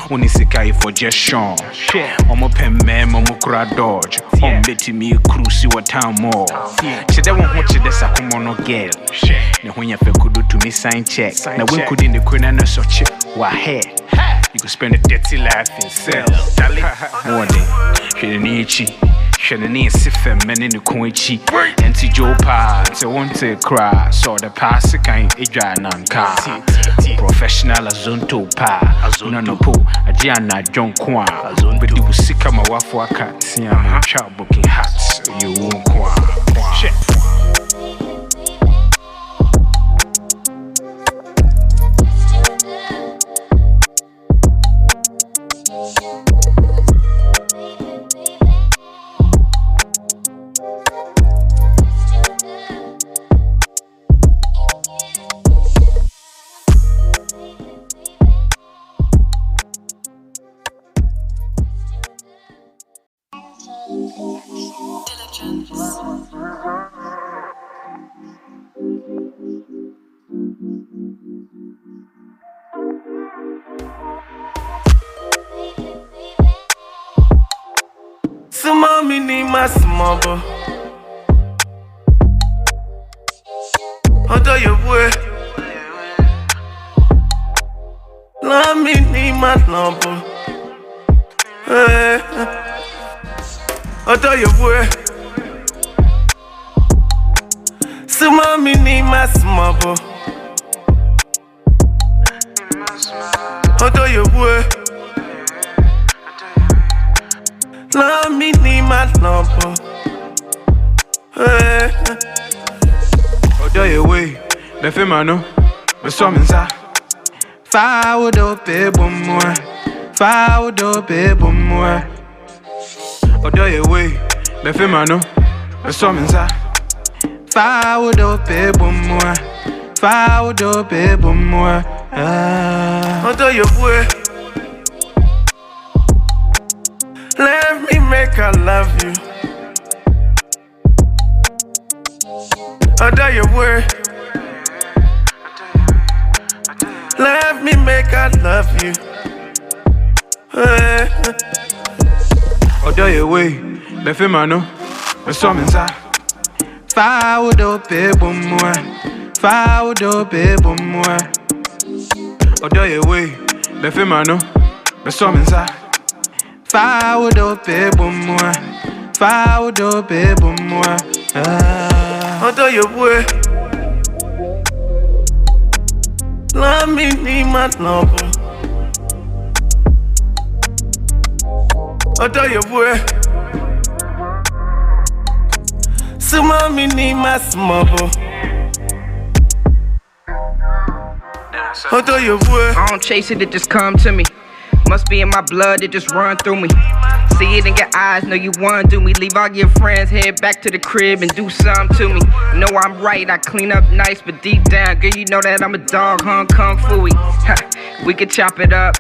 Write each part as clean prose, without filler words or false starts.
Unisika for just Sean. Omo pen man, Momo Kura Dodge. Betty me a cruise, what town more. She don't want you this a common girl. Now when you could do to me sign check. Now when could in the queen and so check what hair. You could spend a dirty life in cells. More than she need chi. She need siffem men in the coinchi. And to Joe Pa, to want to cry. So the pass kind a dry non car. Professional azonto pa. Azona no po. A Gianna John Kwan. But you will sick of my wife for a cat. See, I'm a child booking hats. You won't Kwan. Mommy need my smother. Although you would, love me need my number. Although you would, so mommy need my smother. Although you would. Love me need my number. Odo ye way, the femano, the summons are. Found up a more, found up a more. Odo ye way, the femano, the summons are. Found up a more, found up a more. Odo ye way. Let me make her love you. Although you were, let me make her love you. Although you way, the femano, the summons are. Found up a more, found up a more. Although you way, the femano, the summons are. Found up a more, found up a more. Although you were, love me need my number. Although you were, so mommy need my smother. Although you were, I don't chase it, it just come to me. Must be in my blood, it just run through me. See it in your eyes, know you wanna do me. Leave all your friends, head back to the crib and do something to me. Know I'm right, I clean up nice, but deep down, girl, you know that I'm a dog, Kung Fu-y. We could chop it up,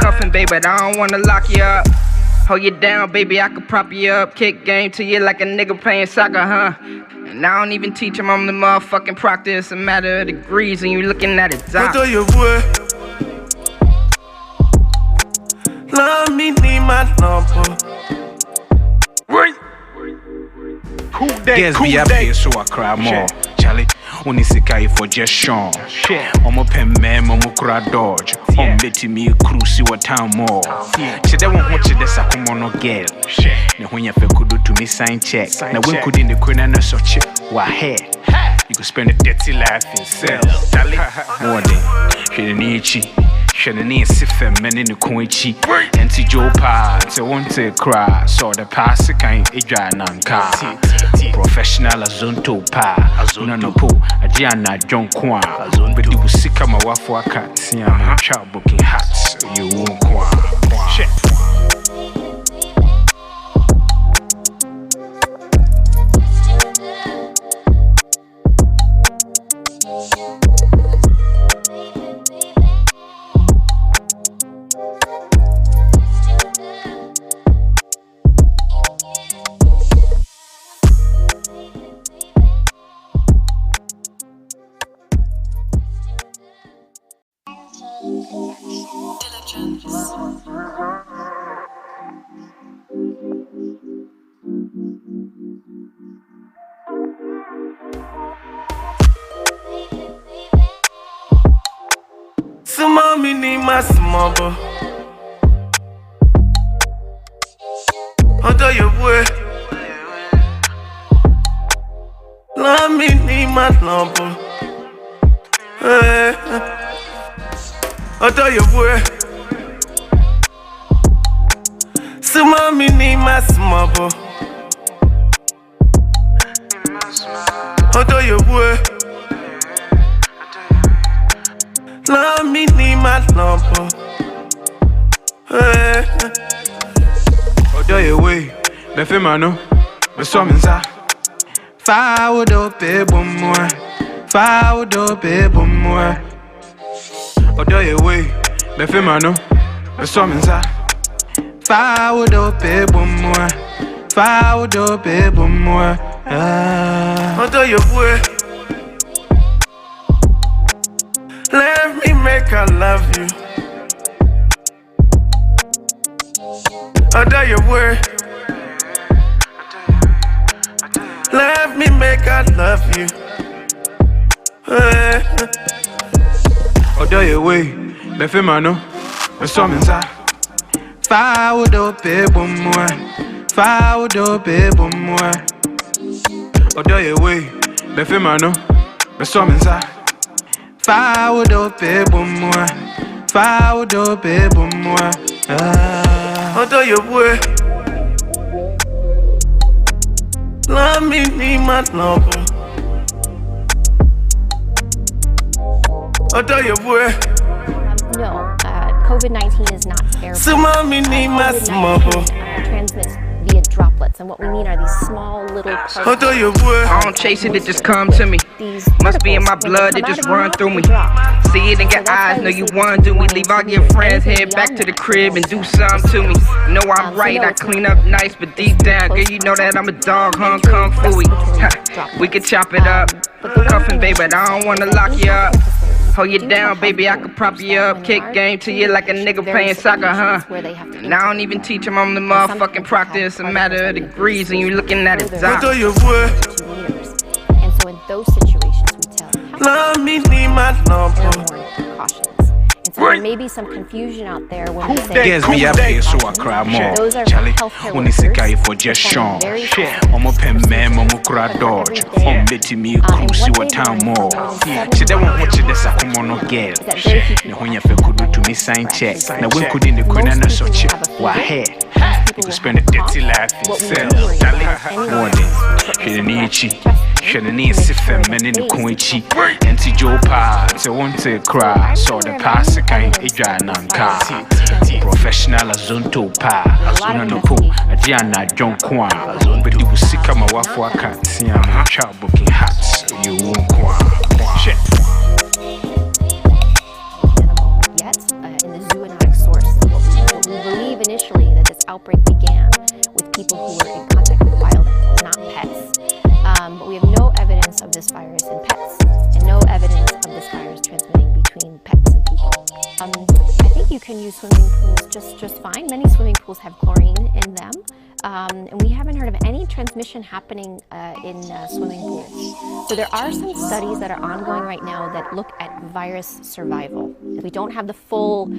cuffin' baby, but I don't wanna lock you up. Hold you down, baby, I could prop you up. Kick game to you like a nigga playing soccer, huh? And I don't even teach him, I'm the motherfucking proctor. It's a matter of degrees and you looking at it, doc. although you were, love me need my number. Right. Cool day, guess cool be up here so I cry more. Charlie, Unisika for just Sean. Omo pen man, Momo Kura Dodge. Betty me a cruise, what town more. She don't want you this a common girl. Now when you could do to me sign check. Now when could in the queen and so check what hair. You could spend a dirty life in cells. More than she need chi. She need siffem men in the coinchi. And to Joe Pa, to want to cry. So the pass kind a dry non car. Professional azonto pa. Azona no po. A Gianna John Kwan. But you will sick of my wife for a cat. See, I'm a child booking hats. You won't Kwan. Diligence. ni masmabo. Odo your way. Love me ni masmabo. Odo your way. Suma mi ni masmabo. Odo your way. Love me ni masmabo. Odo your way. Befe mano. Beso minza. Fa wodo pe bomwa. Fa wodo pe bomwa. Odo your way. Befe mano. Beso minza. Fa wodo pe bomwa. Fa wodo pe bomwa. Odo your way. Let me make her love you. Odo your way. Let me make her love you. Odo your way. Befe mano. Beso minza. Fa wodo pe bomwa. Fa wodo pe bomwa. Odo your way. Befe mano. Beso minza. Fa wodo pe bomwa. Fa wodo pe bomwa. Odo your way. Love me ni masmabo. Odo your way. No, COVID-19 is not airborne. Suma mi ni masmabo. COVID-19 transmits via droplets, and what we mean are these small little particles. Odo your way. I don't chase it, it just come to me. These Must be in my particles, when blood, they it come just out of your run mouth, through me. they drop. See it in So your that's eyes, why know we you see want to me. people Leave all when your they friends, do head back to the anything crib and do beyond something to me. Know I'm So right, no, I it's clean not up nice, but deep down, girl, you know that I'm a dog, hung kung fooey. We could chop it up, cuffin' baby, but I don't wanna lock you up. Hold you down, baby, I could prop you up. Kick game to you like a nigga playing soccer, huh? And I don't even teach him I'm the motherfucking proctor. It's a matter of degrees, and you looking at it Odo doc. your way. 2 meters. And so in those situations, we tell Love me ni masmabo. airborne precautions. And so there may be some confusion out there when we say Gets me up here so I cry more. Those are Charlie, healthcare when it's a guy workers for just performing Sean. very Shit, fast I'm a pen man, I'm a procedures cry dodge. every day. I'm betting me a crew, see what time more. She don't want what you this, I come on no girl. Now when you feel good to me, sign check. Now when could in the queen and such why hair? You could spend a dirty life in cell. Charlie, morning. She didn't need chi. She didn't need si feminine in the coin chi. And to Joe Pa, to want to cry. So the pass a kind of dry car. Professional as Zonto Pa. As one no po, a Diana John Kwan. But you will see come a waff I can't see I'm child booking hats. You won't Kwan. Shit. animal yet in the zoonotic source. What we believe initially that this outbreak began with people who were in contact with wild animals, not pets. But we have no evidence of this virus in pets, and no evidence of this virus transmitting between pets and people. I think you can use swimming pools just fine. Many swimming pools have chlorine in them, and we haven't heard of any transmission happening in swimming pools. So there are some studies that are ongoing right now that look at virus survival. We don't have the full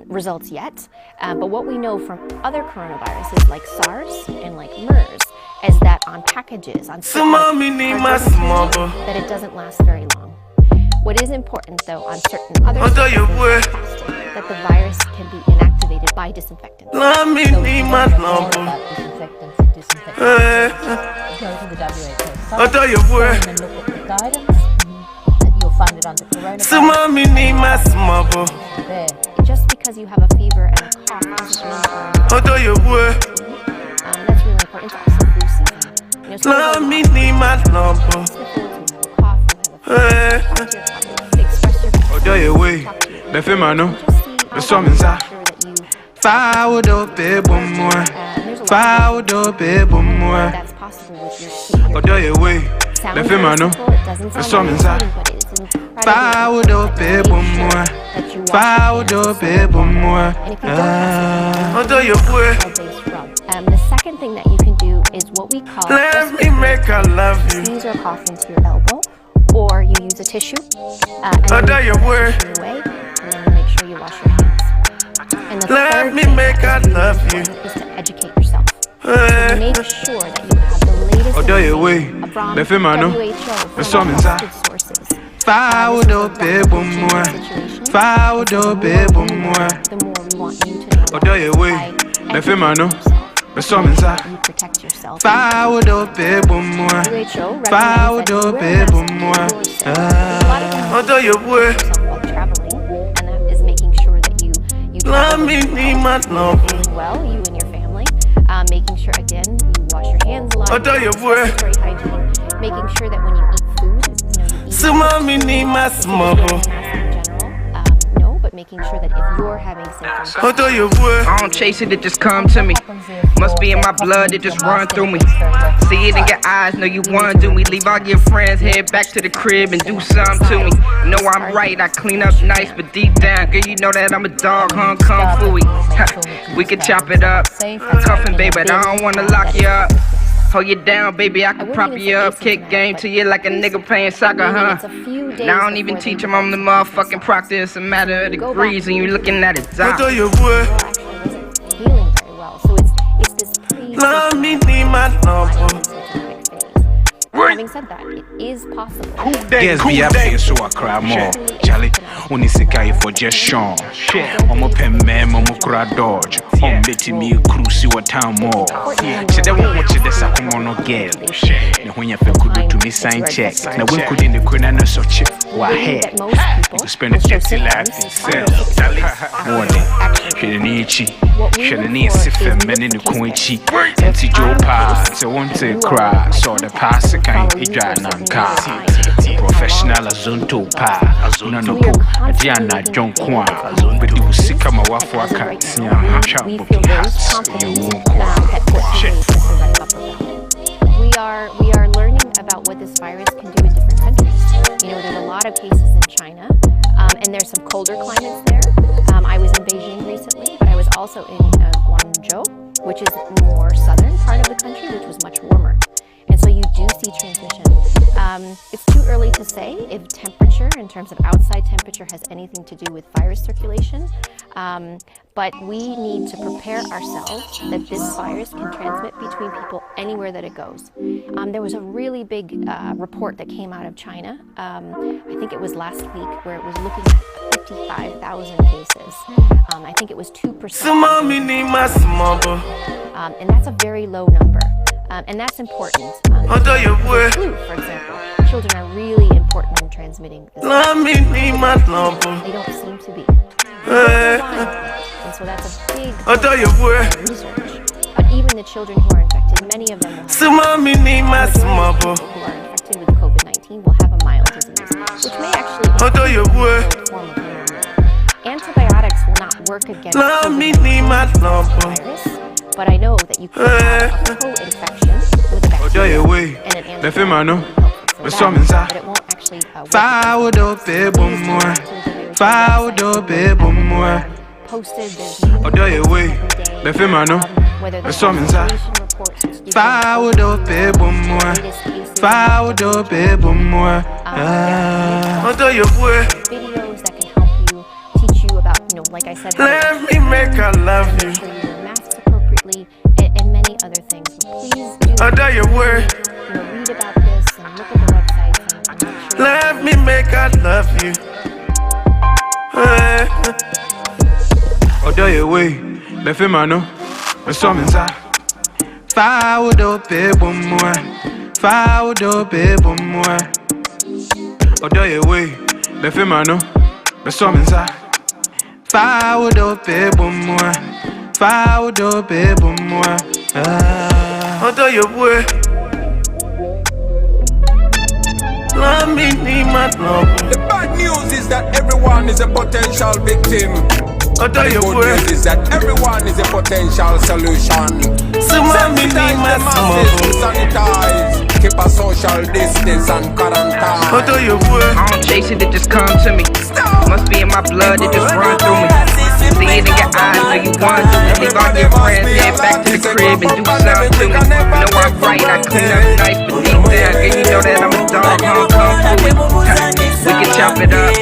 results yet, but what we know from other coronaviruses like SARS and like MERS is that on packages, on Suma mi ni masmabo. that it doesn't last very long. What is important though on certain other Odo your way. that the virus can be inactivated by disinfectants. Love me ni masmabo. Disinfectants and disinfectants. Go to the WHO Odo site your way. and look at the guidance. And you'll find it under coronavirus. Suma mi ni masmabo. There. Just because you have a fever and a cough doesn't mean you're Odo your way. that's really important. It's also flu season. You know, so Love me ni masmabo. sniffles, you have a cough, you have a fever, talk to your doctor, express your concern, Odo your way. talk to your Befe mano. just see Beso minza. sure that you Fa wodo pe bomwa. there's a lot Fa of wodo pe bomwa. that's possible with your Odo your way. sounds Befe very mano. simple, it doesn't Beso sound very minza. exciting, but it's incredibly Fa wodo important pe that you make sure bomwa. that you wash Fa your wodo hands pe bomwa. and if you don't have Odo your way. base from. The second thing that you can do is what we call Let me make her love you. sneeze or cough into your elbow, or you use a tissue and then Odo you your put way. the tissue away, and then you make sure sure you wash your hands. And the Let third me thing make that I is love really you. important is to educate yourself. So make sure that you have the latest Oh, do you information wait? from The film, I know. WHO, The from song is that. trusted sources. Foul This is do a baby rapidly changing more. situation. Foul And so do the more baby we know, more. the more we want you to know Oh, do you by wait? The film, I know. educating yourself. The song is that. You protect yourself. Foul do baby more. WHO Foul recommends that do you wear a baby mask more. indoors. A lot of times Oh, do you protect boy? yourself while traveling, and that is making sure that you Love travel me, well, need my number. doing well, you and your family, making sure again you wash your hands a lot. Oh, do you boy? Respiratory hygiene, making sure that when you eat food, you eat So mommy need my smuggle. in general. No, but making sure that if you're having symptoms, Oh, do you boy? I don't chase it, it just come to me. Must be in my blood, it just run through me. See it in your eyes, know you wanna do me. Leave all your friends, head back to the crib and do something to me. Know I'm right, I clean up nice, but deep down, girl, you know that I'm a dog, Hong Kong fooey. We could chop it up, cuffin', baby, but I don't wanna lock you up. Hold you down, baby, I can prop you up. Kick game to you like a nigga playing soccer, huh? Now I don't even teach him I'm the motherfucking proctor. It's a matter of degrees and you looking at it. Oh, do you boy? actually wasn't healing very well. So it's this Love me need my number. Having said that, it is possible. Guess be up here so I cry more. Charlie, only sick I for just Sean. I'm up in man, I'm cry dodge. I'm betting me cruise what time more. She don't watch it, that's a come on girl. And when you feel good to me, sign check. Now we could in the corner, no such it. Why here? You could spend a dirty life itself. More than she need chi. She need si feminine in the coin chi. And see Joe Pass, so want to cry. So the pass can be drying on car. Professional as Zonto Pa. No, no, Diana John Kwan. But you see come a waffle, I can't see a chap We of feel very hats. confident You won't that what you're doing is the right upper bound. We are learning about what this virus can do in different countries. You know, there's a lot of cases in China, and there's some colder climates there. I was in Beijing recently, but I was also in Guangzhou, which is more southern part of the country, which was much warmer. And so you do see transmission. It's too early to say if temperature, in terms of outside temperature, has anything to do with virus circulation. But we need to prepare ourselves that this virus can transmit between people anywhere that it goes. There was a really big report that came out of China, I think it was last week, where it was looking at 55,000 cases. I think it was 2%. So mommy need my smuggle. And that's a very low number. And that's important. Oh, do you boy? Flu, for example. Children are really important in transmitting this. Love me need my number. They don't seem to be. Hey. And so that's a big Oh, do you boy? research. But even the children who are infected, many of them will have So mommy need my smuggle. people who are infected with COVID-19 will have a mild disease, which may actually Oh, do you boy? form of pneumonia. Antibiotics will not work against Love me COVID-19 need my number. virus, but I know that you could have a co-infection with a Oh, do you bacteria wait? and an The film, I know. antibiotic. The song is that. But it won't actually work Foul against do baby more. Foul do baby more. posted. There's new Oh, do you wait? every day, The film, I know. whether The song is that. vaccination reports, which give you Foul do baby more. latest cases, Foul do baby more. Oh, do you boy? videos that can help you, teach you about, like I said, how to Let me make her love you. make sure you wear masks appropriately, and many other things. So please do, Oh, do you boy? read about this and look at the websites and make sure. Let me make her love you. Hey. Oh, do you wait? The film, I know. The song is that. Foul do baby more. Foul do baby more. Oh, do you wait? The film, I know. The song is that. Foul do baby more. Foul do baby more. Oh, do you boy? Love me need my number. The bad news is that everyone is a potential victim. Oh, do The you good boy? news is that everyone is a potential solution. So mommy need my Sensitize the masses to smuggle. sanitize. Keep a social distance and Oh, quarantine. do you boy? I don't chase it, it just come to me. Must be in my blood, it just run through me. See it in your eyes, know you want to. Leave all your friends, head back to the crib and do something to me. Know I'm right, I clean up nice, but deep down, girl, you know that I'm a dog, Hong Kong fooey. We can chop it up,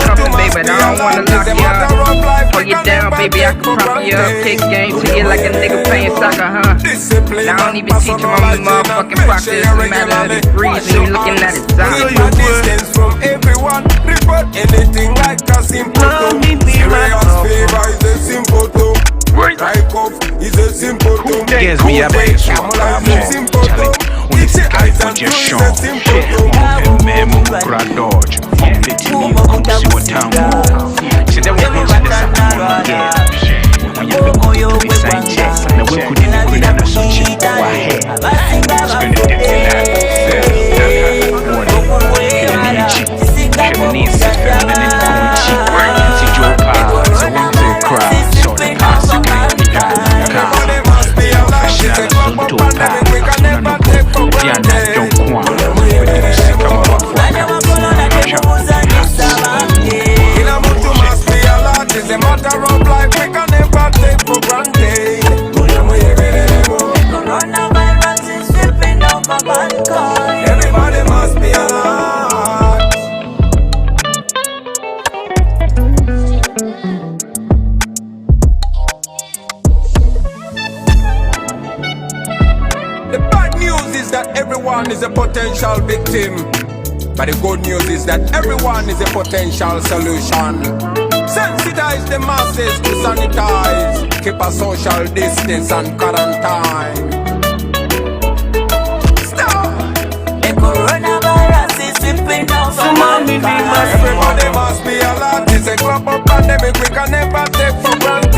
cuffin', baby, but I don't wanna lock you up. Hold you down, baby, I can prop you up. Kick game to you like a nigga playing soccer, huh? And I don't even teach him on the motherfucking practice. It's a matter of degrees, and you looking at it Keep a distance from everyone. Report anything like a simple thing. Serious favor is a simple thing. Strike off is a simple thing. Yes, we have a simple thing. Unisika ifo jesho Mupeme mukura dodge Mbiti ni ukusi wa tamu Shede wakonchi desa kumono gel Mwenye peku tumisainche Na weku dini kwina na suchi wa he Spend it dirty life Mwone Kilichi Sheminisi feminine kumichi Nsi jopa Zawante cry So the past Professional zunto pa Asuna no po Diana don't want Sika mawafwaka It's a matter of life we can never take for granted. Coronavirus is sweeping over mankind. Everybody must be alert. The bad news is that everyone is a potential victim. But the good news is that everyone is a potential solution. Sensitize the masses to sanitize. Keep a social distance and quarantine. Stop! The coronavirus is sweeping over mankind. Everybody must be alert. It's a global pandemic we can never take for granted.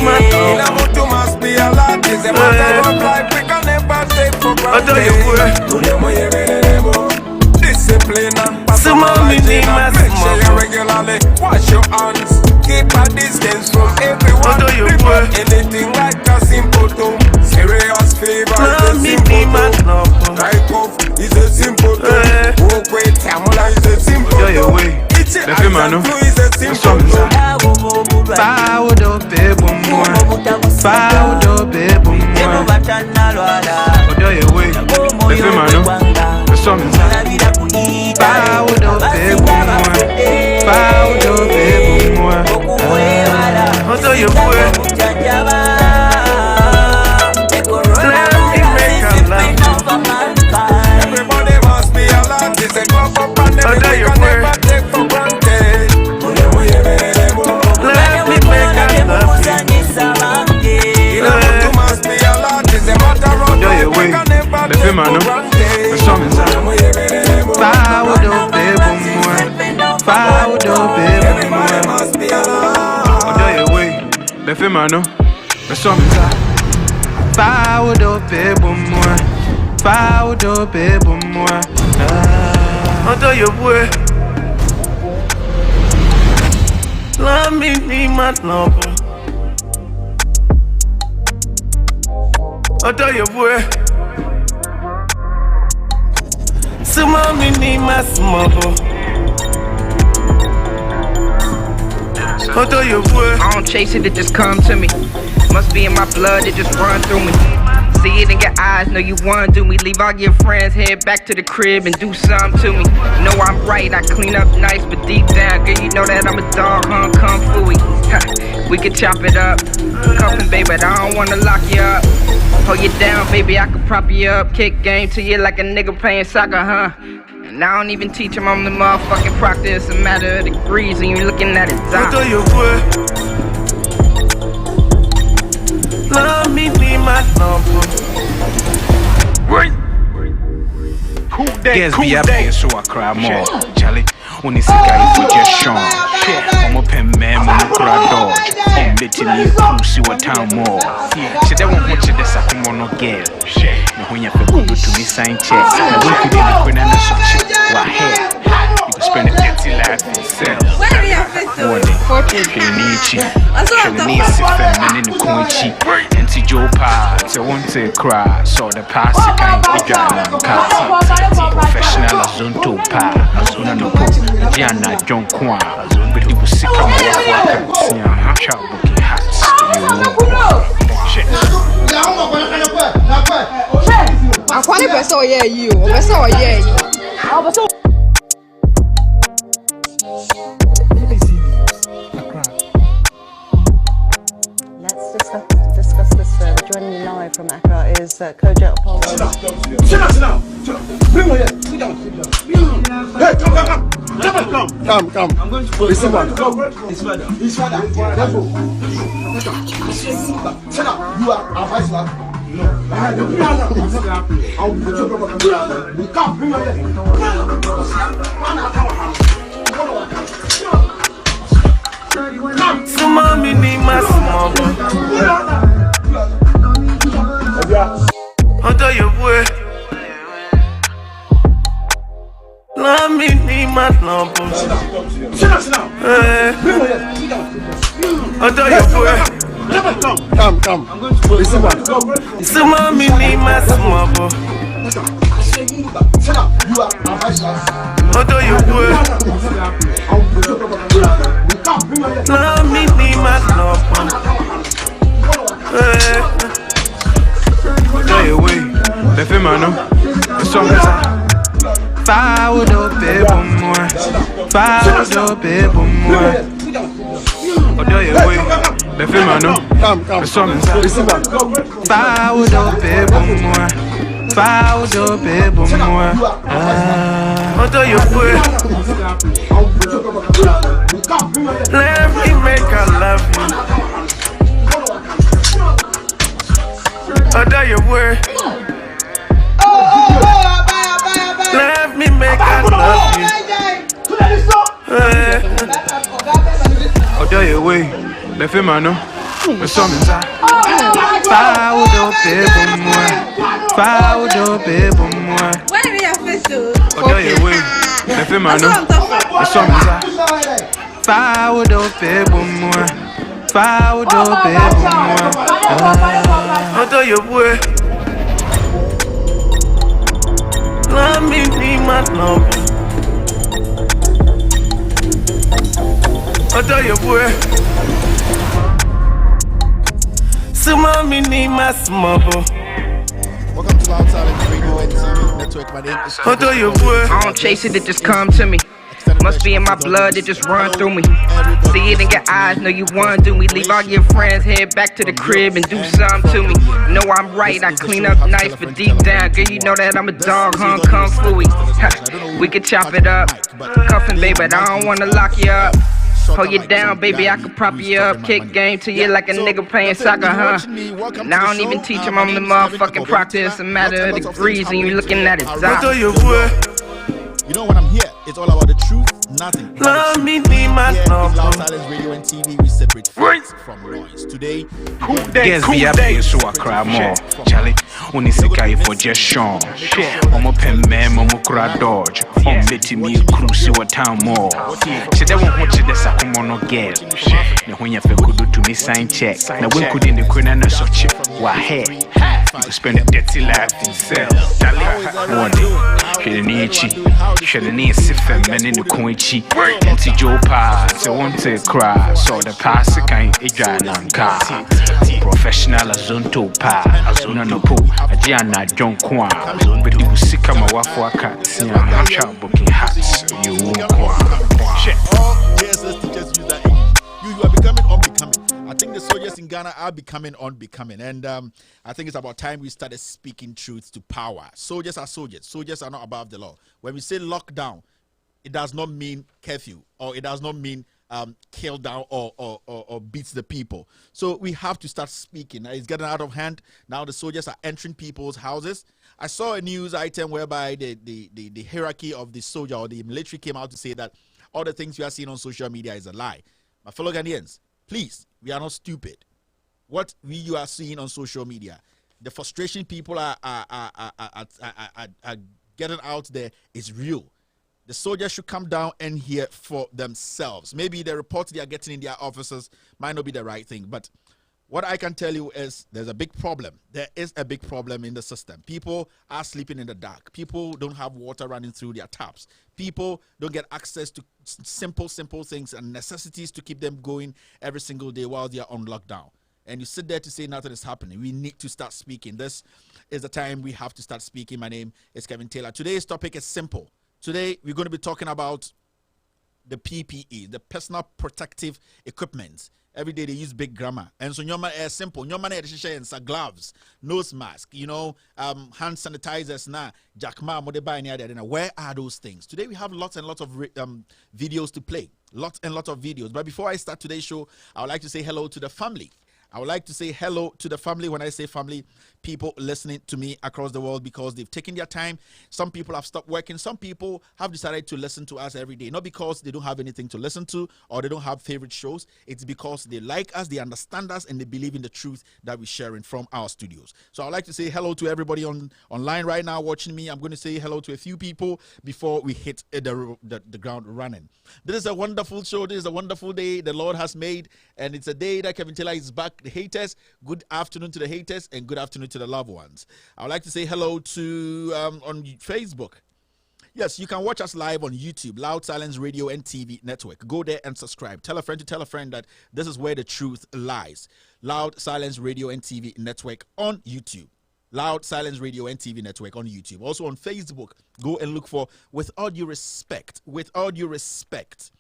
Kila mtu must be alert. It's a matter of life we can never take for granted. Discipline and pathology. Make sure you regularly wash your hands. Keep a distance from everyone. Report anything like a simple thing. Serious fever is a simple thing. Strike off is a simple thing. Walk with Tamala is a simple thing. It's a flu is a simple thing. Bow do baby more. Bow do baby more. Odo ye way. The femano. The song. Bow do baby more. Bow do baby more. Odo ye way. Everybody must be alert. It's a global pandemic we can never take for granted. Let me make a love you. You must be alert. It's a matter of life we can never take for granted. The song is out. Bow do baby more. Bow do baby Everybody must be alert. Odo ye way. The femano. The song is out. Bow do baby more. Bow do baby more. Odo ye way. Love me, need my number. Odo ye way. Some me need my smother. Odo ye way. I don't chase it, it just come to me. Must be in my blood, it just run through me. See it in your eyes, know you want to me. Leave all your friends, head back to the crib and do something to me. Know I'm right, I clean up nice, but deep down, girl, you know that I'm a dog, huh? Kung Fu-y. We could chop it up. Cuffin', baby, but I don't wanna lock you up. Hold you down, baby, I could prop you up. Kick game to you like a nigga playing soccer, huh? And I don't even teach him on the motherfucking practice. It's a matter of degrees, and you looking at it. Odo ye way. Love me, need my number. Guess be up here so I cry more. Charlie, unisika ifo jesho Mupeme mukura dodge Mbiti ni ukusi wa tamu Shede wakonchi desa kumono gel Mwenye peku tumisainche Na weku dini kwina na suchi wa he You can spend a dirty life yourself. Morning, Kilichi, Sheminisi feminine kumichi Nsi jopa, te wonte cry So the past can be done Professional zunto pa Asuna no po, Diana don't want But you will see come walk See I'm child booking hats I'm quite a person, yeah, you. BBC News, Accra. Let's discuss this further. Joining me live from Accra is Kojak Apollo. Sit down. Bring her here. Sit down. Hey, come. I'm going to go. His father. His father. Therefore, sit down. You are our vice lord. No. I'll put your brother. Come, bring her here. Mommy need my small boy. Hold on your boy. Love me need my number. Sit down. Hold on your boy. Come. I'm going to go. So mommy need my small boy. Sit down. You are our vice lord. Hold on your boy. I'll put your brother. Love me need my number. Hey, wait, the femano, the song is Fire do people more, fire do people more. Oh, do you wait, the femano, the song is Fire do people more, fire do people more. Hold on your boy. Let me make her love you. Hold on your boy. Let me make her love you. Oh, do you wait, the femano, the song is Fire do people more, fire do people more. Where are your face to? Oh, do you wait, the femano, the song is Fire do people more, fire do people more. Hold on your boy. Love me need my number. Hold on your boy. So mommy need my small boy. Welcome to Loud Silence Radio and TV Network. My name is Hold on your boy. I don't chase it just come to me. Must be in my blood, it just run through me. See it in your eyes, know you want to me. Leave all your friends, head back to the crib and do something to me. Know I'm right, I clean up nice, but deep down, girl, you know that I'm a dog, hung kung fu. We could chop it up, cuffin', baby, but I don't wanna lock you up. Hold you down, baby, I could prop you up. Kick game to you like a nigga playing soccer, huh? Now I don't even teach him, I'm the motherfucking proctor. It's a matter of degrees, and you looking at it. Hold on your boy. You know when I'm here, it's all about the truth, nothing. Love me need my Here is Loud number. Silence Radio and TV. We separate facts from noise. Today, Guess be happy so I cry more. Charlie, only sick for just Sean. Omo pen man, Momo cry dodge. Betty me cruise what time more. She don't want you this a come on no girl. Now when you feel good to me sign check. Now we could in the corner and such it. Why hey? You spend a dirty life in cell. One day, she the nichi. She the need siffin men in the coinchi. Anti Joe pass, I want to cry. So the pass kind a dry car. Professional as on to pa. As on no po. A Gianna John Kwan. But you sick of my wife or cat. See, I'm child booking hats. You won't all JSS teachers use that English. You are becoming unbecoming. I think the soldiers in Ghana are becoming unbecoming. And I think it's about time we started speaking truth to power. Soldiers are soldiers. Soldiers are not above the law. When we say lockdown, it does not mean curfew, or it does not mean kill down or beats the people. So we have to start speaking. It's getting out of hand. Now the soldiers are entering people's houses. I saw a news item whereby the hierarchy of the soldier or the military came out to say that all the things you are seeing on social media is a lie. My fellow Ghanaians, please, we are not stupid. What you are seeing on social media, the frustration people are getting out there is real. The soldiers should come down and hear for themselves. Maybe the reports they are getting in their offices might not be the right thing, but what I can tell you is there's a big problem. There is a big problem in the system. People are sleeping in the dark. People don't have water running through their taps. People don't get access to simple things and necessities to keep them going every single day while they are on lockdown. And you sit there to say nothing is happening. We need to start speaking. This is the time we have to start speaking. My name is Kevin Taylor. Today's topic is simple. Today, we're going to be talking about the PPE, the personal protective equipment. Every day they use big grammar. And so nyoma is simple. Nyoma na gloves, nose mask, hand sanitizers na jackma modeba any other. Where are those things? Today we have lots and lots of videos to play. Lots and lots of videos. But before I start today's show, I would like to say hello to the family. I would like to say hello to the family. When I say family, people listening to me across the world, because they've taken their time. Some people have stopped working. Some people have decided to listen to us every day. Not because they don't have anything to listen to or they don't have favorite shows. It's because they like us, they understand us, and they believe in the truth that we're sharing from our studios. So I'd like to say hello to everybody online right now watching me. I'm going to say hello to a few people before we hit the ground running. This is a wonderful show. This is a wonderful day the Lord has made, and it's a day that Kevin Taylor is back. The haters, good afternoon to the haters, and good afternoon to the loved ones. I would like to say hello to on Facebook. Yes, you can watch us live on YouTube, Loud Silence Radio and TV Network. Go there and subscribe. Tell a friend to tell a friend that this is where the truth lies. Loud Silence Radio and TV Network on YouTube. Loud Silence Radio and TV Network on YouTube. Also on Facebook, go and look for With All Due Respect. With All Due Respect.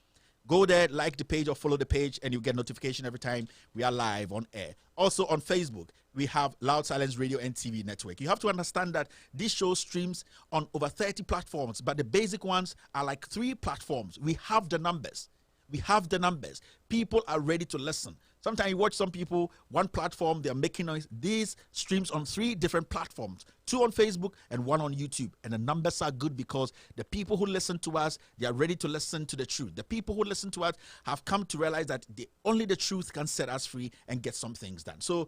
Go there, like the page or follow the page, and you get notification every time we are live on air. Also on Facebook, we have Loud Silence Radio and TV Network. You have to understand that this show streams on over 30 platforms, but the basic ones are like 3 platforms. We have the numbers. We have the numbers. People are ready to listen. Sometimes you watch some people, one platform, they're making noise. These streams on 3 different platforms, 2 on Facebook and 1 on YouTube. And the numbers are good because the people who listen to us, they are ready to listen to the truth. The people who listen to us have come to realize that only the truth can set us free and get some things done. So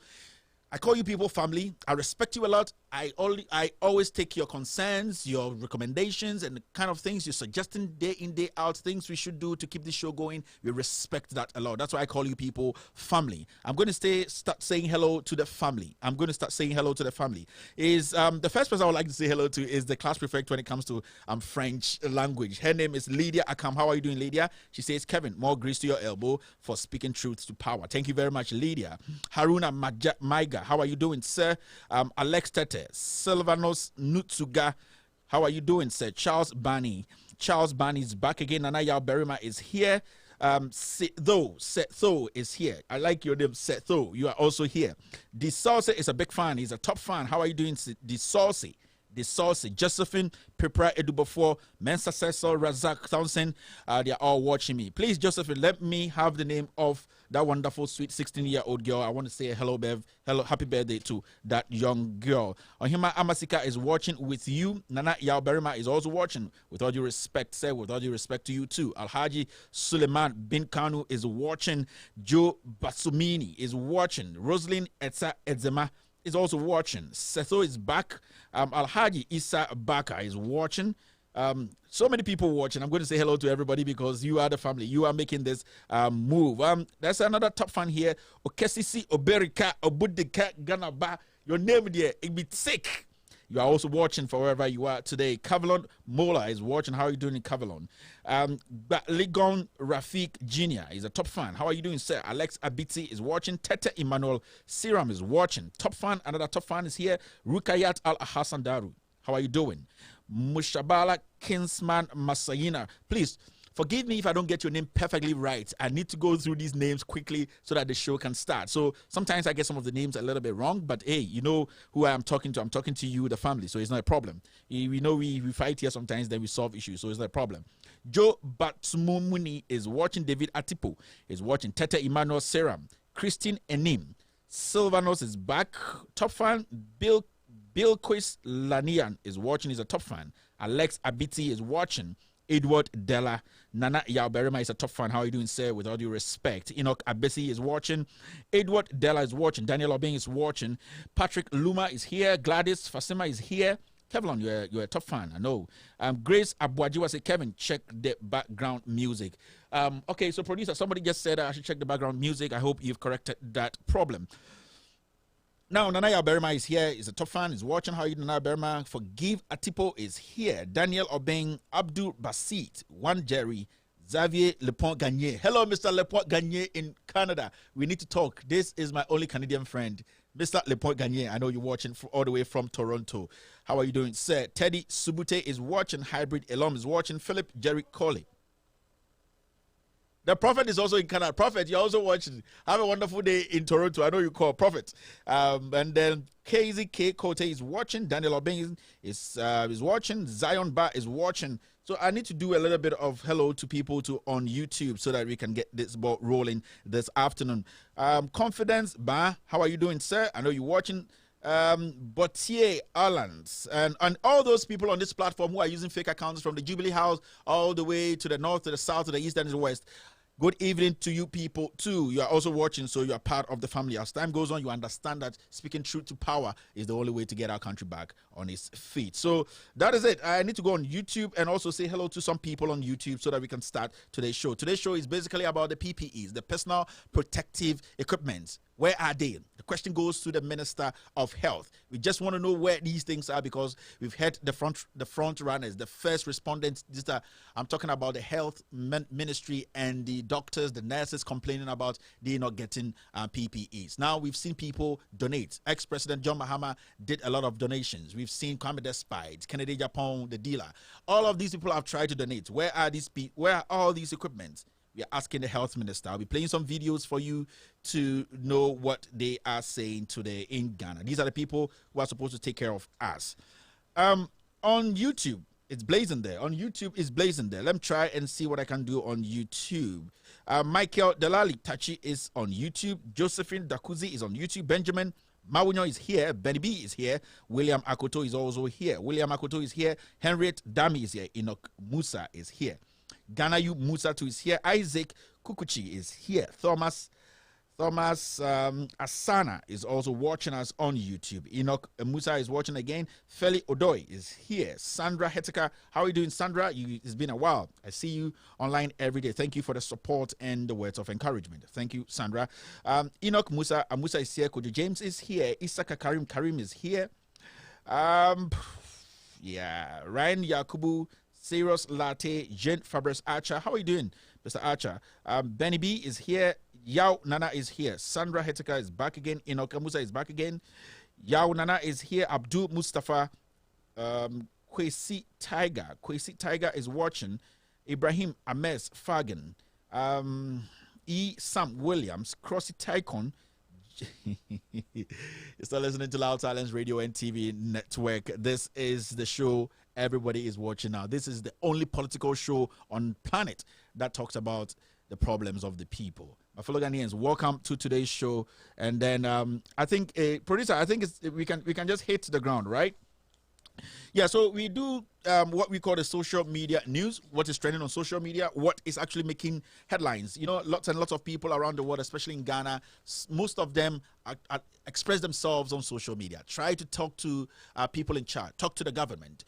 I call you people family. I respect you a lot. I always take your concerns, your recommendations, and the kind of things you're suggesting day in, day out, things we should do to keep this show going. We respect that a lot. That's why I call you people family. I'm going to start saying hello to the family. Is the first person I would like to say hello to is the class prefect when it comes to French language. Her name is Lydia Akam. How are you doing, Lydia? She says, Kevin, more grease to your elbow for speaking truth to power. Thank you very much, Lydia. Haruna Maiga. How are you doing, sir? Alex Tete, Silvanos Nutsuga. How are you doing, sir? Charles Bani is back again. Nana Yao Berima is here. Setho is here. I like your name, Setho. You are also here. The Sauce is a big fan. He's a top fan. How are you doing, The Sauce? Josephine, Pepra Edubofor, Mensa Cecil, Razak Townsend, they are all watching me. Please, Josephine, let me have the name of that wonderful, sweet 16-year-old girl. I want to say hello, Bev. Hello, happy birthday to that young girl. Ohima Amasika is watching with you. Nana Yauberima is also watching. With all due respect, sir, with all due respect to you too. Alhaji Suleiman bin Kanu is watching. Joe Basumini is watching. Rosalind Etsa Edzema is also watching. Setho is back. Alhaji Issa Baka is watching. So many people watching. I'm going to say hello to everybody because you are the family. You are making this move. There's another top fan here. Okesisi Oberika Obudika Ganaba. Your name there, it be sick. You are also watching for wherever you are today. Kavalon Mola is watching. How are you doing in Kavalon? Ligon Rafik Jr. is a top fan. How are you doing, sir? Alex Abiti is watching. Tete Emmanuel Siram is watching. Top fan. Another top fan is here. Rukayat Al Hassan Daru. How are you doing? Mushabala Kinsman Masayina. Please forgive me if I don't get your name perfectly right. I need to go through these names quickly so that the show can start. So sometimes I get some of the names a little bit wrong, but hey, you know who I am talking to. I'm talking to you, the family, so it's not a problem. We know we fight here sometimes, then we solve issues, so it's not a problem. Joe Batsumumuni is watching. David Atipo is watching. Tete Emmanuel Seram. Christine Enim. Silvanos is back. Top fan. Bill Quiz Lanian is watching. He's a top fan. Alex Abiti is watching. Edward Della. Nana Yauberima is a top fan. How are you doing, sir? With all due respect. Enoch Abesi is watching. Edward Della is watching. Daniel Obeng is watching. Patrick Luma is here. Gladys Fasima is here. Kevlon, you're a top fan, I know. Grace Abuajiwa said, Kevin, check the background music. Okay, so producer, somebody just said I should check the background music. I hope you've corrected that problem. Now, Nanaya Berma is here. He's a top fan. He's watching. How are you, Nanaya Berma? Forgive Atipo is here. Daniel Obeng, Abdul Basit, One Jerry, Xavier Lepont Gagné. Hello, Mr. Lepont Gagné in Canada. We need to talk. This is my only Canadian friend, Mr. Lepont Gagné. I know you're watching all the way from Toronto. How are you doing, sir? Teddy Subute is watching. Hybrid Elom is watching. Philip Jerry Coley. The Prophet is also in Canada. Prophet, you're also watching. Have a wonderful day in Toronto. I know you call Prophet. And then KZK Kote is watching. Daniel Obeng is watching. Zion Ba is watching. So I need to do a little bit of hello to people on YouTube so that we can get this ball rolling this afternoon. Confidence Ba, how are you doing, sir? I know you're watching. Botier Alans and all those people on this platform who are using fake accounts from the Jubilee House all the way to the north, to the south, to the east, and to the west. Good evening to you people too. You are also watching, so you are part of the family. As time goes on, you understand that speaking truth to power is the only way to get our country back on its feet. So that is it. I need to go on YouTube and also say hello to some people on YouTube so that we can start today's show. Today's show is basically about the PPEs, the personal protective equipment. Where are they? The question goes to the Minister of Health. We just want to know where these things are because we've had the front runners, the first respondents. I'm talking about the health ministry and the doctors, the nurses complaining about they not getting PPEs. Now we've seen people donate. Ex-President John Mahama did a lot of donations. We've seen Kwame Despite, Kennedy Japan, the dealer. All of these people have tried to donate. Where are these people? Where are all these equipment? We are asking the health minister. I'll be playing some videos for you to know what they are saying today in Ghana. These are the people who are supposed to take care of us. On YouTube, it's blazing there. On YouTube, it's blazing there. Let me try and see what I can do on YouTube. Michael Delali Tachi is on YouTube. Josephine Dakuzi is on YouTube. Benjamin Mawunyo is here. Benny B is here. William Akoto is also here. William Akoto is here. Henriette Dami is here. Enoch Musa is here. Ganayu Musatu is here. Isaac Kukuchi is here. Thomas Asana is also watching us on YouTube. Enoch Musa is watching again. Feli Odoi is here. Sandra Heteka, how are you doing, Sandra? It's been a while. I see you online every day. Thank you for the support and the words of encouragement. Thank you, Sandra. Enoch Musa is here. Kojo James is here. Isaka Karim is here. Ryan Yakubu, Cyrus Latte, Jen Fabres Archer. How are you doing, Mr. Archer? Benny B is here. Yao Nana is here. Sandra Heteka is back again. Enoch Musa is back again. Yao Nana is here. Abdul Mustafa. Kwesi Tiger is watching. Ibrahim Ames Fagan. Sam Williams. Crossy Tycon. You're still listening to Loud Silence Radio and TV Network. This is the show everybody is watching now. This is the only political show on planet that talks about the problems of the people. My fellow Ghanaians, welcome to today's show. And then I think producer, I think we can just hit the ground, right? Yeah, so we do what we call the social media news, what is trending on social media, what is actually making headlines. You know, lots and lots of people around the world, especially in Ghana, most of them express themselves on social media, try to talk to people in charge, talk to the government,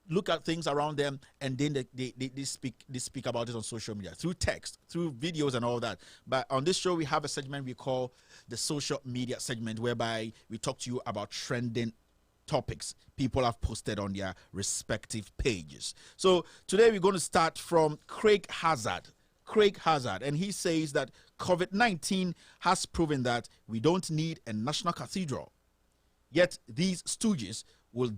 look at things around them, and then they speak about it on social media, through text, through videos and all that. But on this show, we have a segment we call the social media segment, whereby we talk to you about trending topics people have posted on their respective pages. So today we're going to start from Craig Hazard, and he says that COVID-19 has proven that we don't need a national cathedral, yet these stooges will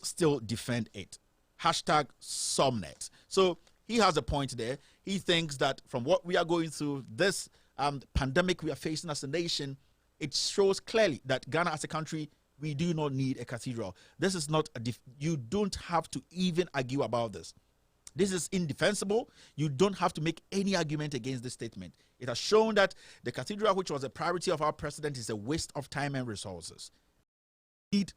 still defend it. Hashtag Somnet. So he has a point there. He thinks that from what we are going through, this pandemic we are facing as a nation, it shows clearly that Ghana as a country, we do not need a cathedral. This is not you don't have to even argue about this. This is indefensible. You don't have to make any argument against this statement. It has shown that the cathedral, which was a priority of our president, is a waste of time and resources. Need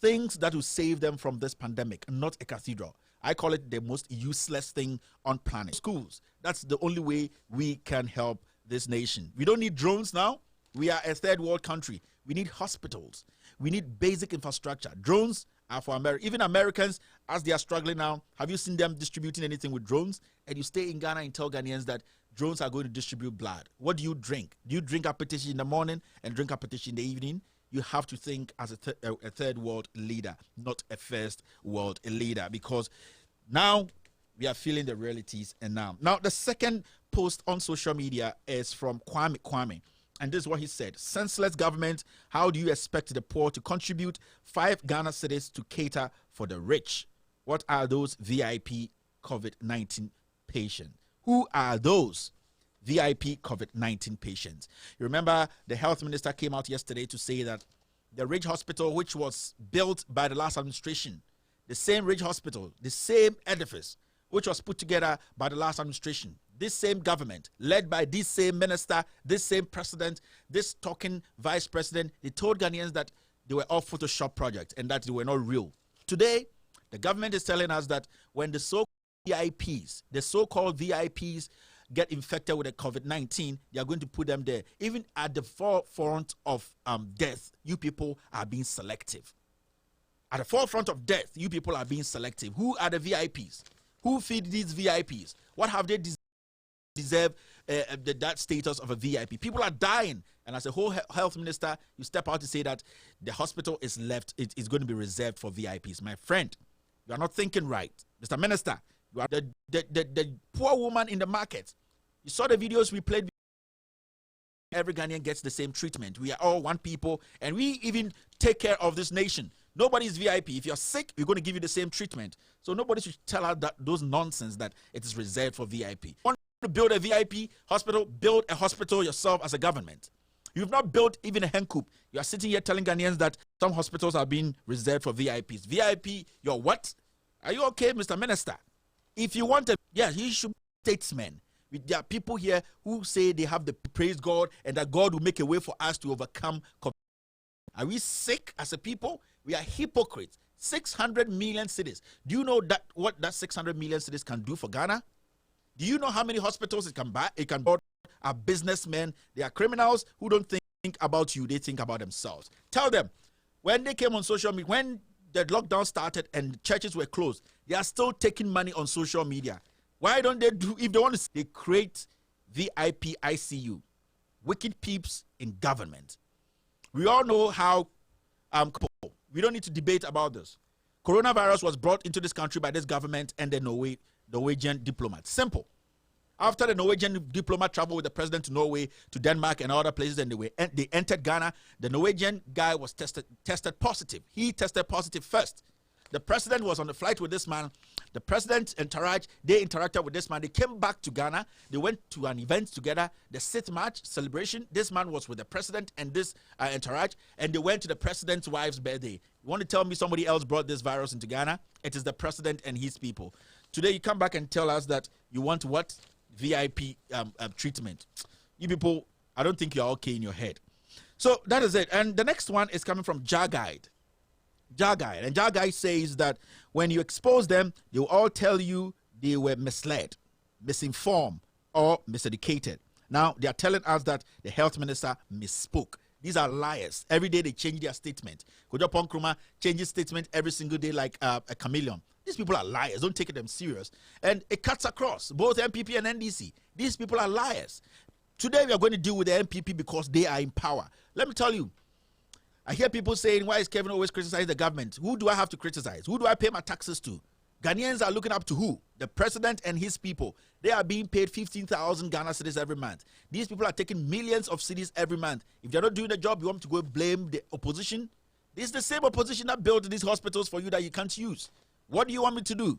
things that will save them from this pandemic, not a cathedral. I call it the most useless thing on planet. Schools. That's the only way we can help this nation. We don't need drones now. We are a third world country. We need hospitals. We need basic infrastructure. Drones are for America. Even Americans, as they are struggling now, have you seen them distributing anything with drones? And you stay in Ghana and tell Ghanaians that drones are going to distribute blood. What do you drink? Do you drink apetition in the morning and drink apetition in the evening? You have to think as a third world leader, not a first world leader, because now we are feeling the realities. And now the second post on social media is from Kwame. And this is what he said. Senseless government, how do you expect the poor to contribute 5 Ghana cedis to cater for the rich? What are those VIP COVID-19 patients? Who are those VIP COVID-19 patients? You remember the health minister came out yesterday to say that the Ridge Hospital, which was built by the last administration, the same Ridge Hospital, the same edifice, which was put together by the last administration, this same government, led by this same minister, this same president, this talking vice president, they told Ghanaians that they were all Photoshop projects and that they were not real. Today, the government is telling us that when the so-called VIPs get infected with the COVID-19, they are going to put them there. Even at the forefront of death, you people are being selective. At the forefront of death, you people are being selective. Who are the VIPs? Who feed these VIPs? What have they deserve that status of a VIP? People are dying. And as a whole health minister, you step out to say that the hospital is left, it is going to be reserved for VIPs. My friend, you are not thinking right. Mr. Minister, you are the poor woman in the market. You saw the videos we played. Every Ghanaian gets the same treatment. We are all one people, and we even take care of this nation. Nobody is VIP. If you're sick, we're going to give you the same treatment. So nobody should tell us that those nonsense that it is reserved for VIP. Want to build a VIP hospital? Build a hospital yourself as a government. You've not built even a hen coop. You are sitting here telling Ghanaians that some hospitals are being reserved for VIPs. VIP, you're what? Are you okay, Mr. Minister? If you want you should be statesmen. There are people here who say they have the praise God and that God will make a way for us to overcome COVID. Are we sick as a people? We are hypocrites. 600 million cedis. Do you know that what that 600 million cedis can do for Ghana? Do you know how many hospitals it can buy? It can buy. Are businessmen. They are criminals who don't think about you. They think about themselves. Tell them, when they came on social media, when the lockdown started and churches were closed, they are still taking money on social media. Why don't they do, if they want to, they create VIP ICU, wicked peeps in government. We all know how, we don't need to debate about this. Coronavirus was brought into this country by this government and the Norwegian diplomat. Simple. After the Norwegian diplomat traveled with the president to Norway, to Denmark and other places, and they entered Ghana, the Norwegian guy was tested positive. He tested positive first. The president was on the flight with this man. The president entourage, they interacted with this man. They came back to Ghana. They went to an event together, the 6th March celebration. This man was with the president and this entourage, and they went to the president's wife's birthday. You want to tell me somebody else brought this virus into Ghana? It is the president and his people. Today you come back and tell us that you want what? VIP treatment. You people, I don't think you're okay in your head. So that is it. And the next one is coming from Jaguide. And Jaguide says that when you expose them, they will all tell you they were misled, misinformed, or miseducated. Now they are telling us that the health minister misspoke. These are liars. Every day they change their statement. Kujapon Nkrumah changes statement every single day like a chameleon. These people are liars. Don't take them serious. And it cuts across both MPP and NDC. These people are liars. Today we are going to deal with the MPP because they are in power. Let me tell you, I hear people saying, why is Kevin always criticizing the government? Who do I have to criticize? Who do I pay my taxes to? Ghanaians are looking up to who? The president and his people. They are being paid 15,000 Ghana cedis every month. These people are taking millions of cedis every month. If they're not doing the job, you want to go blame the opposition? This is the same opposition that built these hospitals for you that you can't use. What do you want me to do?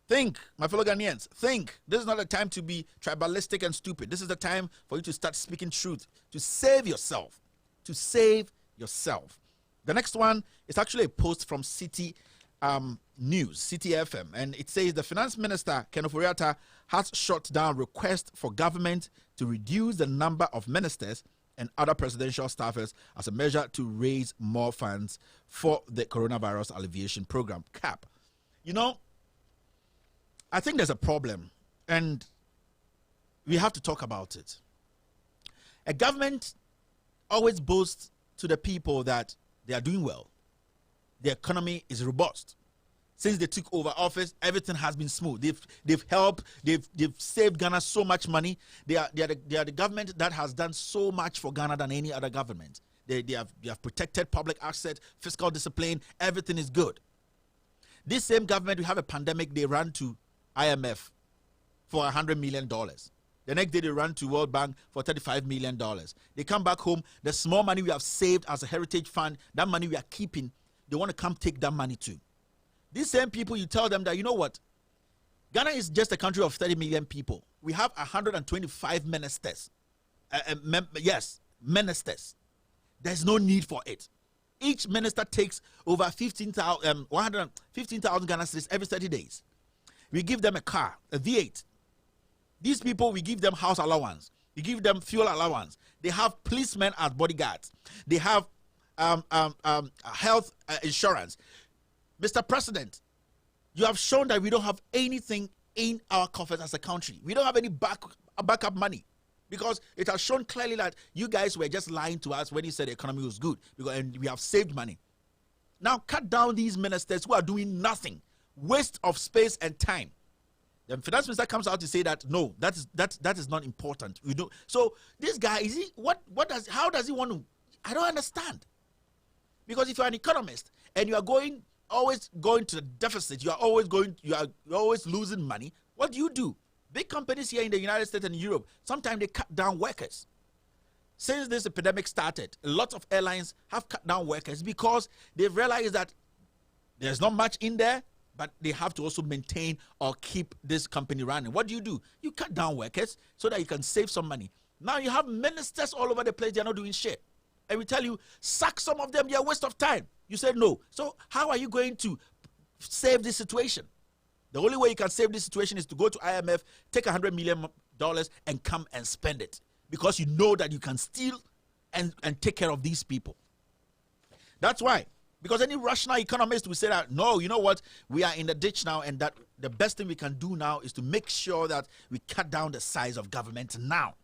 Think, my fellow Ghanaians, think. This is not a time to be tribalistic and stupid. This is the time for you to start speaking truth, to save yourself, to save yourself. The next one is actually a post from City News, City FM, and it says the Finance Minister, Ken Ofori-Atta, has shut down requests for government to reduce the number of ministers and other presidential staffers as a measure to raise more funds for the coronavirus alleviation program, CAP. You know, I think there's a problem, and we have to talk about it. A government always boasts to the people that they are doing well. The economy is robust. Since they took over office, everything has been smooth. They've helped. They've saved Ghana so much money. They are the government that has done so much for Ghana than any other government. They have protected public asset, fiscal discipline. Everything is good. This same government, we have a pandemic. They ran to IMF for $100 million. The next day they run to World Bank for $35 million. They come back home. The small money we have saved as a heritage fund, that money we are keeping, they want to come take that money too. These same people, you tell them that, you know what? Ghana is just a country of 30 million people. We have 125 ministers. Ministers. There's no need for it. Each minister takes over 115,000 Ghana cedis every 30 days. We give them a car, a V8. These people, we give them house allowance. We give them fuel allowance. They have policemen as bodyguards. They have health insurance. Mr. President, you have shown that we don't have anything in our coffers as a country. We don't have any backup money, because it has shown clearly that you guys were just lying to us when you said the economy was good, and we have saved money. Now cut down these ministers who are doing nothing, waste of space and time. The finance minister comes out to say that no, that is not important. We do. So this guy, how does he want to? I don't understand. Because if you're an economist and you are always going to the deficit, you are always losing money. What do? Big companies here in the United States and Europe, sometimes they cut down workers. Since this epidemic started, a lot of airlines have cut down workers because they've realized that there's not much in there, but they have to also maintain or keep this company running. What do? You cut down workers so that you can save some money. Now you have ministers all over the place, they're not doing shit. And we tell you, sack some of them, they're a waste of time. You said no. So how are you going to save this situation? The only way you can save this situation is to go to IMF, take $100 million and come and spend it. Because you know that you can steal and take care of these people. That's why. Because any rational economist will say that, no, you know what? We are in the ditch now, and that the best thing we can do now is to make sure that we cut down the size of government now.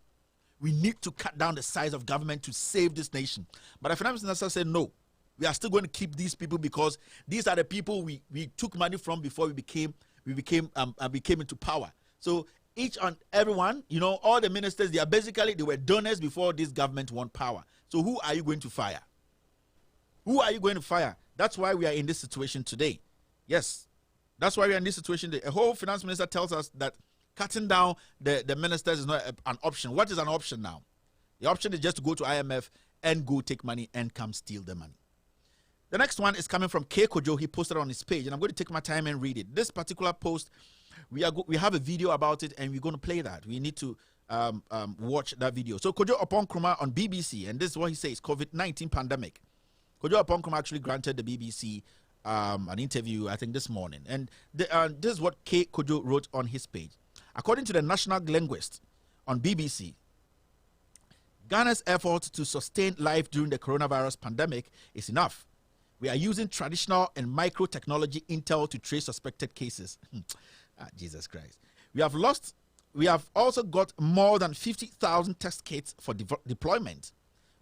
We need to cut down the size of government to save this nation. But the finance minister said, no, we are still going to keep these people because these are the people we took money from before we became into power. So each and everyone, all the ministers, they were donors before this government won power. So who are you going to fire? Who are you going to fire? That's why we are in this situation today. Yes, that's why we are in this situation today. A whole finance minister tells us that cutting down the ministers is not an option. What is an option now? The option is just to go to IMF and go take money and come steal the money. The next one is coming from K. Kojo. He posted on his page, and I'm going to take my time and read it. This particular post, we have a video about it, and we're going to play that. We need to watch that video. So Kojo Opon-Nkrumah on BBC, and this is what he says: COVID-19 pandemic. Kojo Opon-Nkrumah actually granted the BBC an interview, I think, this morning, and this is what K. Kojo wrote on his page. According to the national linguist on BBC, Ghana's effort to sustain life during the coronavirus pandemic is enough. We are using traditional and micro-technology intel to trace suspected cases. Jesus Christ. We have also got more than 50,000 test kits for deployment.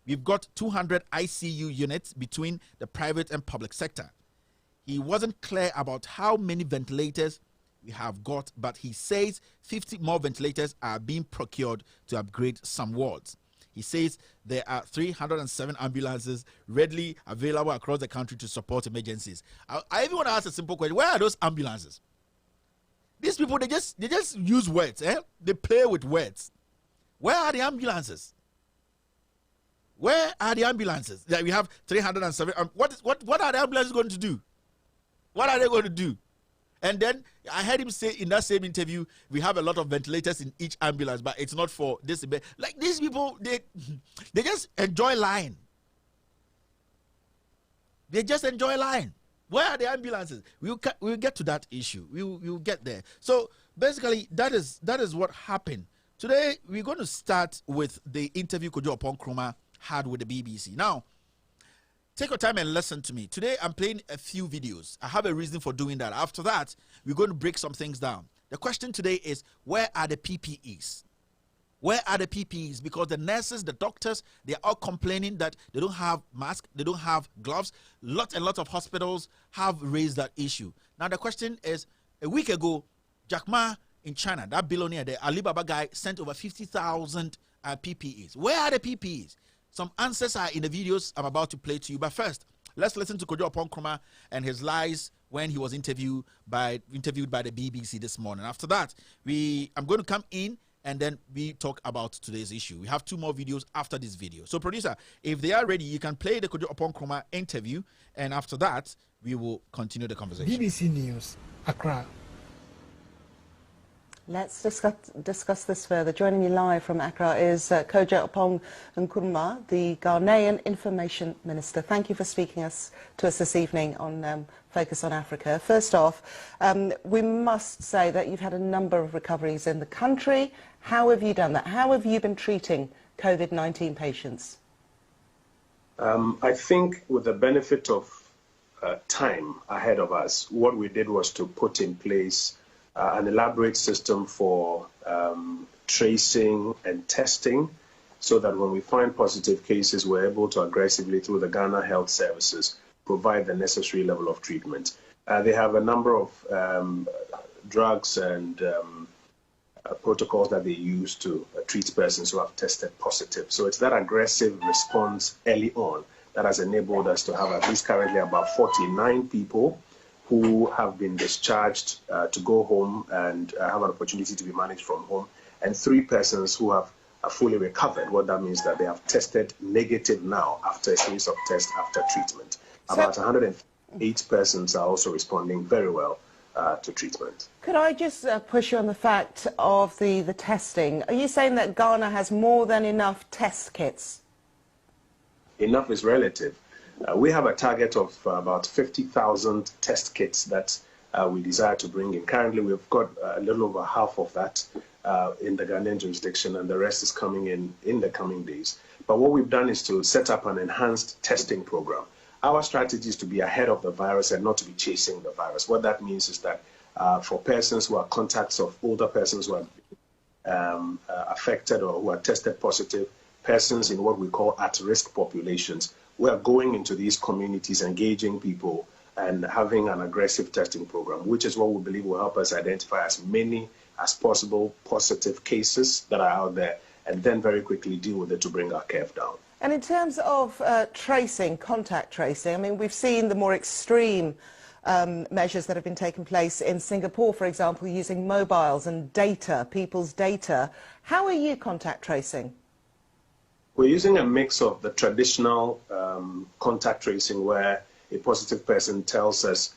We've got 200 ICU units between the private and public sector. He wasn't clear about how many ventilators we have got, but he says 50 more ventilators are being procured to upgrade some wards. He says there are 307 ambulances readily available across the country to support emergencies. I even want to ask a simple question. Where are those ambulances? These people, they just use words. They play with words. Where are the ambulances? Where are the ambulances? We have 307. What are the ambulances going to do? What are they going to do? And then I heard him say in that same interview, we have a lot of ventilators in each ambulance, but it's not for this. Like these people, they just enjoy lying. They just enjoy lying. Where are the ambulances? We'll get to that issue. We'll get there. So basically, that is what happened. Today, we're going to start with the interview Kojo Opon-Nkrumah had with the BBC. Now, take your time and listen to me. Today, I'm playing a few videos. I have a reason for doing that. After that, we're going to break some things down. The question today is, where are the PPEs? Where are the PPEs? Because the nurses, the doctors, they're all complaining that they don't have masks, they don't have gloves. Lots and lots of hospitals have raised that issue. Now, the question is, a week ago, Jack Ma in China, that billionaire, the Alibaba guy, sent over 50,000 PPEs. Where are the PPEs? Some answers are in the videos I'm about to play to you. But first, let's listen to Kojo Opon-Nkrumah and his lies when he was interviewed by the BBC this morning. After that, I'm going to come in and then we talk about today's issue. We have 2 more videos after this video. So, producer, if they are ready, you can play the Kojo Upon Kroma interview, and after that, we will continue the conversation. BBC News, Accra. Let's discuss this further. Joining me live from Accra is Kojo Upon Nkrumah, the Ghanaian Information Minister. Thank you for speaking to us this evening on Focus on Africa. First off, we must say that you've had a number of recoveries in the country. How have you done that? How have you been treating COVID-19 patients? I think with the benefit of time ahead of us, what we did was to put in place an elaborate system for tracing and testing, so that when we find positive cases, we're able to aggressively, through the Ghana Health Services, provide the necessary level of treatment. They have a number of drugs and protocols that they use to treat persons who have tested positive. So it's that aggressive response early on that has enabled us to have at least currently about 49 people who have been discharged to go home and have an opportunity to be managed from home, and 3 persons who have fully recovered. What that means that they have tested negative now after a series of tests after treatment. About 108 persons are also responding very well to treatment. Could I just push you on the fact of the testing? Are you saying that Ghana has more than enough test kits? Enough is relative. We have a target of about 50,000 test kits that we desire to bring in. Currently, we've got a little over half of that in the Ghanaian jurisdiction, and the rest is coming in the coming days. But what we've done is to set up an enhanced testing program. Our strategy is to be ahead of the virus and not to be chasing the virus. What that means is that for persons who are contacts of older persons who are affected or who are tested positive, persons in what we call at-risk populations, we are going into these communities, engaging people, and having an aggressive testing program, which is what we believe will help us identify as many as possible positive cases that are out there, and then very quickly deal with it to bring our curve down. And in terms of tracing, contact tracing, I mean, we've seen the more extreme measures that have been taking place in Singapore, for example, using mobiles and data, people's data. How are you contact tracing? We're using a mix of the traditional contact tracing, where a positive person tells us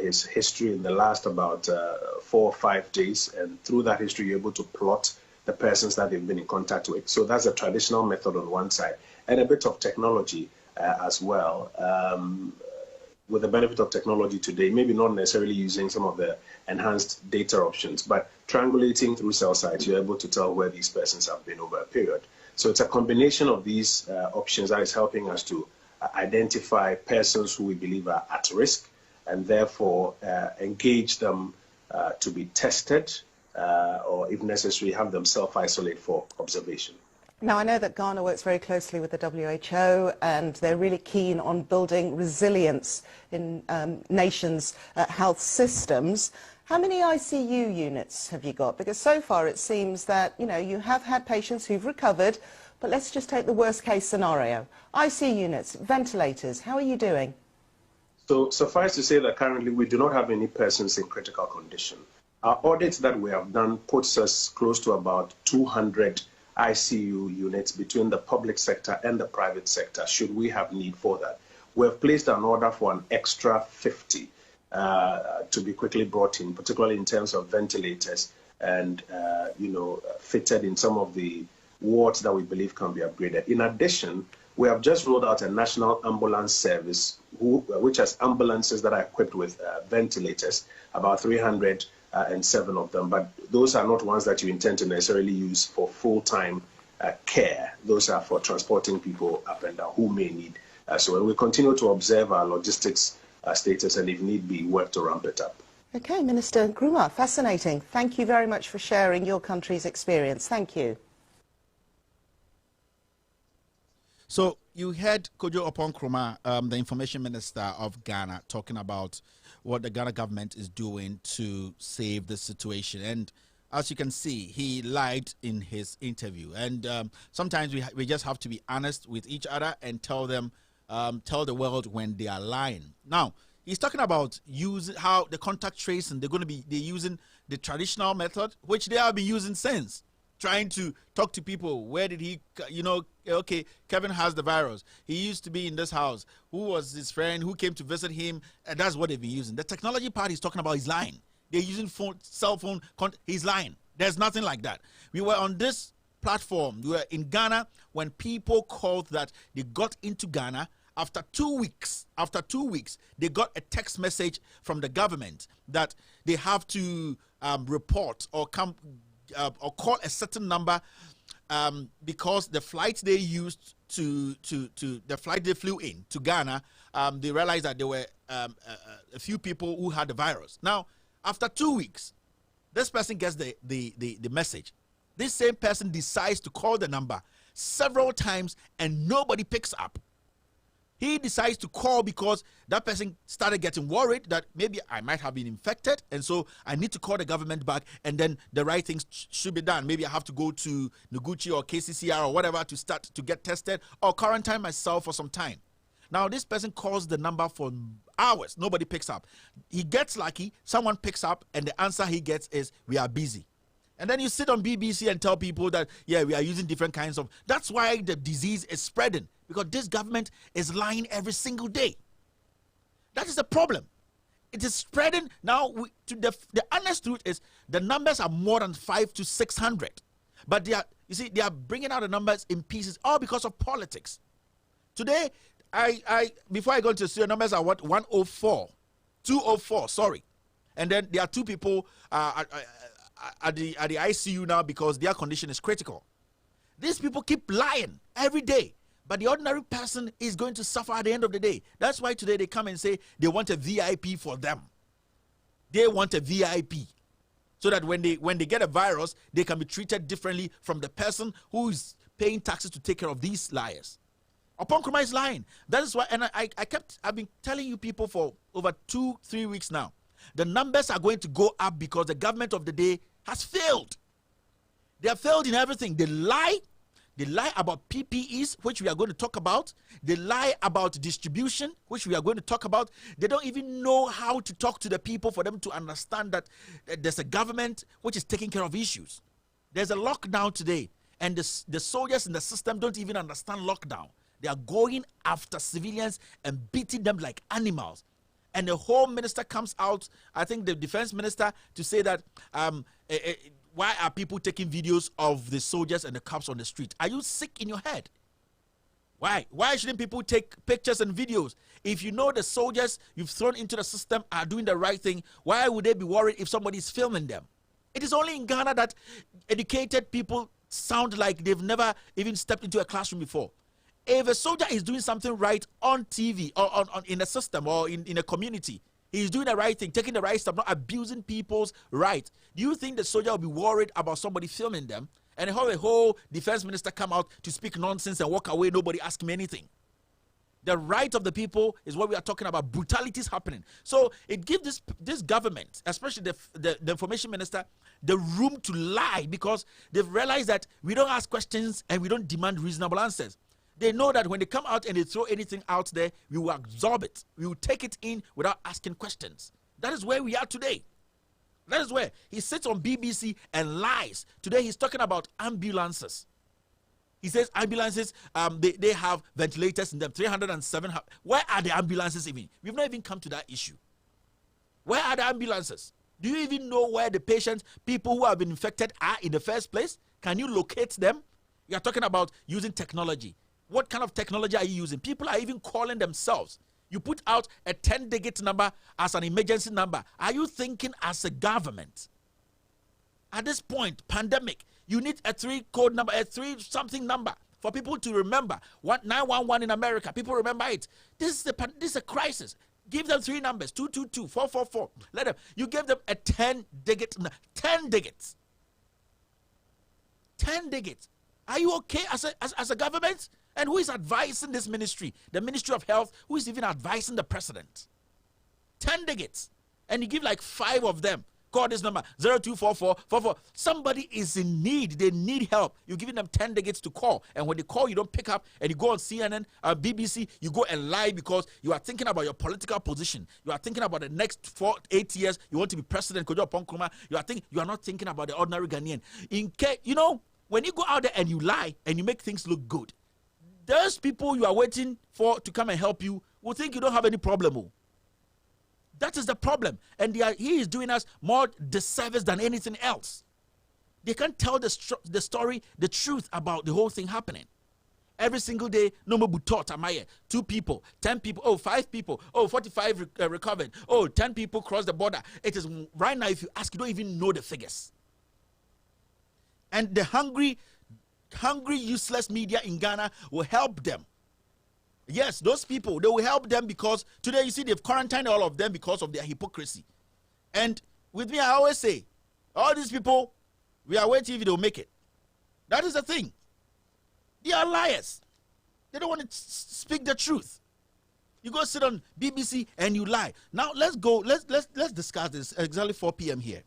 his history in the last about 4 or 5 days, and through that history you're able to plot the persons that they've been in contact with. So that's a traditional method on one side, and a bit of technology as well. With the benefit of technology today, maybe not necessarily using some of the enhanced data options, but triangulating through cell sites, you're able to tell where these persons have been over a period. So it's a combination of these options that is helping us to identify persons who we believe are at risk, and therefore engage them to be tested, or if necessary, have them self-isolate for observation. Now, I know that Ghana works very closely with the WHO, and they're really keen on building resilience in nations' health systems. How many ICU units have you got? Because so far it seems that, you know, you have had patients who've recovered, but let's just take the worst case scenario. ICU units, ventilators, how are you doing? So suffice to say that currently we do not have any persons in critical condition. Our audit that we have done puts us close to about 200 ICU units between the public sector and the private sector, should we have need for that. We have placed an order for an extra 50 to be quickly brought in, particularly in terms of ventilators and, fitted in some of the wards that we believe can be upgraded. In addition, we have just rolled out a national ambulance service, which has ambulances that are equipped with ventilators, about 307 of them, but those are not ones that you intend to necessarily use for full-time care. Those are for transporting people up and down who may need. So we continue to observe our logistics status, and if need be, work to ramp it up. Okay, Minister Nkrumah, fascinating. Thank you very much for sharing your country's experience. Thank you. So you heard Kojo Upon Nkrumah, the Information Minister of Ghana, talking about what the Ghana government is doing to save the situation. And as you can see, he lied in his interview. And sometimes we just have to be honest with each other and tell the world when they are lying. Now, He's talking about using how the contact tracing, they're using the traditional method, which they have been using since, trying to talk to people. Where did he, okay, Kevin has the virus. He used to be in this house. Who was his friend? Who came to visit him? And that's what they've been using. The technology part he's talking about is lying. They're using cell phone, he's lying. There's nothing like that. We were on this platform. We were in Ghana when people called that they got into Ghana. After 2 weeks, they got a text message from the government that they have to report or come or call a certain number because the flight they used to the flight they flew in to Ghana, they realized that there were a few people who had the virus. Now, after 2 weeks, this person gets the message. This same person decides to call the number several times and nobody picks up. He decides to call because that person started getting worried that maybe I might have been infected, and so I need to call the government back, and then the right things should be done. Maybe I have to go to Noguchi or KCCR or whatever to start to get tested or quarantine myself for some time. Now, this person calls the number for hours. Nobody picks up. He gets lucky. Someone picks up, and the answer he gets is, "We are busy." And then you sit on BBC and tell people that, yeah, we are using different kinds of... That's why the disease is spreading, because this government is lying every single day. That is the problem. It is spreading now. The honest truth is the numbers are more than 500 to 600. But they are bringing out the numbers in pieces, all because of politics. Today, before I go into the studio, numbers are what? 204, sorry. And then there are two people at the ICU now because their condition is critical. These people keep lying every day, but the ordinary person is going to suffer at the end of the day. That's why today they come and say they want a VIP for them. They want a VIP so that when they get a virus, they can be treated differently from the person who is paying taxes to take care of these liars. Upon Nkrumah is lying. That is why, and I've been telling you people for over 2-3 weeks now, the numbers are going to go up because the government of the day has failed. They have failed in everything. They lie about PPEs, which we are going to talk about. They lie about distribution, which we are going to talk about. They don't even know how to talk to the people for them to understand that there's a government which is taking care of issues. There's a lockdown today, and the soldiers in the system don't even understand lockdown. They are going after civilians and beating them like animals. And the Home Minister comes out, I think the Defense Minister, to say that why are people taking videos of the soldiers and the cops on the street? Are you sick in your head? Why? Why shouldn't people take pictures and videos? If you know the soldiers you've thrown into the system are doing the right thing, why would they be worried if somebody is filming them? It is only in Ghana that educated people sound like they've never even stepped into a classroom before. If a soldier is doing something right on TV or in a system or in a community, he's doing the right thing, taking the right step, not abusing people's rights. Do you think the soldier will be worried about somebody filming them and have a whole defense minister come out to speak nonsense and walk away, nobody ask him anything? The right of the people is what we are talking about. Brutality is happening. So it gives this government, especially the information minister, the room to lie because they've realized that we don't ask questions and we don't demand reasonable answers. They know that when they come out and they throw anything out there, we will absorb it. We will take it in without asking questions. That is where we are today. That is where he sits on BBC and lies. Today he's talking about ambulances. He says ambulances, they have ventilators in them, 307. Where are the ambulances even? We've not even come to that issue. Where are the ambulances? Do you even know where the patients, people who have been infected are in the first place? Can you locate them? You are talking about using technology. What kind of technology are you using? People are even calling themselves. You put out a 10-digit number as an emergency number. Are you thinking as a government? At this point, pandemic, you need a 3-code number, a 3-something number for people to remember. 911 in America, people remember it. This is a crisis. Give them 3 numbers, 222, 444. Let them. You give them a 10-digit, 10 digits. 10 digits. Are you okay as a government? And who is advising this ministry? The Ministry of Health, who is even advising the president? 10 digits. And you give like 5 of them. Call this number 024444. Somebody is in need. They need help. You're giving them 10 decades to call. And when they call, you don't pick up. And you go on CNN, BBC, you go and lie because you are thinking about your political position. You are thinking about the next 8 years. You want to be president. You are not thinking about the ordinary Ghanaian. In case, when you go out there and you lie and you make things look good, those people you are waiting for to come and help you will think you don't have any problem. That is the problem. And he is doing us more disservice than anything else. They can't tell the story, the truth about the whole thing happening. Every single day, no more butot, amaye. 2 people, 10 people, 5 people, 45 recovered, 10 people crossed the border. It is right now, if you ask, you don't even know the figures. And the hungry, useless media in Ghana will help them. Yes, those people, they will help them because today you see they've quarantined all of them because of their hypocrisy. And with me, I always say, all these people, we are waiting if they'll make it. That is the thing. They are liars. They don't want to speak the truth. You go sit on BBC and you lie. Now let's discuss this exactly 4 p.m. here.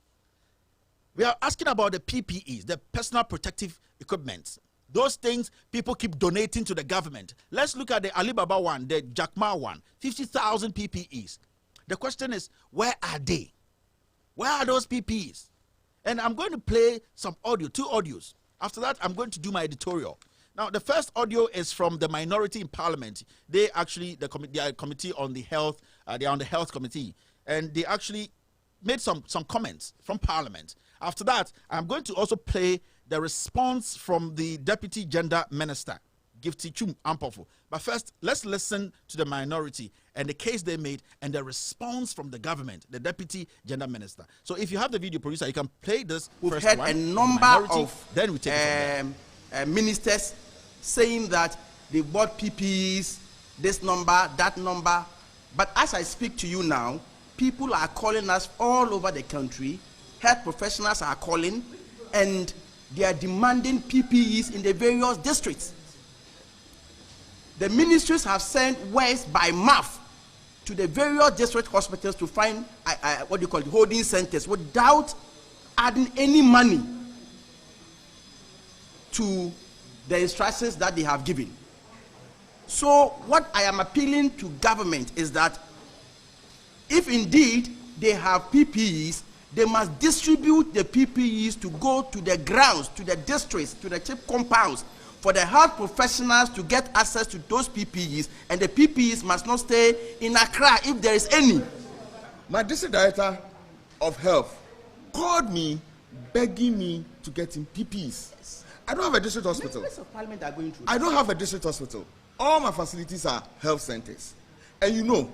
We are asking about the PPEs, the personal protective equipment. Those things people keep donating to the government. Let's look at the Alibaba one, the Jack Ma one, 50,000 PPEs. The question is, where are they? Where are those PPEs? And I'm going to play some audio, 2 audios. After that, I'm going to do my editorial. Now, the first audio is from the minority in Parliament. They actually, they are a committee on the health, they are on the health committee. And they actually made some comments from Parliament. After that, I'm going to also play the response from the Deputy Gender Minister, Gifty Chum Ampofo. But first, let's listen to the minority and the case they made and the response from the government, the Deputy Gender Minister. So if you have the video producer, you can play this. We've had a number of then we take ministers saying that they bought PPEs, this number, that number. But as I speak to you now, people are calling us all over the country. Health professionals are calling, and they are demanding PPEs in the various districts. The ministries have sent words by mouth to the various district hospitals to find holding centers without adding any money to the instructions that they have given. So what I am appealing to government is that if indeed they have PPEs, they must distribute the PPEs to go to the grounds, to the districts, to the CHIP compounds, for the health professionals to get access to those PPEs, and the PPEs must not stay in Accra if there is any. My district director of health called me, begging me to get him PPEs. Yes. I don't have a district hospital. Members of Parliament are going through. I don't have a district hospital. All my facilities are health centers. And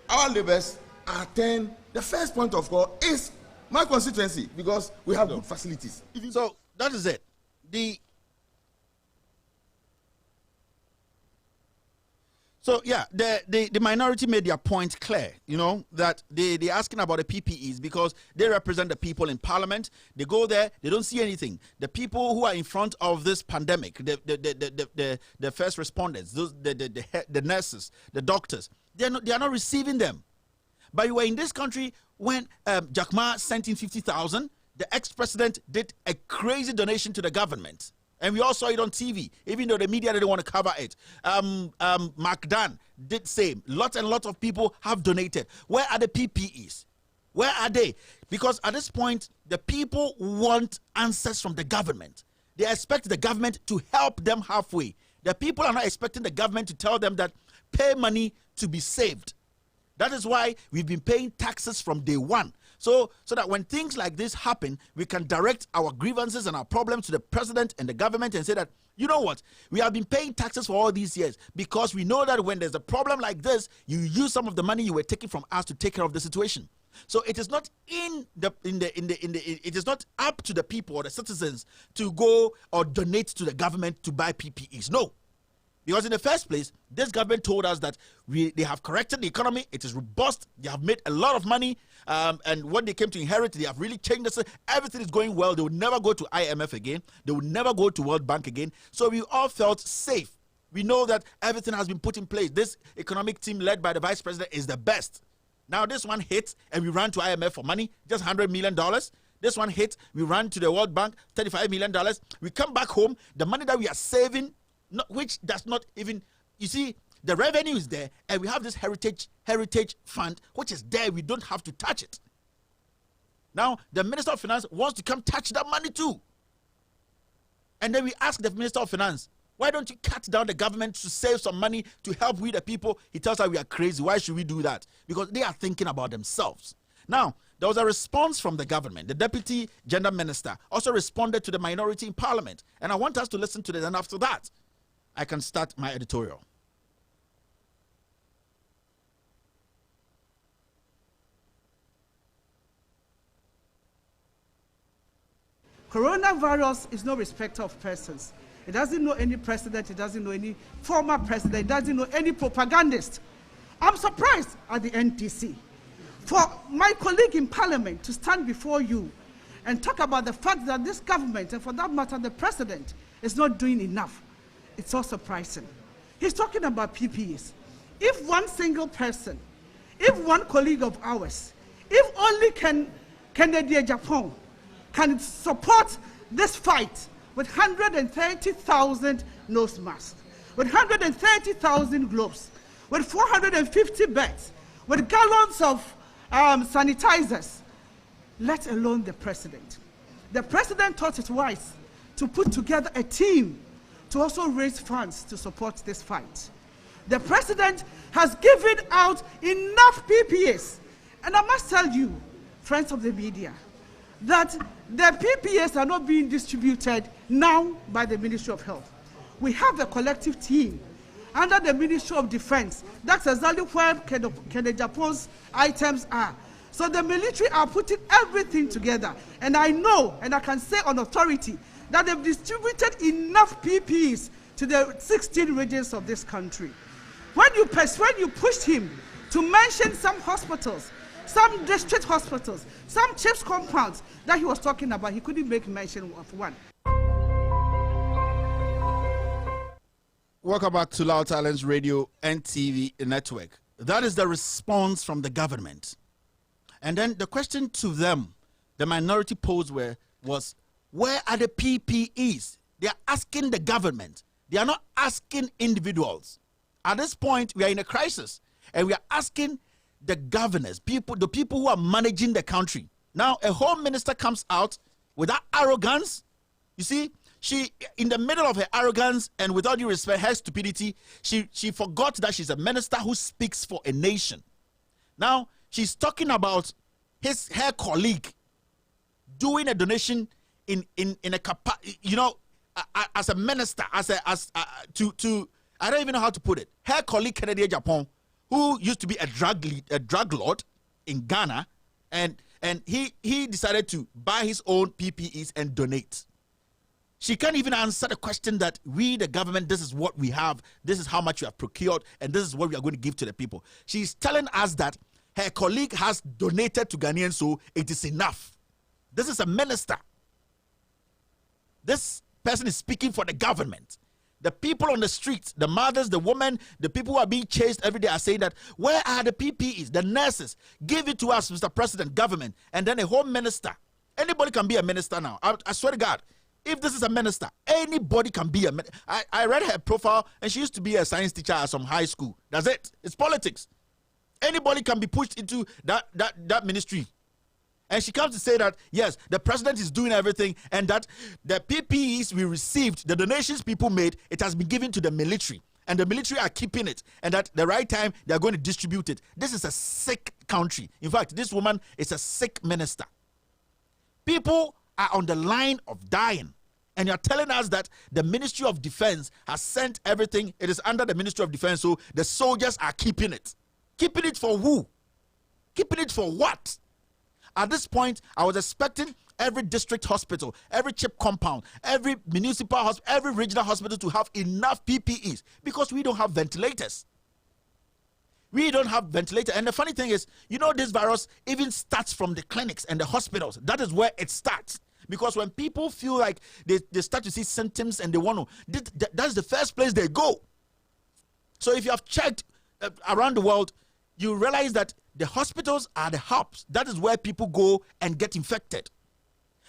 our labours are 10. The first point of call is my constituency because we have good facilities. So that is it. The minority made their point clear, that they're asking about the PPEs because they represent the people in Parliament. They go there, they don't see anything. The people who are in front of this pandemic, the first responders, the nurses, the doctors, they are not receiving them. But you were in this country when Jack Ma sent in 50,000. The ex-president did a crazy donation to the government. And we all saw it on TV, even though the media didn't want to cover it. Mark Dan did same. Lots and lots of people have donated. Where are the PPEs? Where are they? Because at this point, the people want answers from the government. They expect the government to help them halfway. The people are not expecting the government to tell them that pay money to be saved. That is why we've been paying taxes from day one. So that when things like this happen, we can direct our grievances and our problems to the president and the government and say that, you know what, we have been paying taxes for all these years because we know that when there's a problem like this, you use some of the money you were taking from us to take care of the situation. So it is not it is not up to the people or the citizens to go or donate to the government to buy PPEs. No. Because in the first place, this government told us that they have corrected the economy. It is robust. They have made a lot of money. And when they came to inherit, they have really changed this. Everything is going well. They will never go to IMF again. They will never go to World Bank again. So we all felt safe. We know that everything has been put in place. This economic team led by the vice president is the best. Now this one hit and we ran to IMF for money, just $100 million. This one hit, we ran to the World Bank, $35 million. We come back home, the money that we are saving, which does not even, you see, the revenue is there, and we have this heritage fund, which is there. We don't have to touch it. Now, the Minister of Finance wants to come touch that money too. And then we ask the Minister of Finance, why don't you cut down the government to save some money to help we the people? He tells us we are crazy. Why should we do that? Because they are thinking about themselves. Now, there was a response from the government. The Deputy Gender Minister also responded to the minority in Parliament. And I want us to listen to this. And after that, I can start my editorial. Coronavirus is no respecter of persons. It doesn't know any president. It doesn't know any former president. It doesn't know any propagandist. I'm surprised at the NDC. For my colleague in Parliament to stand before you and talk about the fact that this government, and for that matter the president, is not doing enough, it's so surprising. He's talking about PPEs. If one single person, if one colleague of ours, if only Kennedy Japan can support this fight with 130,000 nose masks, with 130,000 gloves, with 450 beds, with gallons of sanitizers, let alone the president. The president thought it wise to put together a team to also raise funds to support this fight. The president has given out enough PPEs. And I must tell you, friends of the media, that the PPEs are not being distributed now by the Ministry of Health. We have a collective team under the Ministry of Defense. That's exactly where Kennedy Japan's items are. So the military are putting everything together. And I know, and I can say on authority, that they've distributed enough PPEs to the 16 regions of this country. When you pushed him to mention some hospitals, some district hospitals, some chiefs compounds that he was talking about, he couldn't make mention of one. Welcome back to Loud Talents Radio and TV Network. That is the response from the government. And then the question to them, the minority posed was, where are the PPEs? They are asking the government. They are not asking individuals. At this point, we are in a crisis, and we are asking the governors, the people who are managing the country. Now, a home minister comes out with that arrogance. You see, she, in the middle of her arrogance and with all due respect, her stupidity, she forgot that she's a minister who speaks for a nation. Now, she's talking about her colleague doing a donation in a as a minister, to I don't even know how to put it. Her colleague Kennedy Japan, who used to be a drug lord in Ghana, and he decided to buy his own PPEs and donate. She can't even answer the question that we, the government, this is what we have, this is how much we have procured, and this is what we are going to give to the people. She's telling us that her colleague has donated to Ghanaians, so it is enough. This is a minister. This person is speaking for the government. The people on the streets, the mothers, the women, the people who are being chased every day are saying that, where are the PPEs, the nurses? Give it to us, Mr. President, government. And then a home minister. Anybody can be a minister now. I swear to God, if this is a minister, anybody can be a minister. I read her profile, and she used to be a science teacher at some high school. That's it. It's politics. Anybody can be pushed into that ministry. And she comes to say that, yes, the president is doing everything, and that the PPEs we received, the donations people made, it has been given to the military. And the military are keeping it. And at the right time, they are going to distribute it. This is a sick country. In fact, this woman is a sick minister. People are on the line of dying. And you're telling us that the Ministry of Defense has sent everything. It is under the Ministry of Defense, so the soldiers are keeping it. Keeping it for who? Keeping it for what? At this point, I was expecting every district hospital, every CHIP compound, every municipal hospital, every regional hospital to have enough PPEs, because we don't have ventilators. We don't have ventilators. And the funny thing is, this virus even starts from the clinics and the hospitals. That is where it starts. Because when people feel like they start to see symptoms and they want to, that's the first place they go. So if you have checked around the world, you realize that the hospitals are the hubs. That is where people go and get infected.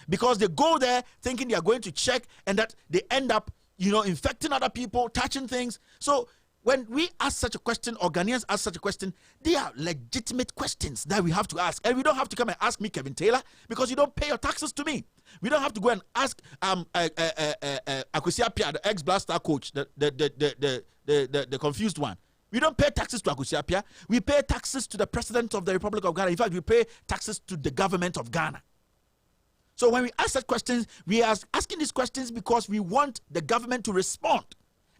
Because they go there thinking they are going to check, and that they end up, infecting other people, touching things. So when we ask such a question, or Ghanaians ask such a question, they are legitimate questions that we have to ask. And we don't have to come and ask me, Kevin Taylor, because you don't pay your taxes to me. We don't have to go and ask Akwesi Appiah, the ex-Blaster coach, the confused one. We don't pay taxes to Akwesi Appiah. We pay taxes to the President of the Republic of Ghana. In fact, we pay taxes to the government of Ghana. So when we ask such questions, we are asking these questions because we want the government to respond.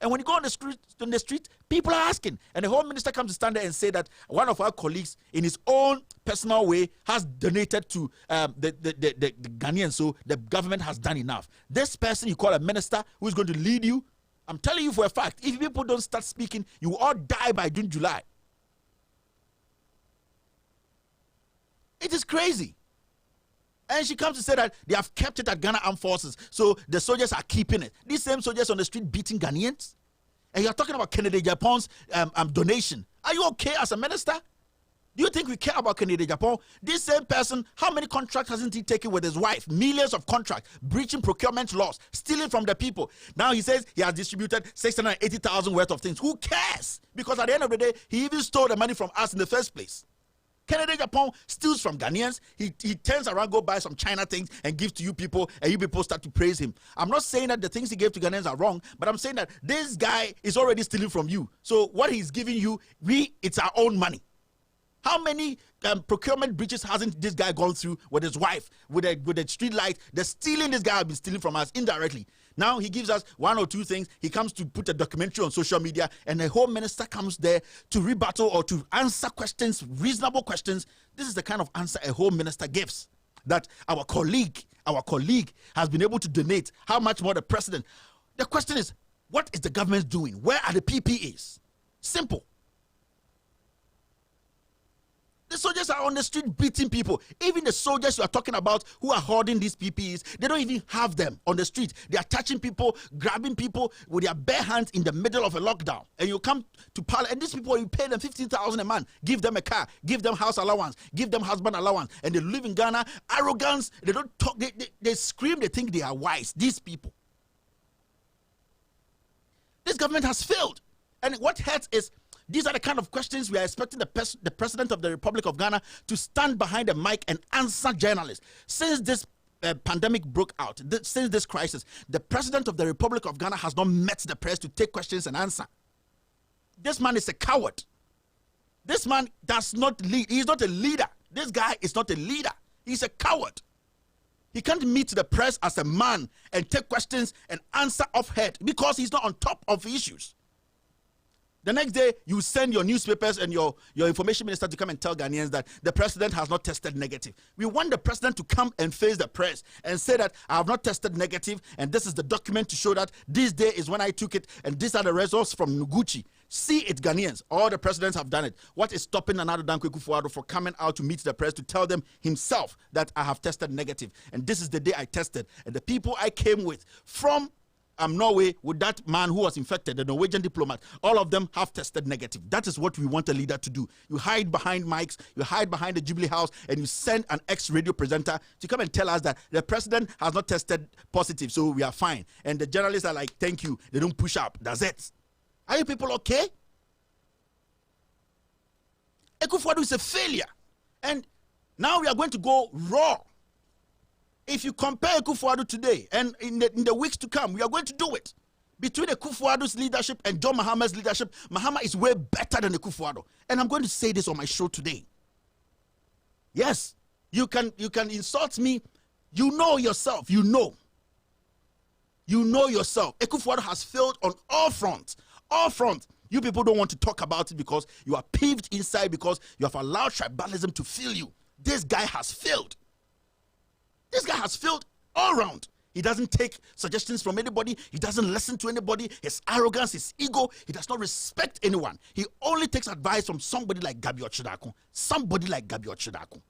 And when you go on the street, people are asking. And the Home Minister comes to stand there and say that one of our colleagues, in his own personal way, has donated to the Ghanaians. So the government has done enough. This person you call a minister who is going to lead you, I'm telling you for a fact, if people don't start speaking, you will all die by June, July. It is crazy. And she comes to say that they have kept it at Ghana Armed Forces, so the soldiers are keeping it. These same soldiers on the street beating Ghanaians? And you're talking about Kennedy Japan's donation. Are you okay as a minister? Do you think we care about Kennedy Japan? This same person, how many contracts hasn't he taken with his wife? Millions of contracts, breaching procurement laws, stealing from the people. Now he says he has distributed 680,000 worth of things. Who cares? Because at the end of the day, he even stole the money from us in the first place. Kennedy Japan steals from Ghanaians. He turns around, go buy some China things and give to you people, and you people start to praise him. I'm not saying that the things he gave to Ghanaians are wrong, but I'm saying that this guy is already stealing from you. So what he's giving you, it's our own money. How many procurement breaches hasn't this guy gone through with his wife, with the street light? The stealing this guy has been stealing from us indirectly. Now he gives us one or two things. He comes to put a documentary on social media, and the Home Minister comes there to rebuttal or to answer questions, reasonable questions. This is the kind of answer a Home Minister gives. That our colleague has been able to donate. How much more the President? The question is, what is the government doing? Where are the PPEs? Simple. The soldiers are on the street beating people. Even the soldiers you are talking about who are hoarding these PPEs, they don't even have them on the street. They are touching people, grabbing people with their bare hands in the middle of a lockdown. And you come to Parliament, and these people, you pay them 15,000 a month, give them a car, give them house allowance, give them husband allowance, and they live in Ghana. Arrogance, they don't talk, they scream, they think they are wise, these people. This government has failed. And what hurts is, these are the kind of questions we are expecting the President of the Republic of Ghana to stand behind the mic and answer journalists. Since this pandemic broke out, since this crisis, the President of the Republic of Ghana has not met the press to take questions and answer. This man is a coward. This man does not lead. He is not a leader. This guy is not a leader. He's a coward. He can't meet the press as a man and take questions and answer off head because he's not on top of issues. The next day, you send your newspapers and your information minister to come and tell Ghanaians that the president has not tested negative. We want the president to come and face the press and say that I have not tested negative, and this is the document to show that this day is when I took it, and these are the results from Noguchi. See it, Ghanaians. All the presidents have done it. What is stopping Nana Addo Dankwa Akufo-Addo for coming out to meet the press to tell them himself that I have tested negative, and this is the day I tested, and the people I came with from Norway with that man who was infected, the Norwegian diplomat, all of them have tested negative. That is what we want a leader to do. You hide behind mics, you hide behind the Jubilee House, and you send an ex-radio presenter to come and tell us that the president has not tested positive, so we are fine. And the journalists are like, thank you. They don't push up. That's it. Are you people okay? Akufo-Addo is a failure. And now we are going to go raw. If you compare Akufo-Addo today and in the weeks to come, we are going to do it. Between Akufo-Addo's leadership and John Mahama's leadership, Mahama is way better than Akufo-Addo. And I'm going to say this on my show today. Yes, you can insult me. You know yourself. You know yourself. Akufo-Addo has failed on all fronts. All fronts. You people don't want to talk about it because you are peeved inside because you have allowed tribalism to fill you. This guy has failed. This guy has failed all around. He doesn't take suggestions from anybody. He doesn't listen to anybody. His arrogance, his ego, he does not respect anyone. He only takes advice from somebody like Gabi Ochodako. Somebody like Gabi Ochodako.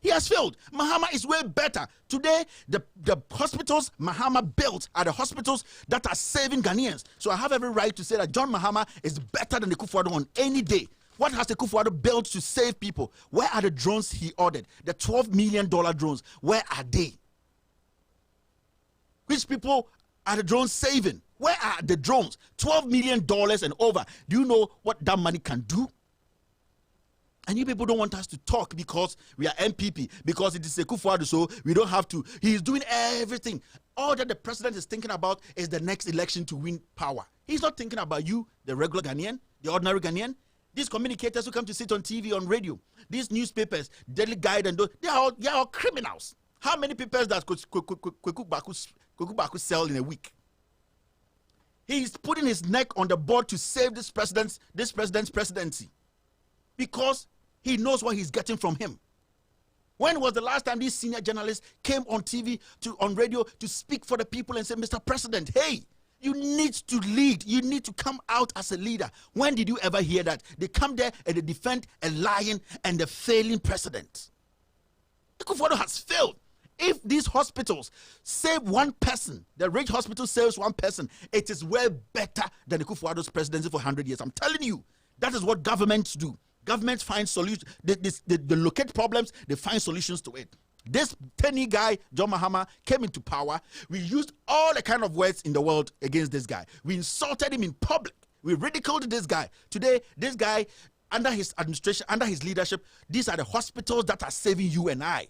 He has failed. Mahama is way better. Today, the hospitals Mahama built are the hospitals that are saving Ghanaians. So I have every right to say that John Mahama is better than Akufo-Addo on any day. What has the Akufo-Addo built to save people? Where are the drones he ordered? The $12 million drones, where are they? Which people are the drones saving? Where are the drones? $12 million and over. Do you know what that money can do? And you people don't want us to talk because we are MPP, because it is Akufo-Addo, so we don't have to. He is doing everything. All that the president is thinking about is the next election to win power. He's not thinking about you, the regular Ghanaian, the ordinary Ghanaian. These communicators who come to sit on TV, on radio, these newspapers, Daily Guide, and those, they are all criminals. How many papers does Kweku Baku sell in a week? He's putting his neck on the board to save this president's presidency because he knows what he's getting from him. When was the last time these senior journalists came on TV, on radio, to speak for the people and say, Mr. President, hey, you need to lead. You need to come out as a leader. When did you ever hear that? They come there and they defend a lying and a failing president. Akufo-Addo has failed. If these hospitals save one person, the rich hospital saves one person, it is way better than Akufo-Addo's presidency for 100 years. I'm telling you, that is what governments do. Governments find solutions. They locate problems, they find solutions to it. This tiny guy, John Mahama, came into power. We used all the kind of words in the world against this guy. We insulted him in public. We ridiculed this guy. Today, this guy, under his administration, under his leadership, these are the hospitals that are saving you and I.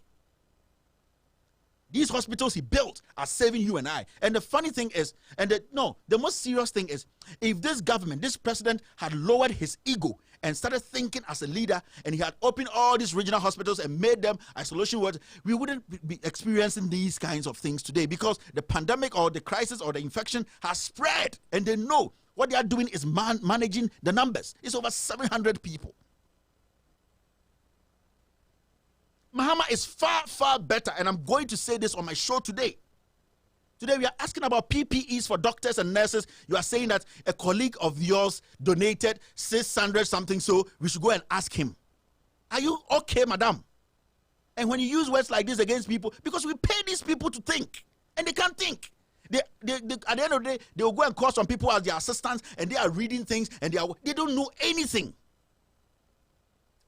These hospitals he built are saving you and I. And the funny thing is, the most serious thing is, if this government, this president had lowered his ego and started thinking as a leader, and he had opened all these regional hospitals and made them isolation wards, we wouldn't be experiencing these kinds of things today, because the pandemic or the crisis or the infection has spread, and they know what they are doing is managing the numbers. It's over 700 people. Mahama is far, far better, and I'm going to say this on my show today. Today we are asking about PPEs for doctors and nurses. You are saying that a colleague of yours donated 600 something, so we should go and ask him. Are you okay, madam? And when you use words like this against people, because we pay these people to think, and they can't think. They at the end of the day, they will go and call some people as their assistants, and they are reading things, and they don't know anything.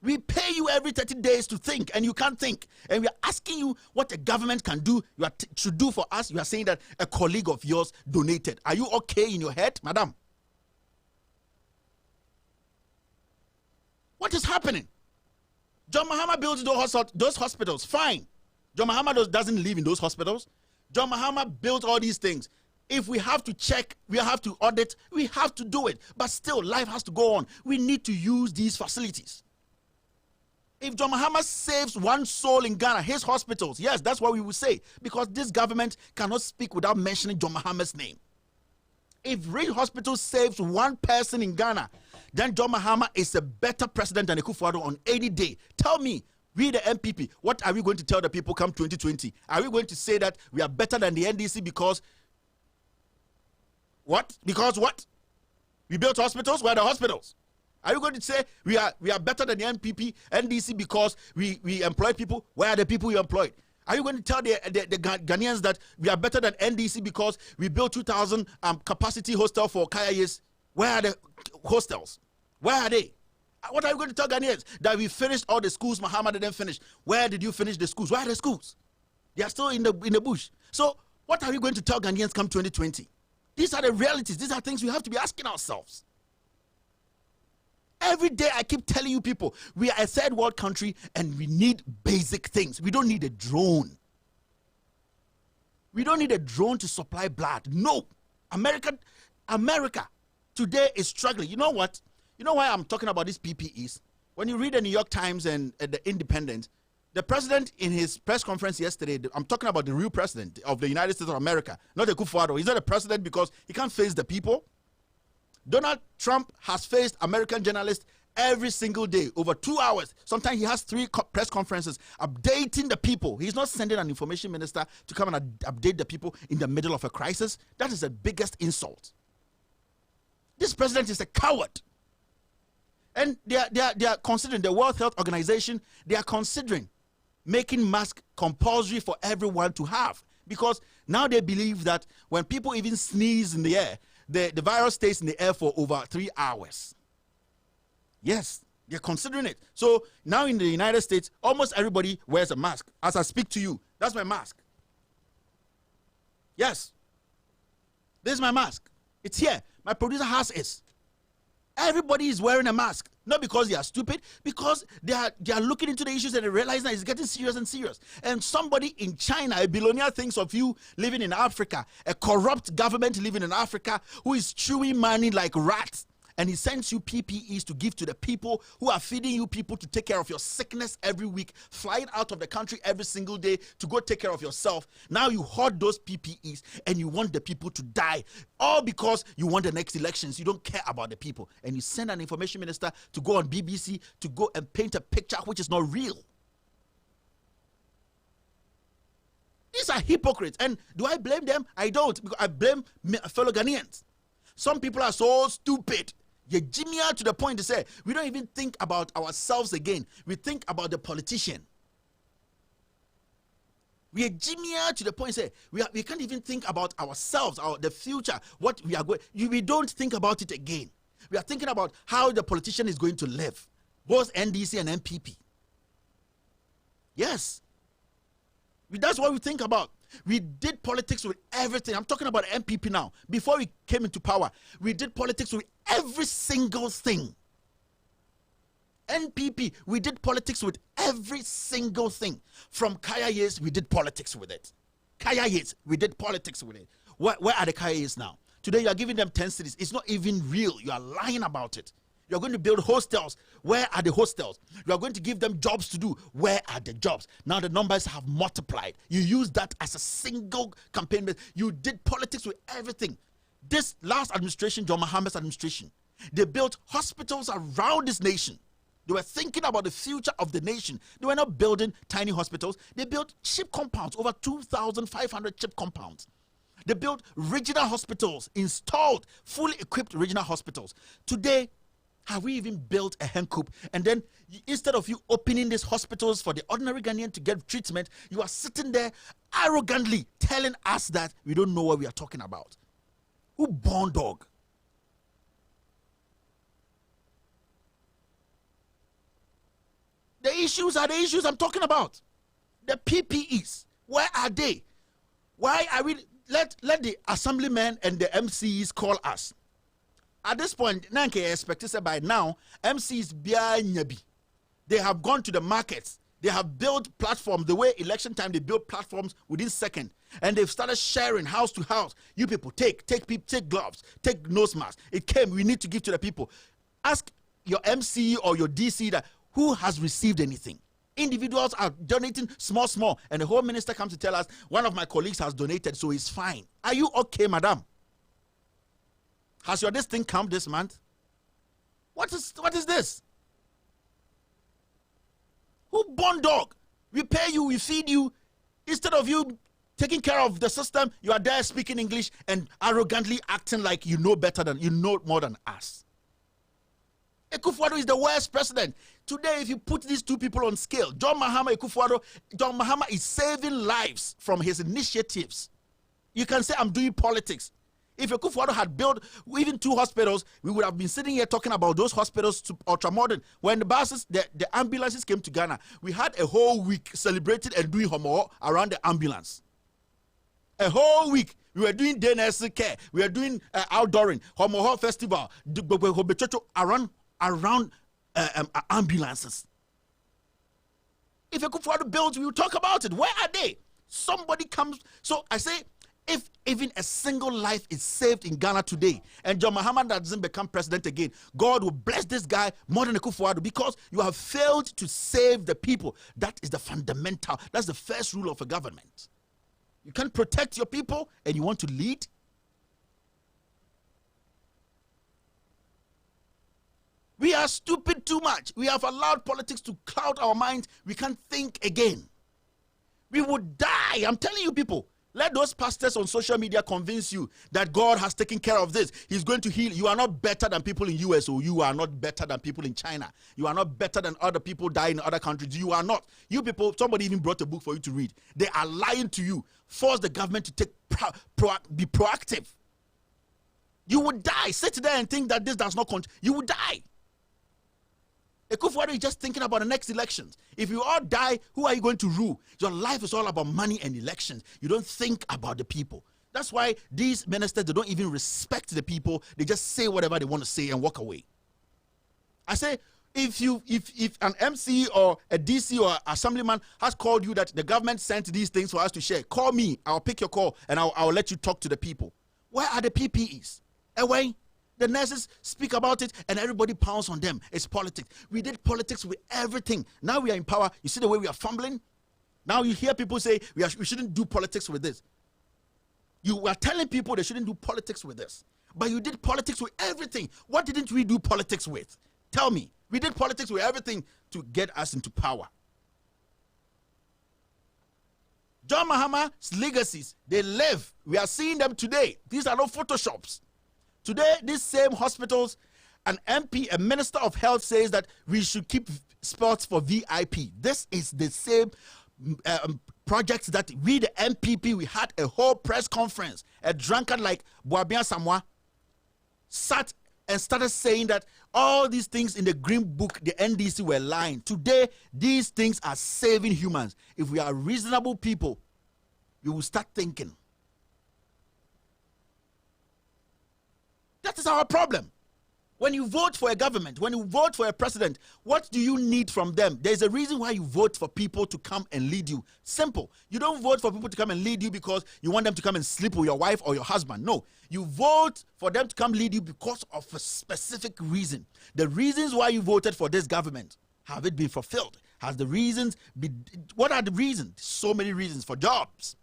We pay you every 30 days to think, and you can't think. And we are asking you what the government can do, should do for us. You are saying that a colleague of yours donated. Are you okay in your head, madam? What is happening? John Mahama builds those hospitals. Fine. John Mahama doesn't live in those hospitals. John Mahama built all these things. If we have to check, we have to audit, we have to do it. But still, life has to go on. We need to use these facilities. If John Mahama saves one soul in Ghana, his hospitals, yes, that's what we will say, because this government cannot speak without mentioning John Mahama's name. If Reed Hospital saves one person in Ghana, then John Mahama is a better president than Akufo-Addo on any day. Tell me, we the MPP, what are we going to tell the people come 2020? Are we going to say that we are better than the NDC because what? Because what? We built hospitals? Where are the hospitals? Are you going to say we are better than the NDC because we employ people? Where are the people you employed? Are you going to tell the Ghanaians that we are better than NDC because we built 2,000 capacity hostel for Kayayes? Where are the hostels? Where are they? What are you going to tell Ghanaians? That we finished all the schools Mahama didn't finish. Where did you finish the schools? Where are the schools? They are still in the bush. So what are you going to tell Ghanaians come 2020? These are the realities. These are things we have to be asking ourselves. Every day I keep telling you people, we are a third world country and we need basic things. We don't need a drone. We don't need a drone to supply blood. No. America today is struggling. You know what? You know why I'm talking about these PPEs? When you read the New York Times and the Independent, the president in his press conference yesterday, I'm talking about the real president of the United States of America, not the Akufo-Addo. He's not a president because he can't face the people. Donald Trump has faced American journalists every single day, over 2 hours. Sometimes he has 3 press conferences updating the people. He's not sending an information minister to come and update the people in the middle of a crisis. That is the biggest insult. This president is a coward. And they are considering, the World Health Organization, they are considering making masks compulsory for everyone to have. Because now they believe that when people even sneeze in the air, the virus stays in the air for over 3 hours. Yes, They're considering it. So now in the United States, almost everybody wears a mask. As I speak to you, that's my mask. Yes. This is my mask. It's here. My producer has it. Everybody is wearing a mask. Not because they are stupid, because they are looking into the issues and they realize that it's getting serious and serious. And somebody in China, a billionaire, thinks of you living in Africa, a corrupt government living in Africa who is chewing money like rats. And he sends you PPEs to give to the people who are feeding you people to take care of your sickness every week, flying out of the country every single day to go take care of yourself. Now you hoard those PPEs and you want the people to die, all because you want the next elections. You don't care about the people. And you send an information minister to go on BBC to go and paint a picture which is not real. These are hypocrites. And do I blame them? I don't, because I blame fellow Ghanaians. Some people are so stupid. You're genius to the point to say, we don't even think about ourselves again. We think about the politician. We are genius to the point to say, we can't even think about ourselves, the future, what we are going. We don't think about it again. We are thinking about how the politician is going to live, both NDC and MPP. Yes. That's what we think about. We did politics with everything. I'm talking about MPP now. Before we came into power, we did politics with every single thing. NPP, we did politics with every single thing. From Kaya years, we did politics with it. Kaya years, we did politics with it. Where are the Kaya years now? Today, you are giving them 10 cities. It's not even real. You are lying about it. You're going to build hostels. Where are the hostels? You are going to give them jobs to do. Where are the jobs? Now the numbers have multiplied. You use that as a single campaign. You did politics with everything. This last administration, John Mohammed's administration, they built hospitals around this nation. They were thinking about the future of the nation. They were not building tiny hospitals. They built cheap compounds, over 2,500 cheap compounds. They built regional hospitals, installed fully equipped regional hospitals. Today, have we even built a hen coop? And then instead of you opening these hospitals for the ordinary Ghanaian to get treatment, you are sitting there arrogantly telling us that we don't know what we are talking about. Who born dog? The issues are the issues I'm talking about. The PPEs, where are they? Why are we let the assemblymen and the MCs call us? At this point, Nanke expected that by now, MCs nyabi. They have gone to the markets. They have built platforms. The way election time, they build platforms within seconds. And they've started sharing house to house. You people, take gloves, take nose masks. It came, we need to give to the people. Ask your MC or your DC that who has received anything. Individuals are donating small, and the Home Minister comes to tell us, one of my colleagues has donated, so it's fine. Are you okay, madam? Has this thing come this month? What is this? Who born dog? We pay you, we feed you. Instead of you taking care of the system, you are there speaking English and arrogantly acting like you know more than us. Akufo-Addo is the worst president. Today, if you put these two people on scale, John Mahama, Akufo-Addo, John Mahama is saving lives from his initiatives. You can say, I'm doing politics. If Akufo-Addo had built even 2 hospitals, we would have been sitting here talking about those hospitals to ultramodern. When the buses, the ambulances came to Ghana, we had a whole week celebrating and doing homo around the ambulance. A whole week. We were doing day nurse care. We were doing outdooring, homo festival, around ambulances. If Akufo-Addo builds, we will talk about it. Where are they? Somebody comes. So I say, if even a single life is saved in Ghana today, and John Mahama doesn't become president again, God will bless this guy more than Akufo-Addo, because you have failed to save the people. That is the fundamental, that's the first rule of a government. You can't protect your people and you want to lead? We are stupid too much. We have allowed politics to cloud our minds. We can't think again. We would die. I'm telling you people. Let those pastors on social media convince you that God has taken care of this. He's going to heal. You are not better than people in US, or you are not better than people in China. You are not better than other people dying in other countries. You are not. You people, somebody even brought a book for you to read. They are lying to you. Force the government to take be proactive. You would die. Sit there and think that this does not count. You would die. Akufo-Addo is just thinking about the next elections. If you all die, who are you going to rule? Your life is all about money and elections. You don't think about the people. That's why these ministers, they don't even respect the people. They just say whatever they want to say and walk away. I say, if an MC or a DC or assemblyman has called you that the government sent these things for us to share, call me. I'll pick your call and I'll let you talk to the people. Where are the PPEs? Away. The nurses speak about it and everybody pounds on them. It's politics. We did politics with everything. Now we are in power. You see the way we are fumbling? Now you hear people say we shouldn't do politics with this. You are telling people they shouldn't do politics with this. But you did politics with everything. What didn't we do politics with? Tell me. We did politics with everything to get us into power. John Mahama's legacies, they live. We are seeing them today. These are not photoshops. Today, these same hospitals, an MP, a minister of health says that we should keep spots for VIP. This is the same project that we, the MPP, we had a whole press conference. A drunkard like Boabia Samoa sat and started saying that all these things in the Green Book, the NDC, were lying. Today, these things are saving humans. If we are reasonable people, we will start thinking. That is our problem. When you vote for a government, when you vote for a president, what do you need from them? There's a reason why you vote for people to come and lead you. Simple. You don't vote for people to come and lead you because you want them to come and sleep with your wife or your husband. No. You vote for them to come lead you because of a specific reason. The reasons why you voted for this government, have it been fulfilled? Has the reasons been, what are the reasons? So many reasons. For jobs,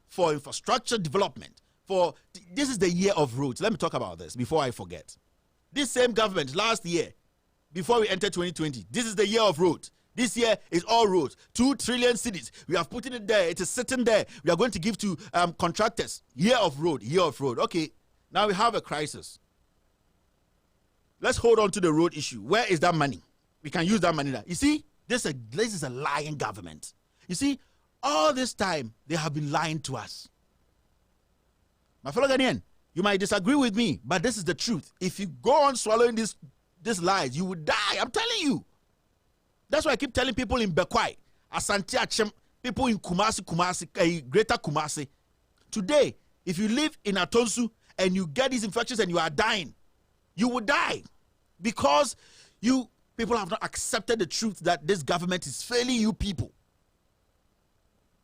for infrastructure development, this is the year of roads. Let me talk about this before I forget. This same government last year, before we entered 2020, this is the year of roads. This year is all roads. 2 trillion cities. We have put it there. It is sitting there. We are going to give to contractors. Year of road. Year of road. Okay, now we have a crisis. Let's hold on to the road issue. Where is that money? We can use that money now. You see, this is a lying government. You see, all this time, they have been lying to us. My fellow Ghanaian, you might disagree with me, but this is the truth. If you go on swallowing these lies, you will die. I'm telling you. That's why I keep telling people in Bekwai, Asante Achem, people in Kumasi, Greater Kumasi. Today, if you live in Atonsu and you get these infections and you are dying, you will die because people have not accepted the truth that this government is failing you people.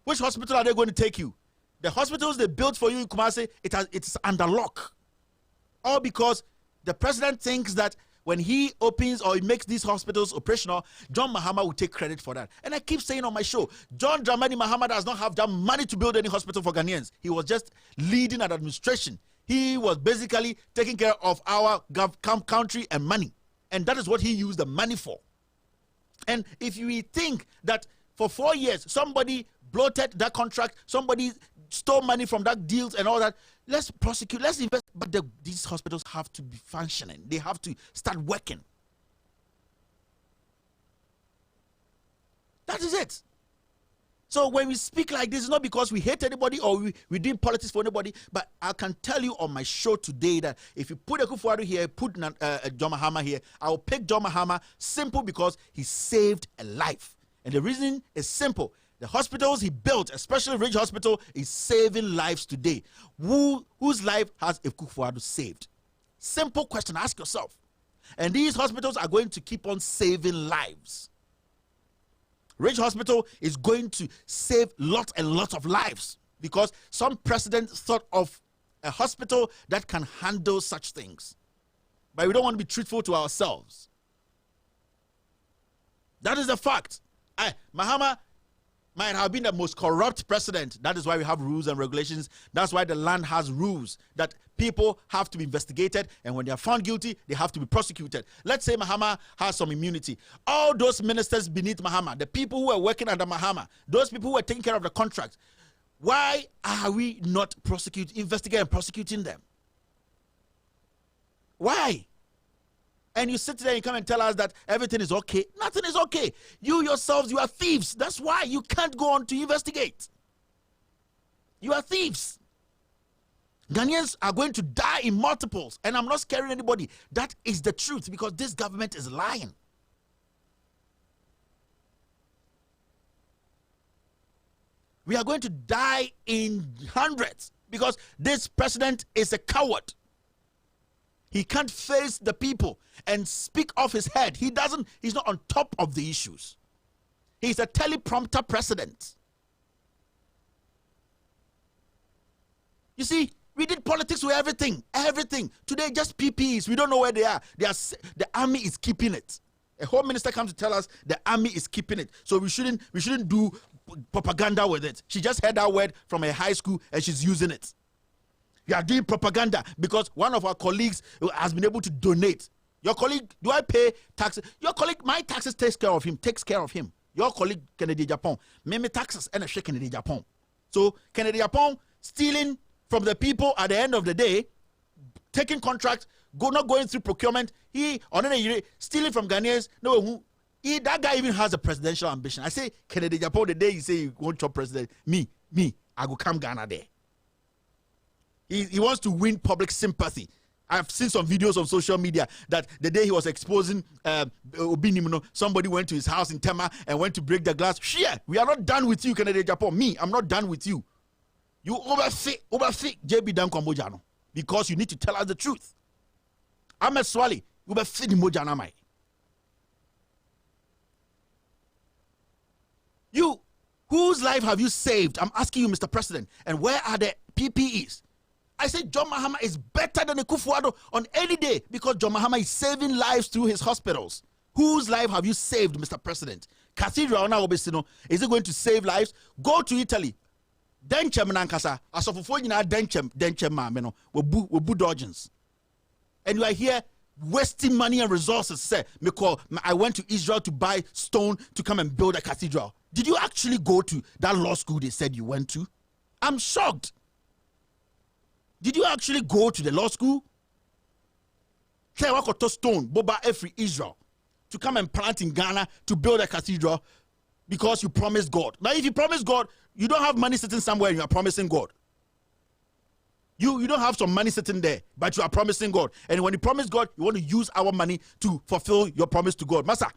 Which hospital are they going to take you? The hospitals they built for you in Kumasi, it's under lock. All because the president thinks that when he opens or he makes these hospitals operational, John Mahama will take credit for that. And I keep saying on my show, John Dramani Mahama does not have that money to build any hospital for Ghanaians. He was just leading an administration. He was basically taking care of our country and money. And that is what he used the money for. And if you think that for 4 years, somebody bloated that contract, somebody stole money from that deals and all that, let's prosecute, let's invest. But these hospitals have to be functioning. They have to start working. That is it. So when we speak like this, it's not because we hate anybody or we do politics for anybody, but I can tell you on my show today that if you put Akufo-Addo here, put John Mahama here, I will pick John Mahama, simple because he saved a life. And the reason is simple. The hospitals he built, especially Ridge Hospital, is saving lives today. Whose life has Akufo-Addo saved? Simple question, ask yourself. And these hospitals are going to keep on saving lives. Ridge Hospital is going to save lots and lots of lives because some president thought of a hospital that can handle such things. But we don't want to be truthful to ourselves. That is the fact. Mahama might have been the most corrupt president. That is why we have rules and regulations. That's why the land has rules that people have to be investigated, and when they are found guilty, they have to be prosecuted. Let's say Mahama has some immunity. All those ministers beneath Mahama, the people who are working under Mahama, those people who are taking care of the contract, why are we not investigating and prosecuting them? Why? And you sit there and come and tell us that everything is okay. Nothing is okay. You yourselves, you are thieves. That's why you can't go on to investigate. You are thieves. Ghanaians are going to die in multiples. And I'm not scaring anybody. That is the truth because this government is lying. We are going to die in hundreds because this president is a coward. He can't face the people and speak off his head. He's not on top of the issues. He's a teleprompter president. You see, we did politics with everything. Today, just PPEs. We don't know where they are. The army is keeping it. A home minister comes to tell us the army is keeping it. So we shouldn't do propaganda with it. She just heard that word from a high school and she's using it. You are doing propaganda because one of our colleagues has been able to donate. Your colleague, do I pay taxes? Your colleague, my taxes takes care of him. Your colleague, Kennedy Japan, me taxes and a shake Kennedy Japan. So Kennedy Japan stealing from the people at the end of the day, taking contracts, not going through procurement. He stealing from Ghanaians. That guy even has a presidential ambition. I say Kennedy Japan, the day you say you won't chop president, me, I go come Ghana there. He wants to win public sympathy. I've seen some videos on social media that the day he was exposing Obinimono, somebody went to his house in Tema and went to break the glass. Share, we are not done with you, Kennedy Japan. Me, I'm not done with you. You overfit JB Dan Kwambojano because you need to tell us the truth. I'm a swally, overfit the Mojana mai. You, whose life have you saved? I'm asking you, Mr. President. And where are the PPEs? I say John Mahama is better than Akufo-Addo on any day because John Mahama is saving lives through his hospitals. Whose life have you saved, Mr. President? Cathedral now, is it going to save lives? Go to Italy. Denchem nankasa asofofo nyina denchem ma me no we bu dodgings. And you are here wasting money and resources. Say I went to Israel to buy stone to come and build a cathedral. Did you actually go to that law school they said you went to? I'm shocked. Did you actually go to the law school? Say wakoto stone boba every Israel to come and plant in Ghana to build a cathedral because you promised God. Now if you promise God, you don't have money sitting somewhere and you are promising God. You don't have some money sitting there, but you are promising God. And when you promise God, you want to use our money to fulfill your promise to God. Massa,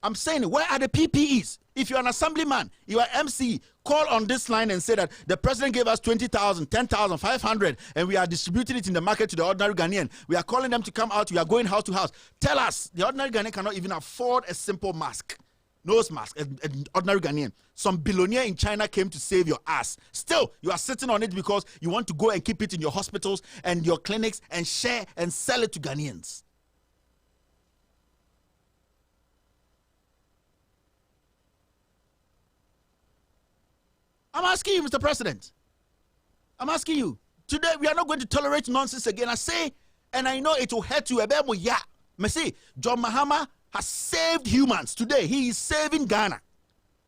I'm saying, where are the PPEs? If you're an assemblyman, you are MC, call on this line and say that the president gave us 20,000, 10,000, 500, and we are distributing it in the market to the ordinary Ghanaian. We are calling them to come out. We are going house to house. Tell us, the ordinary Ghanaian cannot even afford a simple mask. Nose mask, an ordinary Ghanaian. Some billionaire in China came to save your ass. Still, you are sitting on it because you want to go and keep it in your hospitals and your clinics and share and sell it to Ghanaians. I'm asking you, Mr. President. I'm asking you. Today, we are not going to tolerate nonsense again. I say, and I know it will hurt you. Me say, John Mahama has saved humans. Today, he is saving Ghana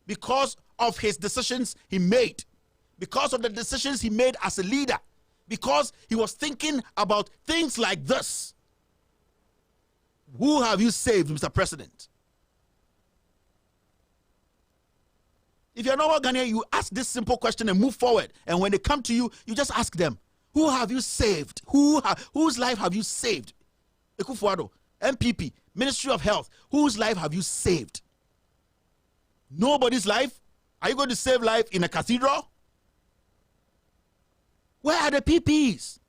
because of his decisions he made, because of the decisions he made as a leader, because he was thinking about things like this. Who have you saved, Mr. President? If you're not Ghanaian, you ask this simple question and move forward. And when they come to you, you just ask them, who have you saved? Whose life have you saved? Akufo-Addo, MPP, Ministry of Health, whose life have you saved? Nobody's life? Are you going to save life in a cathedral? Where are the PPEs?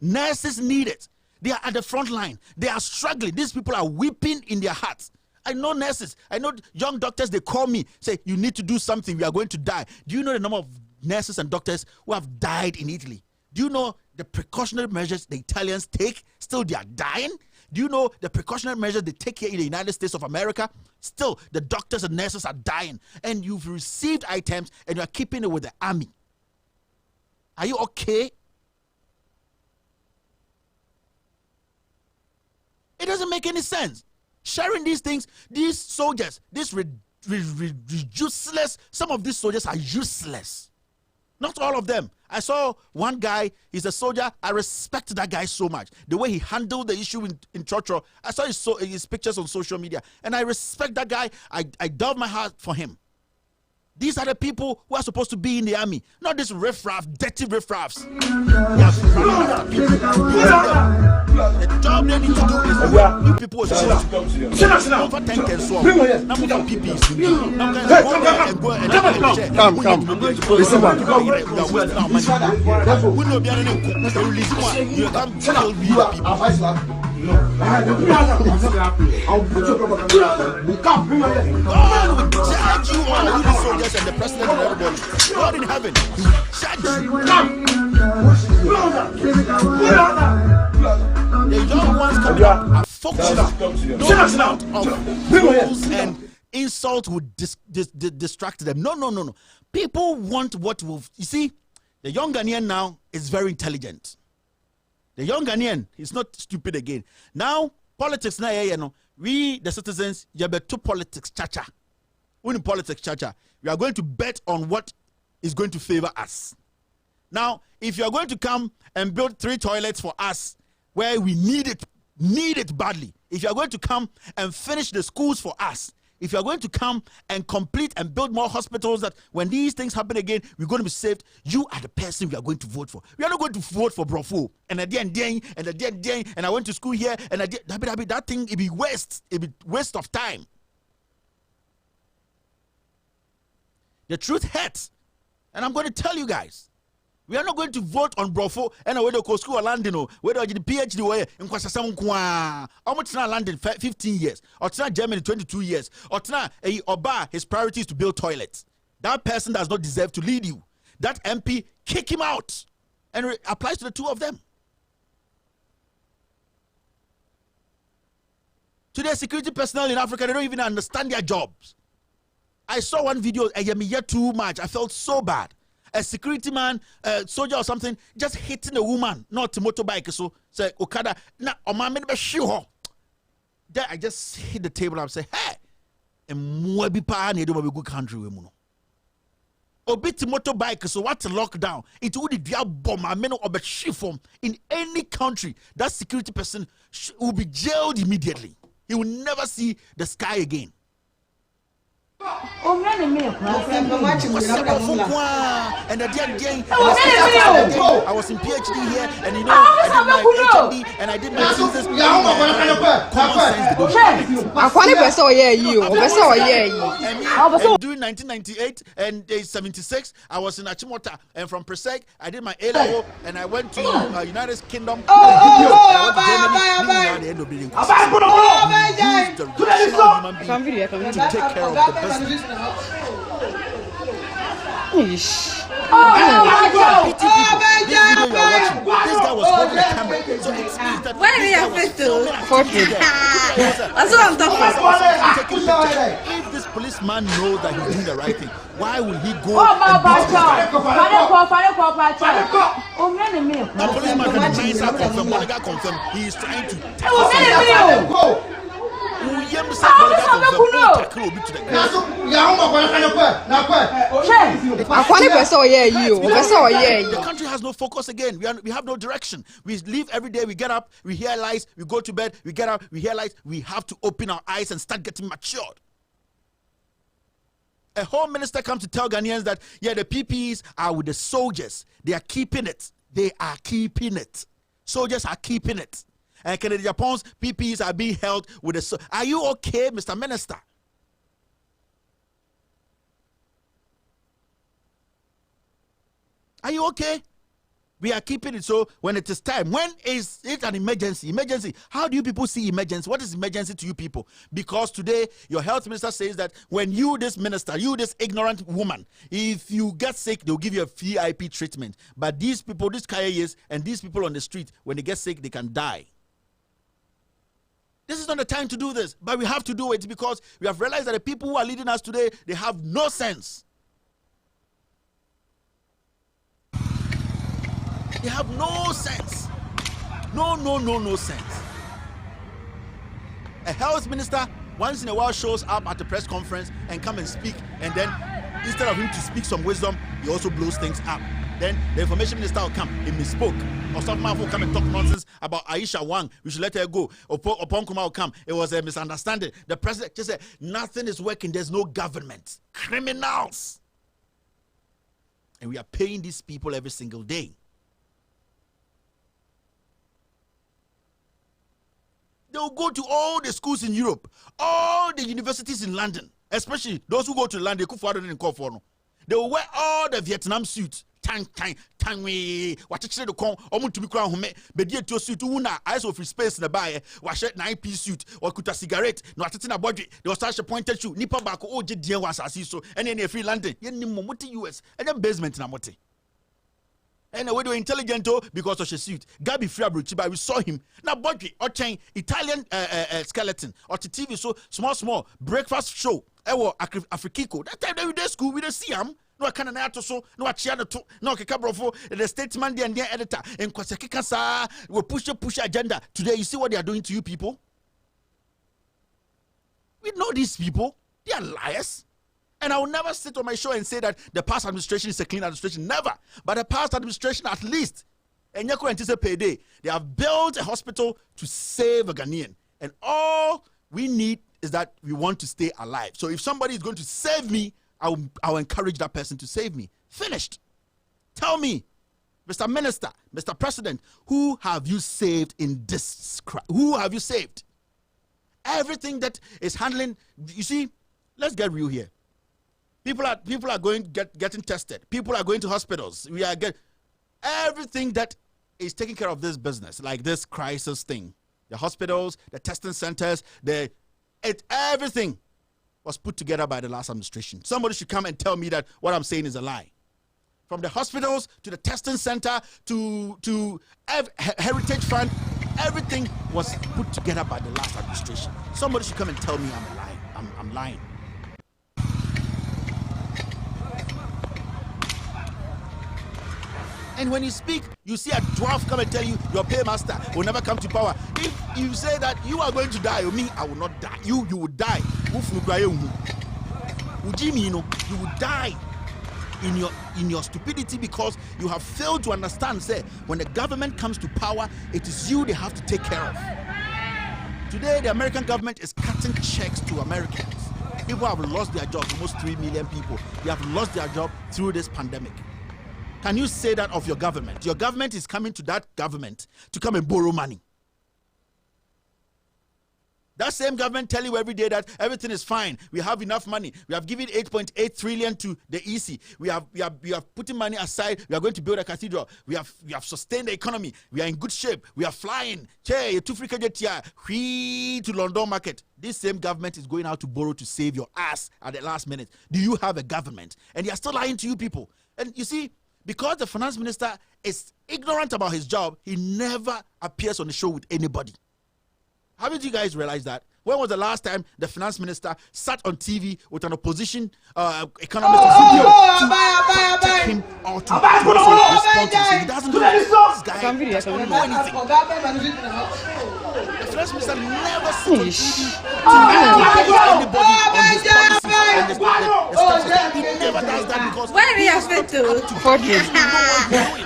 Nurses need it. They are at the front line. They are struggling. These people are weeping in their hearts. I know nurses. I know young doctors. They call me, say, you need to do something. We are going to die. Do you know the number of nurses and doctors who have died in Italy? Do you know the precautionary measures the Italians take? Still, they are dying. Do you know the precautionary measures they take here in the United States of America? Still, the doctors and nurses are dying. And you've received items and you are keeping it with the army. Are you okay? It doesn't make any sense. Sharing these things, these soldiers, this useless, some of these soldiers are useless. Not all of them. I saw one guy, he's a soldier. I respect that guy so much. The way he handled the issue in Chocho. I saw his pictures on social media. And I respect that guy. I dove my heart for him. These are the people who are supposed to be in the army, not this riffraff, dirty riffraffs. The job they need to do is you people are supposed to come for tank and swap, not for PPEs. Now guys, go there and go and share. Come. Listen, we are wasting our money. We know behind them. They release one. You come kill we the people. God will judge you all, you the soldiers and the president and everybody. God in heaven, he will judge you. The young ones coming up are focused. No amount of rules and insult would distract them. No. People want what will. You see, the young Ghanaian now is very intelligent. The young Ghanaian is not stupid again. Now, politics now, we the citizens, you bet to politics, chacha. In politics, chacha, we are going to bet on what is going to favor us. Now, if you are going to come and build 3 toilets for us, where we need it badly. If you are going to come and finish the schools for us, if you are going to come and complete and build more hospitals that when these things happen again, we're going to be saved, you are the person we are going to vote for. We are not going to vote for Brofo and and I went to school here and that thing, it be waste of time. The truth hurts. And I'm going to tell you guys, we are not going to vote on Brofo and whether go school or London, whether the PhD way in Kwasasam almost London 15 years, or Germany 22 years, or Oba, his priority is to build toilets. That person does not deserve to lead you. That MP, kick him out. And it applies to the two of them. Today, security personnel in Africa, they don't even understand their jobs. I saw one video, too much. I felt so bad. A security man, soldier or something, just hitting a woman, not a motorbike. So say Okada, na omame be sure. Then I just hit the table and I say, hey, and mwabi pa na edo good country we muno. Obiti motorbike, so what lockdown? It would be a bomb, a men or shifom in any country. That security person will be jailed immediately. He will never see the sky again. I was in PhD here, and I did my HND, and I did my thesis. During 1998 and 76, I was in Achimota, and from Presec, I did my A level, and I went to United Kingdom. I went to Germany. To take care of the business. Oh, this guy was holding the camera. So it means that where are your pistols? That's what I'm talking about. If this policeman knows that he's doing the right thing, why will he go and beat this guy? The policeman can confirm, he is trying to The country has no focus again. We have no direction. We live every day, we get up, we hear lies, we go to bed, we get up, we hear lies. We have to open our eyes and start getting matured. A home minister comes to tell Ghanaians that, yeah, the PPEs are with the soldiers. They are keeping it. They are keeping it. Soldiers are keeping it. And Kennedy Japan's PPEs are being held with the... Are you okay, Mr. Minister? Are you okay? We are keeping it so when it is time. When is it an emergency? Emergency. How do you people see emergency? What is emergency to you people? Because today, your health minister says that when you, this minister, you, this ignorant woman, if you get sick, they'll give you a VIP treatment. But these people, these Kayayes, and these people on the street, when they get sick, they can die. This is not the time to do this, but we have to do it because we have realized that the people who are leading us today, they have no sense. They have no sense. No sense. A health minister once in a while shows up at the press conference and come and speak, and then instead of him to speak some wisdom, he also blows things up. Then the information minister will come, he misspoke. Or some man will come and talk nonsense about Aisha Wang, we should let her go. Upon Kuma will come, it was a misunderstanding. The president just said, nothing is working, there's no government. Criminals. And we are paying these people every single day. They'll go to all the schools in Europe, all the universities in London, especially those who go to London, they will wear all the Vietnam suits. What you say the con to be crown home, but yet to suit una eyes of space in the buy, wash it 9-piece suit or cut a cigarette, no attaching a body, there was such a pointed shoe, nipper back, oh, dear was I see so, and then a free London, Yenimomuti US, and then basement in Amote. And we do intelligent because of his suit. Gabi Friabruchiba, we saw him. Now, body or chain Italian skeleton or the TV so small breakfast show. Afrikiko. That time they were school, we don't see him. No, I can't add to so, no, I cheer to no, Kabrofo, the statesman, and their editor, and Kwasakikasa will push agenda. Today, you see what they are doing to you people? We know these people, they are liars. And I will never sit on my show and say that the past administration is a clean administration. Never. But the past administration, at least, and Yako anticipate payday, they have built a hospital to save a Ghanaian. And all we need is that we want to stay alive. So if somebody is going to save me, I'll encourage that person to save me. Finished. Tell me, Mr. Minister, Mr. President, who have you saved in this crime? Who have you saved? Everything that is handling, you see, let's get real here. People are getting tested. People are going to hospitals. We are everything that is taking care of this business, like this crisis thing. The hospitals, the testing centers, everything was put together by the last administration. Somebody should come and tell me that what I'm saying is a lie. From the hospitals to the testing center to Heritage Fund, everything was put together by the last administration. Somebody should come and tell me I'm lying. I'm lying. And when you speak, you see a dwarf come and tell you your paymaster will never come to power. If you say that you are going to die, or me, I will not die. You will die. You will die in your stupidity because you have failed to understand, say, when the government comes to power, it is you they have to take care of. Today, the American government is cutting checks to Americans. People have lost their jobs, almost 3 million people. They have lost their job through this pandemic. Can you say that of your government? Your government is coming to that government to come and borrow money. That same government tell you every day that everything is fine. We have enough money. We have given 8.8 trillion to the EC. We have putting money aside. We are going to build a cathedral. We have sustained the economy. We are in good shape. We are flying. To London market. This same government is going out to borrow to save your ass at the last minute. Do you have a government? And they are still lying to you people. And you see, because the finance minister is ignorant about his job, he never appears on the show with anybody. Haven't you guys realized that? When was the last time the finance minister sat on TV with an opposition economist to check him or to respond to him? He doesn't do this. This guy doesn't know anything. The finance minister never sits on TV to engage anybody on his policies and the steps. He never does that because why do you have to?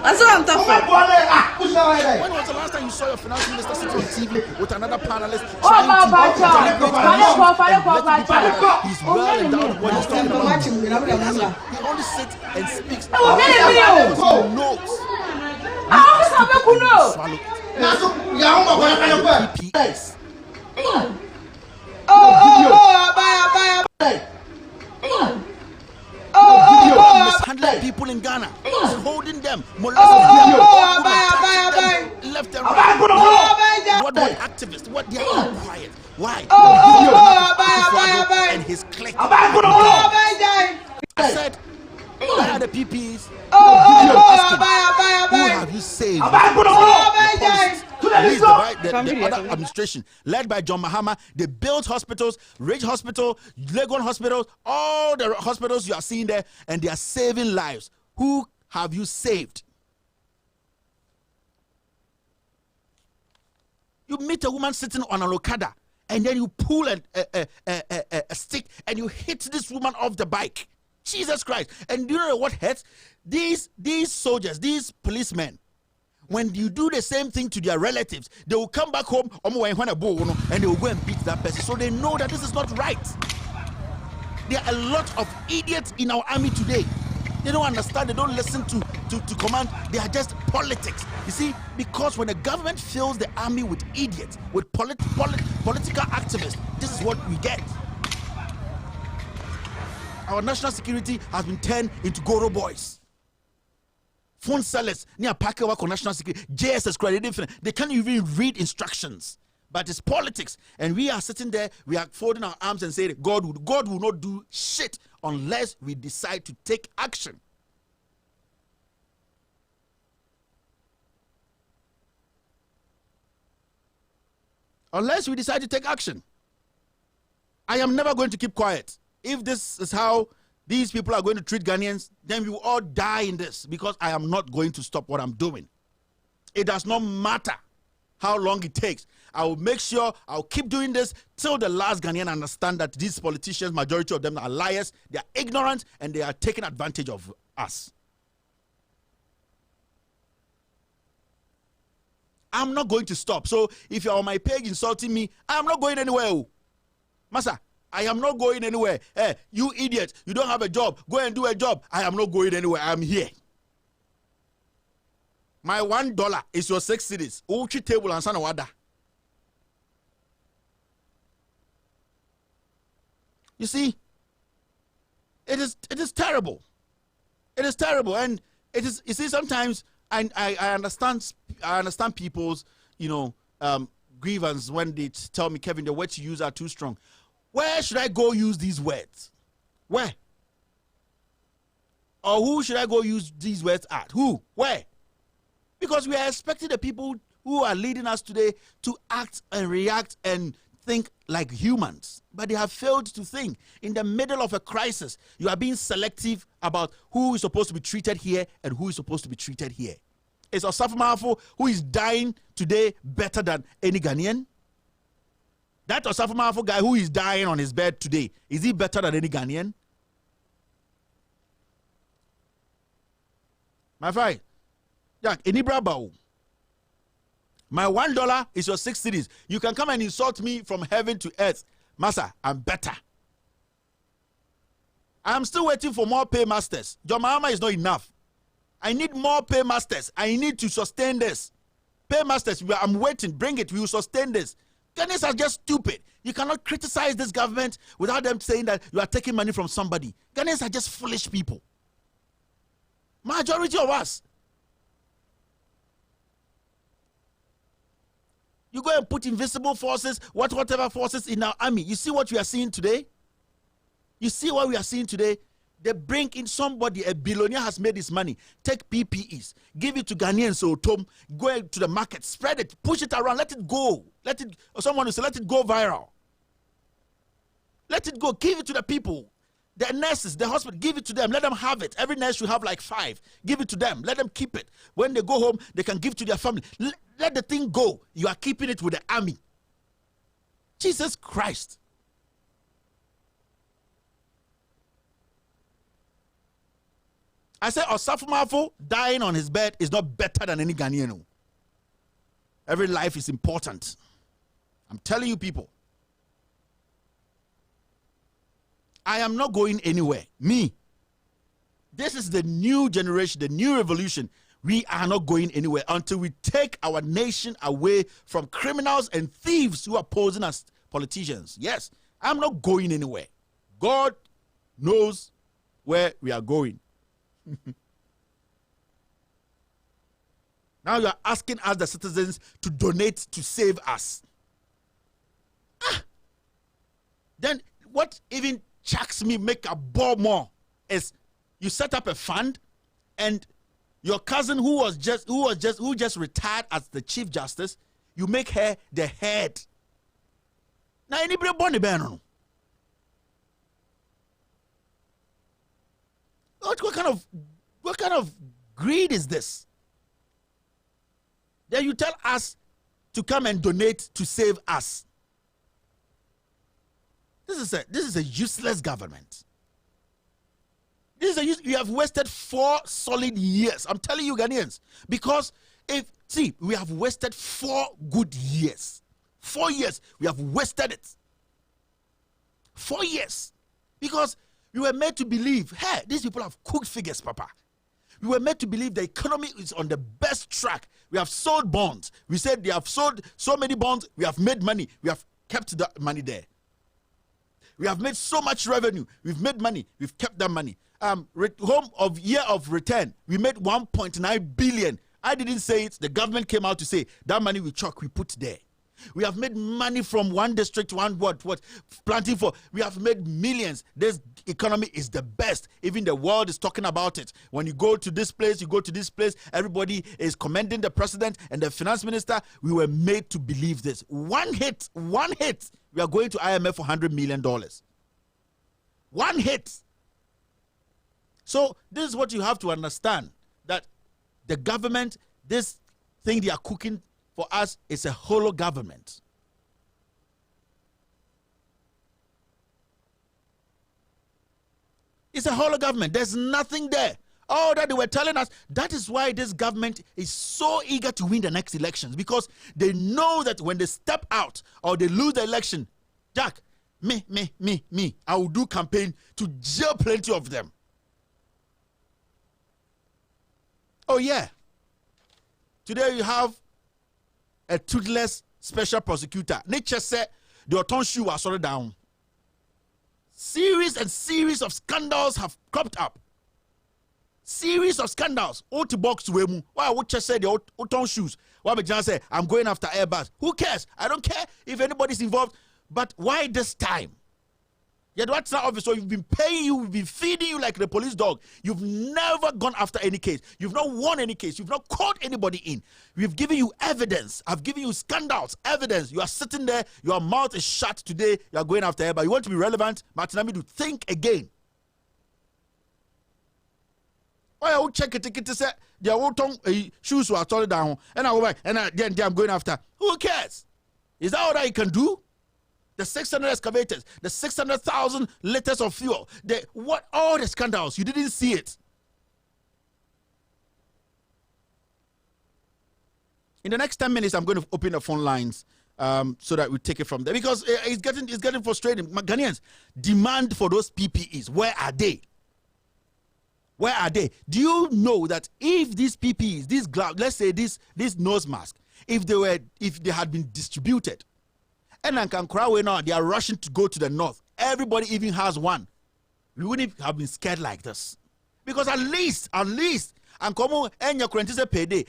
That's what I'm talking about. When was the last time you saw your finance minister sitting on TV with another panelist trying to he's well endowed what he's talking about? He only sits and speaks. He knows. PPEs. Mishandling people in Ghana, holding them, molesting them, left and right. What activists? What they are all quiet? Why? And his clique. I said, where are the PPEs? Who have you saved? The other administration, led by John Mahama, they built hospitals, Ridge Hospital, Legon Hospital, all the hospitals you are seeing there, and they are saving lives. Who have you saved? You meet a woman sitting on a Okada, and then you pull a stick, and you hit this woman off the bike. Jesus Christ. And do you know what hurts? These soldiers, these policemen, when you do the same thing to their relatives, they will come back home and they will go and beat that person. So they know that this is not right. There are a lot of idiots in our army today. They don't understand. They don't listen to command. They are just politics. You see, because when the government fills the army with idiots, with political activists, this is what we get. Our national security has been turned into Goro boys. Phone sellers near Parker work on national security. JSS credit. They can't even read instructions. But it's politics, and we are sitting there, we are folding our arms and saying, God will not do shit unless we decide to take action. Unless we decide to take action. I am never going to keep quiet. If this is how these people are going to treat Ghanaians, then we will all die in this, because I am not going to stop what I'm doing. It does not matter how long it takes. I will make sure I'll keep doing this till the last Ghanaian understand that these politicians, majority of them are liars, they are ignorant, and they are taking advantage of us. I'm not going to stop. So if you're on my page insulting me, I'm not going anywhere. Massa, I am not going anywhere. Hey, you idiot, you don't have a job. Go and do a job. I am not going anywhere. I'm here. My $1 is your 6 cities. Uchi table and sanawada. You see, it is terrible. It is terrible, and it is. You see, sometimes I understand people's grievance when they tell me, Kevin, the words you use are too strong. Where should I go use these words? Where? Or who should I go use these words at? Who? Where? Because we are expecting the people who are leading us today to act and react and think like humans, but they have failed to think. In the middle of a crisis, you are being selective about who is supposed to be treated here and who is supposed to be treated here. Is Osafo Maafo, who is dying today, better than any Ghanaian? That Osafo Maafo guy who is dying on his bed today, is he better than any Ghanaian? My friend, Jack, Enibrabao. My $1 is your 6 cities. You can come and insult me from heaven to earth. Massa, I'm better. I'm still waiting for more paymasters. Jomama is not enough. I need more paymasters. I need to sustain this. Paymasters, I'm waiting. Bring it. We will sustain this. Ghanaians are just stupid. You cannot criticize this government without them saying that you are taking money from somebody. Ghanaians are just foolish people. Majority of us. You go and put invisible forces, whatever forces in our army. You see what we are seeing today? You see what we are seeing today? They bring in somebody, a billionaire has made his money. Take PPEs, give it to Ghanaians, so Tom, go to the market, spread it, push it around, let it go. Someone will say, let it go viral. Let it go, give it to the people. The nurses, the hospital, give it to them. Let them have it. Every nurse should have like 5. Give it to them. Let them keep it. When they go home, they can give to their family. Let the thing go. You are keeping it with the army. Jesus Christ. I said, Osafo Maafo dying on his bed is not better than any Ghanaian. Every life is important. I'm telling you people. I am not going anywhere. Me. This is the new generation, the new revolution. We are not going anywhere until we take our nation away from criminals and thieves who are posing as politicians. Yes, I'm not going anywhere. God knows where we are going. Now you are asking us, the citizens, to donate to save us. Then what even chucks me make a ball more is you set up a fund, and your cousin who just retired as the Chief Justice, you make her the head. Now anybody born the what kind of greed is this? Then you tell us to come and donate to save us. This is a useless government. You have wasted 4 solid years. I'm telling you, Ghanaians, because we have wasted 4 good years. 4 years, we have wasted it. 4 years, because We were made to believe, hey, these people have cooked figures, Papa. We were made to believe the economy is on the best track. We have sold bonds. We said they have sold so many bonds. We have made money. We have kept that money there. We have made so much revenue. We've made money. We've kept that money. Home of year of return, we made 1.9 billion. I didn't say it. The government came out to say that money we put there. We have made money from one district to one planting for. We have made millions. This economy is the best. Even the world is talking about it. When you go to this place, you go to this place, everybody is commending the president and the finance minister. We were made to believe this. One hit, we are going to IMF for $100 million. One hit. So this is what you have to understand, that the government, this thing they are cooking for us is a hollow government. It's a hollow government. There's nothing there. All that they were telling us, that is why this government is so eager to win the next elections, because they know that when they step out or they lose the election, Jack, me, I will do campaign to jail plenty of them. Oh yeah. Today you have a toothless special prosecutor. Nature said the autumn shoe was sorted down. Series and series of scandals have cropped up. Series of scandals. Oti box to wemu. Why would just say the autumn shoes? Why would just say I'm going after Airbus? Who cares? I don't care if anybody's involved. But why this time? Yet what's that officer? You've been paying you, we've been feeding you like the police dog. You've never gone after any case. You've not won any case. You've not caught anybody in. We've given you evidence. I've given you scandals, evidence. You are sitting there, your mouth is shut today. You are going after her, but you want to be relevant. Martinami, to think again. Why I will check it to say their old tongue shoes were torn down, and then I'm going after. Who cares? Is that all that you can do? The 600 excavators, the 600,000 liters of fuel, all the scandals, you didn't see it. In the next 10 minutes, I'm going to open the phone lines so that we take it from there, because it's getting frustrating. Ghanaians, demand for those PPEs, where are they? Where are they? Do you know that if these PPEs, these gloves, let's say this nose mask, if they had been distributed, and now they are rushing to go to the north. Everybody even has one. We wouldn't have been scared like this, because at least, and come and your current payday.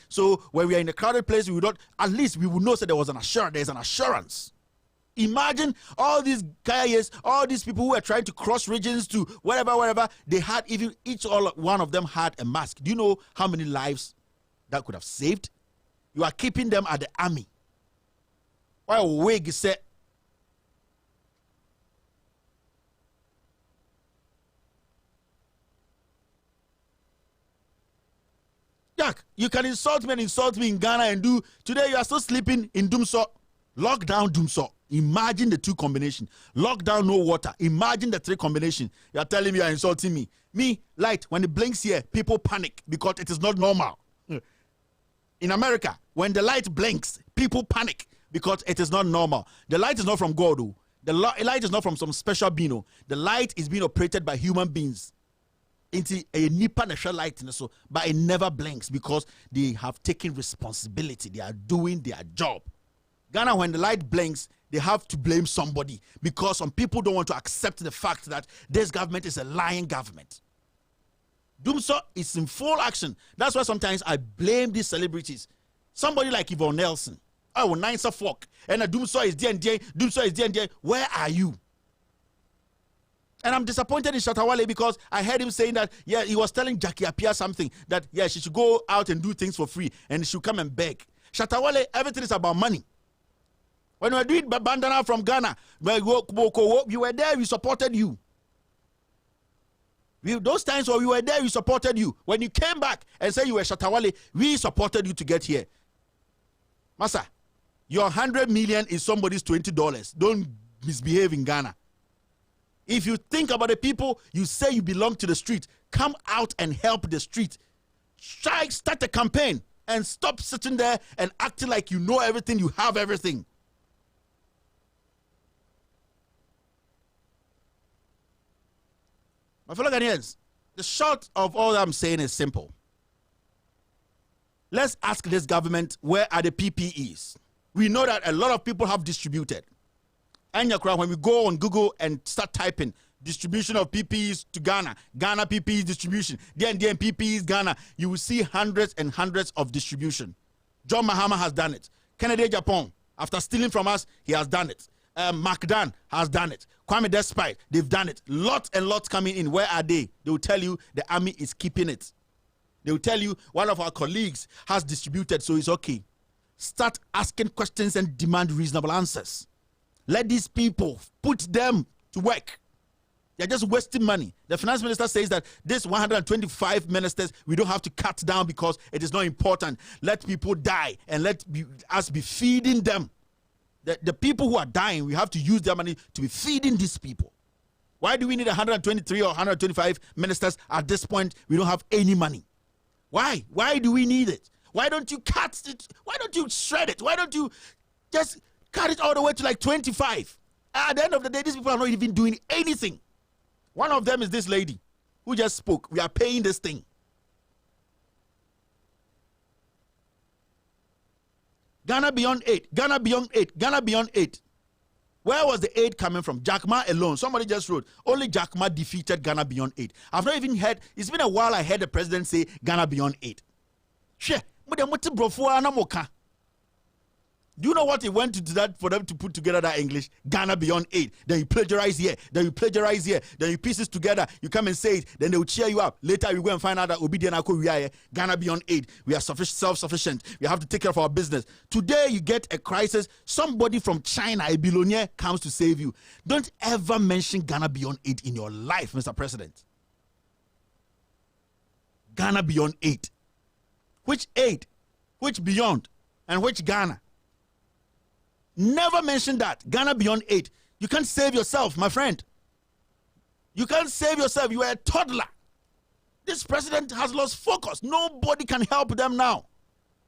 So when we are in a crowded place, we would know that there was an assurance. There's an assurance. Imagine all these guys, all these people who are trying to cross regions to wherever. They had one of them had a mask. Do you know how many lives that could have saved? You are keeping them at the army. Why wig said Jack, you can insult me in Ghana and do today you are still sleeping in Dumso. Lockdown Dumso. Imagine the two combination. Lockdown, no water. Imagine the three combination. You are telling me you are insulting me. Me, light, when it blinks here, people panic because it is not normal. In America, when the light blinks, people panic because it is not normal. The light is not from God. The light is not from some special being. The light is being operated by human beings. Into a nipa natural light, so but it never blinks because they have taken responsibility. They are doing their job. Ghana, when the light blinks, they have to blame somebody because some people don't want to accept the fact that this government is a lying government. Doomso is in full action. That's why sometimes I blame these celebrities. Somebody like Yvonne Nelson. Oh, nice of fuck. And a Doomso is there and there. Doomso is there and there. Where are you? And I'm disappointed in Shatawale because I heard him saying that, yeah, he was telling Jackie Appiah something, that, yeah, she should go out and do things for free and she should come and beg. Shatawale, everything is about money. When we were doing bandana from Ghana, you were there, we supported you. Those times when we were there, we supported you. When you came back and said you were Shatawale, we supported you to get here. Masa, your 100 million is somebody's $20. Don't misbehave in Ghana. If you think about the people, you say you belong to the street, come out and help the street. Start a campaign and stop sitting there and acting like you know everything, you have everything. My fellow Ghanaians, the short of all I'm saying is simple. Let's ask this government, where are the PPEs? We know that a lot of people have distributed. And when we go on Google and start typing distribution of PPEs to Ghana, Ghana PPEs distribution, then PPEs Ghana, you will see hundreds and hundreds of distribution. John Mahama has done it. Kennedy Japan, after stealing from us, he has done it. MacDan has done it. Kwame Despite, they've done it. Lots and lots coming in. Where are they? They will tell you the army is keeping it. They will tell you one of our colleagues has distributed, so it's okay. Start asking questions and demand reasonable answers. Let these people, put them to work. They're just wasting money. The finance minister says that this 125 ministers, we don't have to cut down because it is not important. Let people die and let us be feeding them. The people who are dying, we have to use their money to be feeding these people. Why do we need 123 or 125 ministers at this point? We don't have any money. Why? Why do we need it? Why don't you cut it? Why don't you shred it? Why don't you just cut it all the way to like 25? At the end of the day, these people are not even doing anything. One of them is this lady who just spoke. We are paying this thing. Ghana beyond 8, Ghana beyond 8, Ghana beyond 8. Where was the aid coming from? Jack Ma alone. Somebody just wrote, only Jack Ma defeated Ghana beyond 8. I've not even heard, it's been a while I heard the president say Ghana beyond 8. Do you know what he went to do that for them to put together that English? Ghana beyond 8. Then you plagiarize here. Then you plagiarize here. Then you piece it together. You come and say it. Then they will cheer you up. Later you go and find out that we are Ghana beyond 8. We are self-sufficient. We have to take care of our business. Today you get a crisis. Somebody from China, a billionaire, comes to save you. Don't ever mention Ghana beyond 8 in your life, Mr. President. Ghana beyond 8. Which 8? Which beyond? And which Ghana? Never mention that. Ghana beyond 8. You can't save yourself, my friend. You can't save yourself. You are a toddler. This president has lost focus. Nobody can help them now.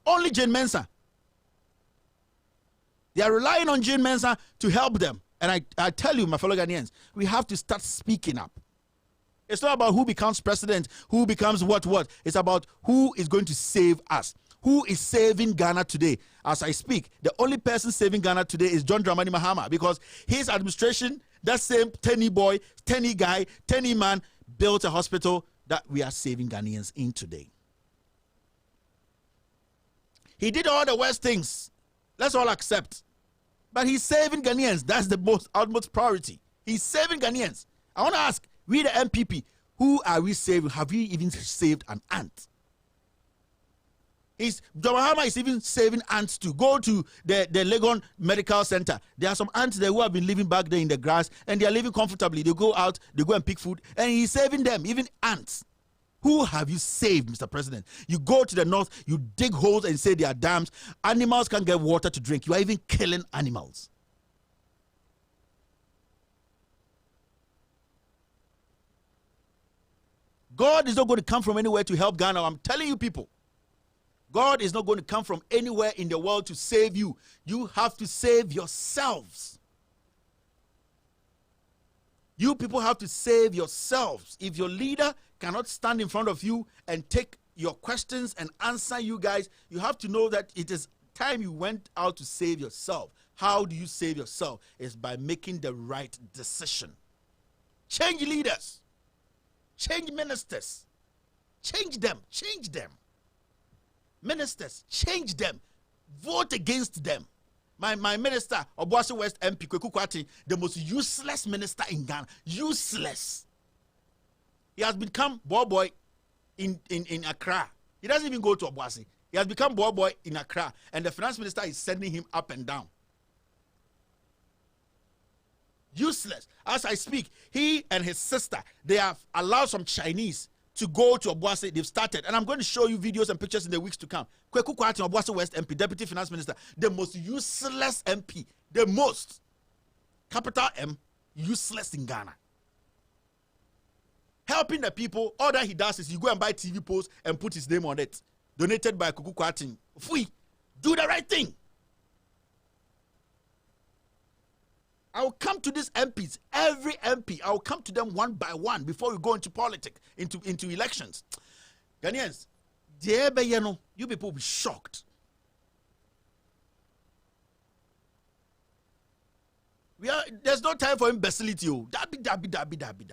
Only Jane Mensah. They are relying on Jane Mensah to help them. And I tell you, my fellow Ghanaians, we have to start speaking up. It's not about who becomes president, who becomes what. It's about who is going to save us. Who is saving Ghana today? As I speak, the only person saving Ghana today is John Dramani Mahama, because his administration, that same Tenny boy, Tenny guy, Tenny man, built a hospital that we are saving Ghanaians in today. He did all the worst things. Let's all accept. But he's saving Ghanaians. That's the utmost priority. He's saving Ghanaians. I want to ask, we the MPP, who are we saving? Have we even saved an ant? John Mahama is even saving ants to go to the Legon Medical Center. There are some ants there who have been living back there in the grass, and they are living comfortably. They go out, they go and pick food, and he's saving them, even ants. Who have you saved, Mr. President? You go to the north, you dig holes and say they are dams. Animals can't get water to drink. You are even killing animals. God is not going to come from anywhere to help Ghana. I'm telling you people. God is not going to come from anywhere in the world to save you. You have to save yourselves. You people have to save yourselves. If your leader cannot stand in front of you and take your questions and answer you guys, you have to know that it is time you went out to save yourself. How do you save yourself? It's by making the right decision. Change leaders. Change ministers. Change them. Change them. Ministers, change them. Vote against them. My minister, Obuasi West MP, Kweku Kwati, the most useless minister in Ghana. Useless. He has become boy in Accra. He doesn't even go to Obuasi. He has become boy in Accra. And the finance minister is sending him up and down. Useless. As I speak, he and his sister, they have allowed some Chinese to go to Obuasi. They've started, and I'm going to show you videos and pictures in the weeks to come. Kweku Kwati, Obuasi West MP, Deputy Finance Minister, the most useless MP, the most, capital M, useless in Ghana. Helping the people, all that he does is you go and buy TV posts and put his name on it. Donated by Kweku Kwati. Fui, do the right thing. I will come to these MPs, every MP, I will come to them one by one before we go into politics, into elections. Ghanaians, you people will be shocked. There's no time for imbecility. Dabi.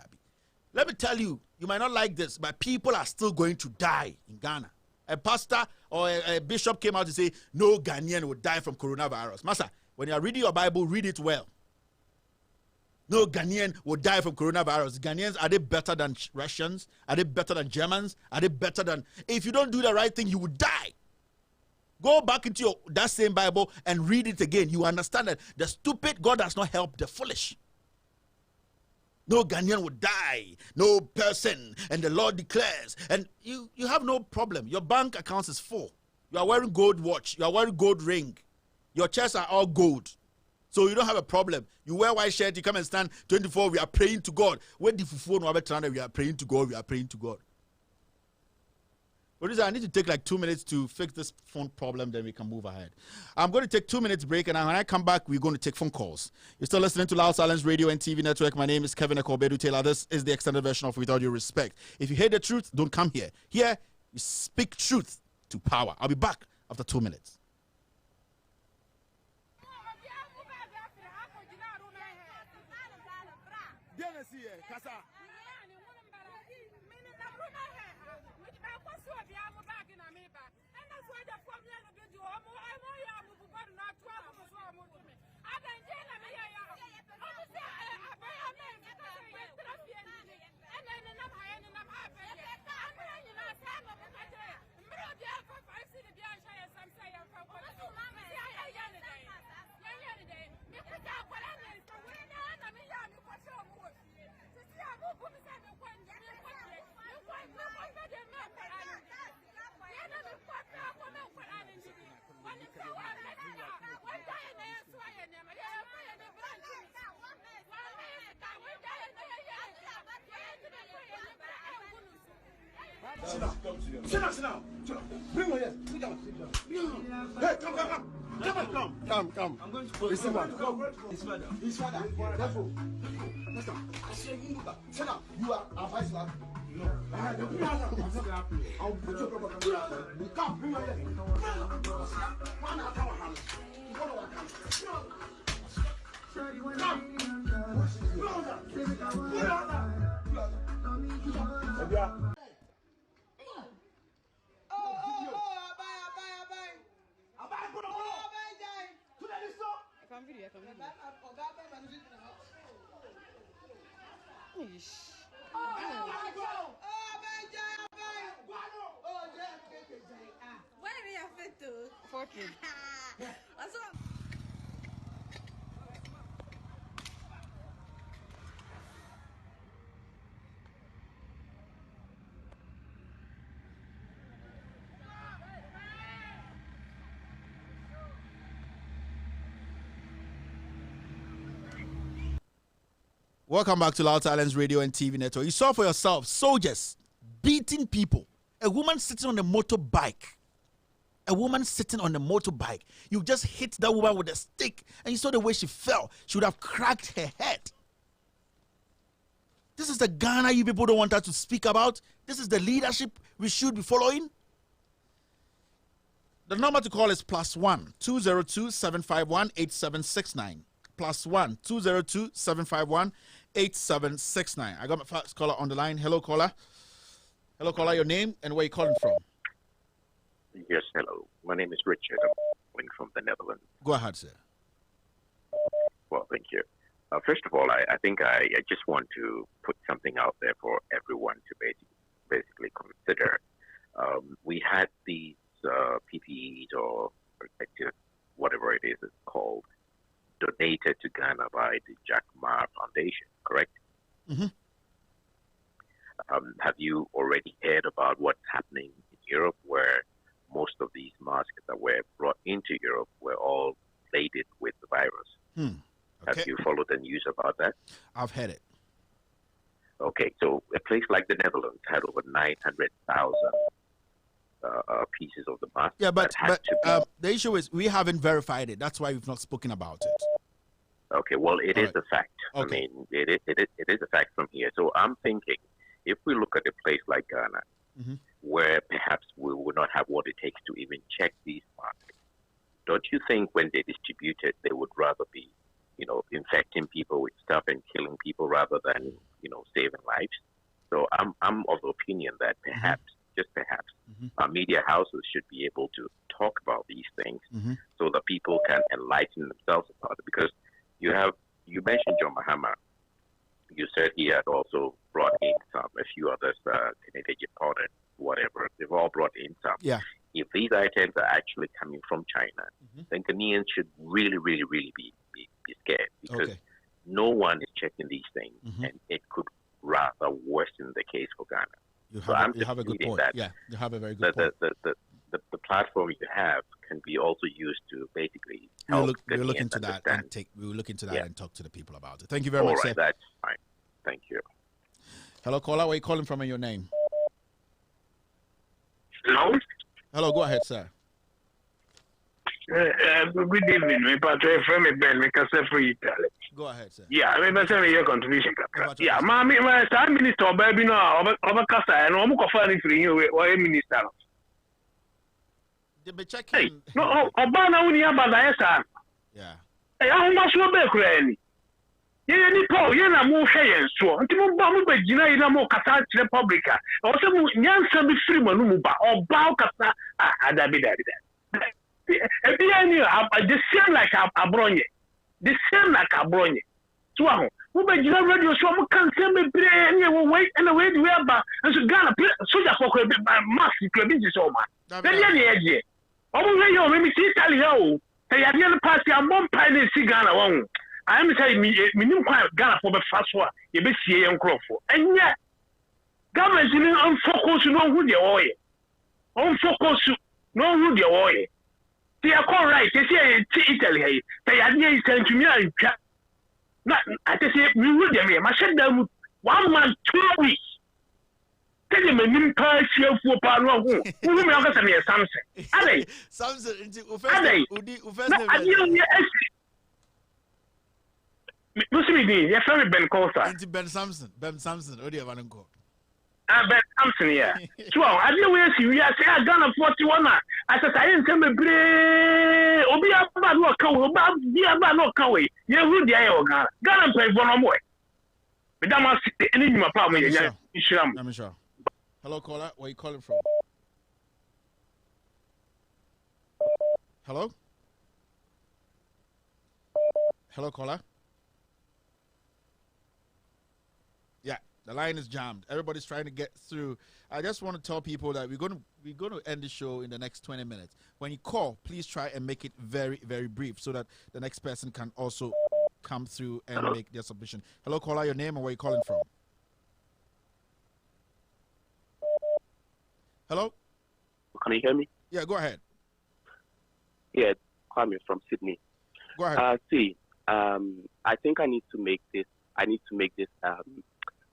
Let me tell you, you might not like this, but people are still going to die in Ghana. A pastor or a bishop came out to say, no Ghanaian will die from coronavirus. Master, when you are reading your Bible, read it well. No Ghanaian will die from coronavirus. Ghanaians, are they better than Russians? Are they better than Germans? Are they better than... If you don't do the right thing, you will die. Go back into that same Bible and read it again. You understand that the stupid, God does not help the foolish. No Ghanaian will die. No person. And the Lord declares. And you have no problem. Your bank account is full. You are wearing gold watch. You are wearing gold ring. Your chests are all gold. So you don't have a problem. You wear white shirt, you come and stand 24, we are praying to God. When the phone we are praying to God, we are praying to God. Producer, I need to take like 2 minutes to fix this phone problem, then we can move ahead. I'm going to take 2 minutes break, and when I come back, we're going to take phone calls. You're still listening to Loud Silence Radio and TV Network. My name is Kevin Ekobedu Taylor. This is the extended version of With All Due Respect. If you hate the truth, don't come here. Here, you speak truth to power. I'll be back after 2 minutes. Sit down. Bring her here. Sit down. Hey, come. I'm going to put his father. His father. Let's go. I say you move back. Sit down. You are our vice lord. No. I'll put your proper. Come, bring her here. One at our hand. Come. I can video. Where are you fit to? 14. That's what. Welcome back to Loud Silence Radio and TV Network. You saw for yourself soldiers beating people. A woman sitting on a motorbike. You just hit that woman with a stick and you saw the way she fell. She would have cracked her head. This is the Ghana you people don't want us to speak about. This is the leadership we should be following. The number to call is +1 202 751 8769. +1 202 751 8769. I got my first caller on the line. Hello, caller. Your name and where you calling from? Yes, hello. My name is Richard. I'm calling from the Netherlands. Go ahead, sir. Well, thank you. First of all, I think I just want to put something out there for everyone to basically consider. We had these PPEs or protective, whatever it is it's called, donated to Ghana by the Jack Ma Foundation, correct? Mm-hmm. Have you already heard about what's happening in Europe, where most of these masks that were brought into Europe were all plated with the virus? Okay. Have you followed the news about that? I've heard it. Okay, so a place like the Netherlands had over 900,000 pieces of the mask. Yeah, but the issue is we haven't verified it. That's why we've not spoken about it. Okay, well, it is a fact. Okay. I mean, it is a fact from here. So I'm thinking, if we look at a place like Ghana, where perhaps we will not have what it takes to even check these markets, don't you think when they distribute it, they would rather be, infecting people with stuff and killing people rather than, saving lives? So I'm of the opinion that perhaps, just perhaps, our media houses should be able to talk about these things so that people can enlighten themselves about it. Because you mentioned John Mahama. You said he had also brought in a few others, Canadian powder, whatever. They've all brought in some. Yeah. If these items are actually coming from China, then Ghanaians should really, really, really be scared, because no one is checking these things, and it could rather worsen the case for Ghana. You have a good point. Yeah, you have a very good point. The platform you have can be also used to basically help. We'll look into that and talk to the people about it. Thank you very much, sir. That's fine. Thank you. Hello, caller. Where are you calling from and your name? Hello? Hello, go ahead, sir. Good evening. My partner from Ben, make us free Italy. Go ahead, sir. Yeah, I mean, your contribution. Yeah, my minister, baby, no, over Casa, and I'm going to you or minister. They be checking. No, Obama, when you have a son. Yeah. Hey, how much will be cranny? Yeah, ni Paul, you're not more saying so. Until Mumba, Gina, in a more Qatar Republica. Also, Yansan be free Manuba or Baukasa, I'd be there. The same like a bronye. The same like a bronye. So, who by Gina Radio, so can send me wait and away to wear back and so Ghana, soldier for massive clubs so much. Then, yeah. Oh, you maybe see Italy. They are the party, I'm one pine see Ghana. I am saying, me quite Ghana for the first one, you be see young Crawford. And yet, government is unfocused, no who they are. Unfocused, no who they are. They are all right. They say Italy, they are near sent to me. Not, I say, we will them here. I said them 1 month, 2 weeks. Tell them a new person for Paro. Who will not get me a Samson? Are they? Samson, are they? You're very Ben Costa. Ben Samson. Ben Samson. What do you want to go? Ben Samson, yeah. So, I didn't wait to see. I say, I done a 41. I said, I didn't tell me, Obi Abba no Kawa, Abba no Kawa. You would the Ioga. Ghana play one more. But that must be any of my problem. I'm sure. Hello, caller. Where are you calling from? Hello? Hello, caller. Yeah, the line is jammed. Everybody's trying to get through. I just want to tell people that we're going to end the show in the next 20 minutes. When you call, please try and make it very, very brief so that the next person can also come through and make their submission. Hello, caller. Your name and where you calling from? Hello? Can you hear me? Yeah, go ahead. Yeah, Kwame from Sydney. Go ahead. I think I need to make this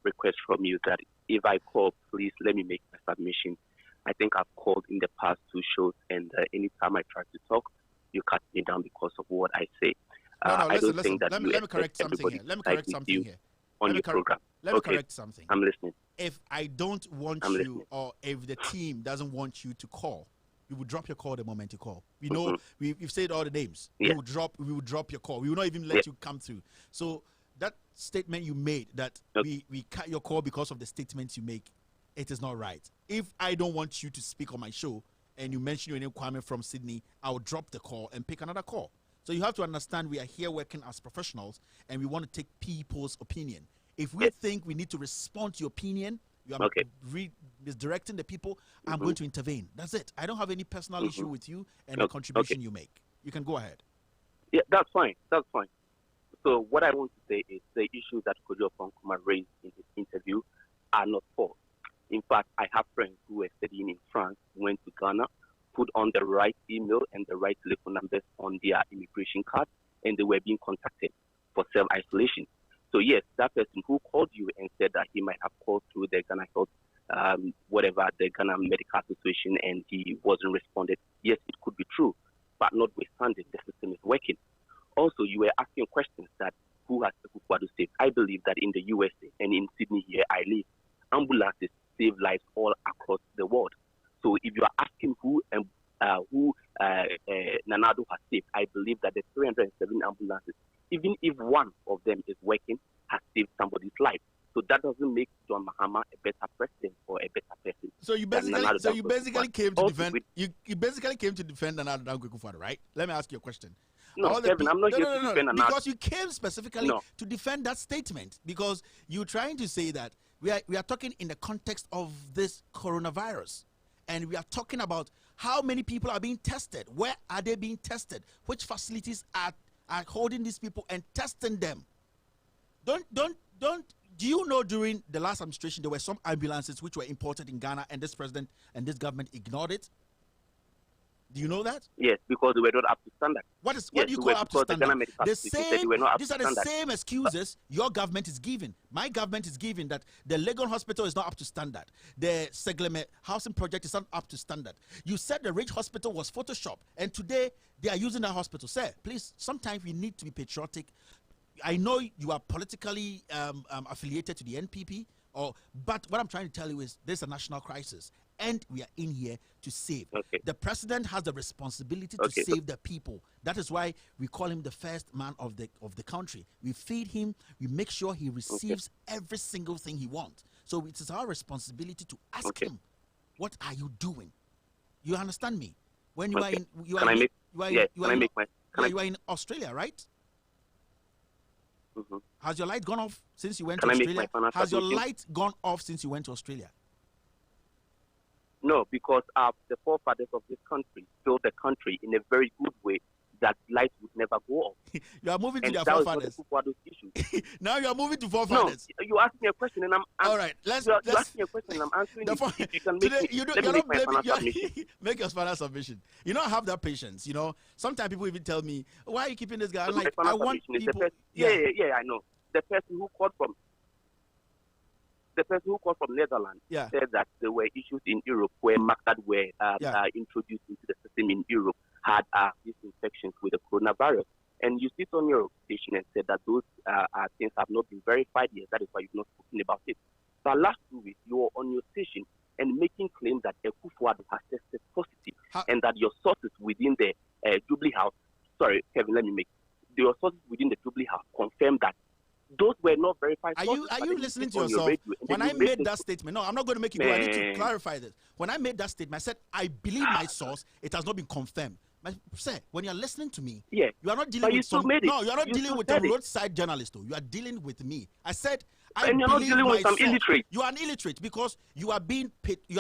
request from you that if I call, please let me make my submission. I think I've called in the past 2 shows, and anytime I try to talk, you cut me down because of what I say. I don't think that let me correct something here. Let me correct something here. On your program. Let me correct something. I'm listening. If I don't want you, or if the team doesn't want you to call, we will drop your call the moment you call. We know we've said all the names. Yeah. We will drop your call. We will not even let you come through. So that statement you made that we cut your call because of the statements you make, it is not right. If I don't want you to speak on my show and you mention your name Kwame from Sydney, I'll drop the call and pick another call. So you have to understand we are here working as professionals and we want to take people's opinion. If we think we need to respond to your opinion, you are misdirecting the people, I'm going to intervene. That's it. I don't have any personal issue with you and the contribution you make. You can go ahead. Yeah, that's fine. That's fine. So what I want to say is the issues that Kojo Ofonkuma raised in his interview are not false. In fact, I have friends who were studying in France, went to Ghana, put on the right email and the right telephone numbers on their immigration card, and they were being contacted for self-isolation. So yes, that person who called you and said that he might have called through the Ghana Health, the Ghana Medical Association, and he wasn't responded. Yes, it could be true, but notwithstanding, the system is working. Also, you were asking questions that who has Ekufuado saved. I believe that in the USA and in Sydney here I live, ambulances save lives all across the world. So if you are asking who Nanado has saved, I believe that the 307 ambulances, even if one of them is working, has saved somebody's life. So that doesn't make John Mahama a better president or a better person. So you basically came to defend. You basically came to defend Nanado Danko Ekufuado, right? Let me ask you a question. No, Kevin, I'm not here to defend Nanado. Because you came specifically to defend that statement, because you're trying to say that we are talking in the context of this coronavirus, and we are talking about how many people are being tested, where are they being tested, which facilities are holding these people and testing them. Do you know during the last administration there were some ambulances which were imported in Ghana and this president and this government ignored it? Do you know that? Yes, because they were not up to standard. What do you call up to standard? These are the same excuses your government is giving. My government is giving that the Legon Hospital is not up to standard. The Segleme housing project is not up to standard. You said the Ridge Hospital was Photoshop, and today they are using that hospital. Sir, please, sometimes we need to be patriotic. I know you are politically affiliated to the NPP, but what I'm trying to tell you is there's a national crisis, and we are in here to save. Okay. The president has the responsibility to save the people. That is why we call him the first man of the country. We feed him. We make sure he receives every single thing he wants. So it is our responsibility to ask him, "What are you doing?" You understand me? When you are in, you are in Australia, right? Has your light gone off since you went to Australia? Has your light gone off since you went to Australia? No, because the forefathers of this country built the country in a very good way that light would never go off. You are moving to their forefathers. Now you are moving to forefathers. No, you asked me a question and I'm all right. Let's ask me a question and I'm answering. You can make your final submission. You know, I have that patience. You know, sometimes people even tell me, "Why are you keeping this guy?" I'm like, I want people. Yeah, I know. The person who called from Netherlands said that there were issues in Europe where marks that were introduced into the system in Europe had these infections with the coronavirus. And you sit on your station and said that those things have not been verified yet. That is why you've not spoken about it. But last 2 weeks, you were on your station and making claims that Ekufuado has tested positive and that your sources within the Jubilee House, sorry, Kevin, let me make your sources within the Jubilee House confirmed that those were not verified. Are you listening to yourself? When I made that statement, no, I'm not going to make you go. I need to clarify this. When I made that statement, I said, I believe my source. It has not been confirmed. But sir, when you're listening to me, you are not dealing with some. No, you are not dealing with a roadside journalist. You are dealing with me. I said, and you're not dealing with some illiterate. You are an illiterate because you are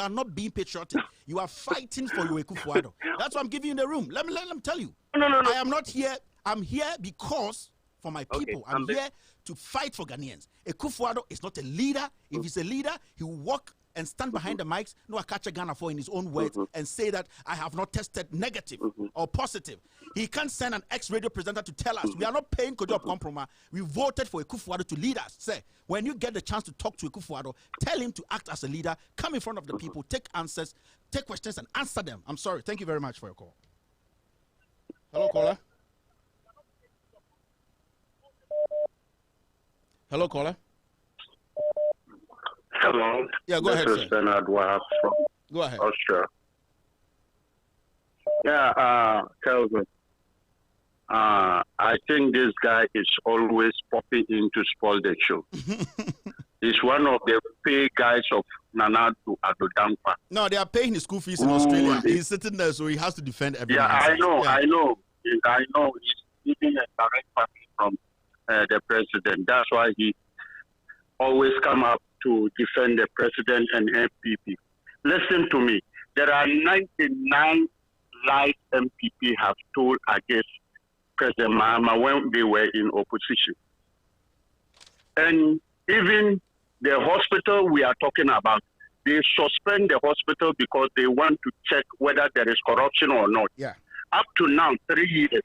not being patriotic. You are fighting for your Ekufuado. That's why I'm giving you the room. Let me tell you. No. I am not here. I'm here because for my people. I'm here to fight for Ghanaians. Ekufuado is not a leader. If he's a leader, he will walk and stand behind the mics, no Akacha Ghana for in his own words, and say that I have not tested negative or positive. He can't send an ex-radio presenter to tell us we are not paying Kojo Komproma. We voted for Ekufuado to lead us. Say, when you get the chance to talk to Ekufuado, tell him to act as a leader, come in front of the people, take answers, take questions and answer them. I'm sorry. Thank you very much for your call. Hello, caller. Hello, caller. Hello. Yeah, go ahead. This is Bernard Wahab from Austria. Yeah, Kelvin. I think this guy is always popping in to spoil the show. He's one of the pay guys of Nanado Addo-Dankwa. No, they are paying his school fees in Australia. He's sitting there, so he has to defend everyone. Yeah, I know. He's giving a direct party from the president. That's why he always come up to defend the president and MPP. Listen to me. There are 99 lies MPP have told against President Mahama when they were in opposition. And even the hospital we are talking about, they suspend the hospital because they want to check whether there is corruption or not. Yeah. Up to now, 3 years,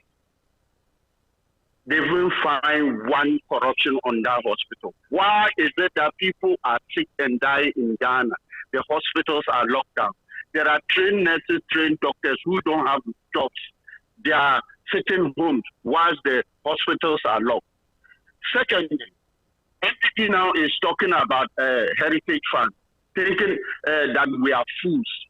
they will find one corruption on that hospital. Why is it that people are sick and die in Ghana? The hospitals are locked down. There are trained nurses, trained doctors who don't have jobs. Their sitting homes whilst the hospitals are locked. Secondly, NPP now is talking about heritage funds, thinking that we are fools.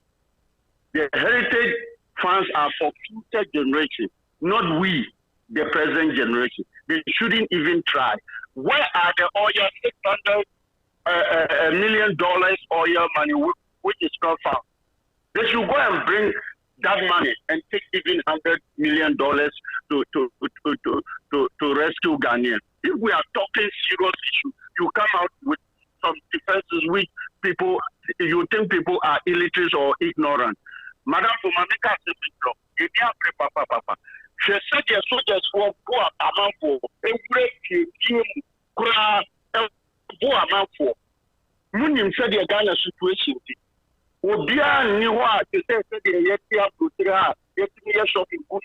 The heritage funds are for future generations, not we, the present generation. They shouldn't even try. Where are the oil, $600 million oil money, which is not found? They should go and bring that money and take even $100 million to rescue Ghanaians. If we are talking serious issue, you come out with some defenses which people, you think people are illiterate or ignorant. Madam Fumamika Sepitro, if you have papa, she said your soldiers for poor amount for every team, poor amount for. Munim said the Ghana situation. Obia knew what to say, the Yeti Abutira, Yeti shopping good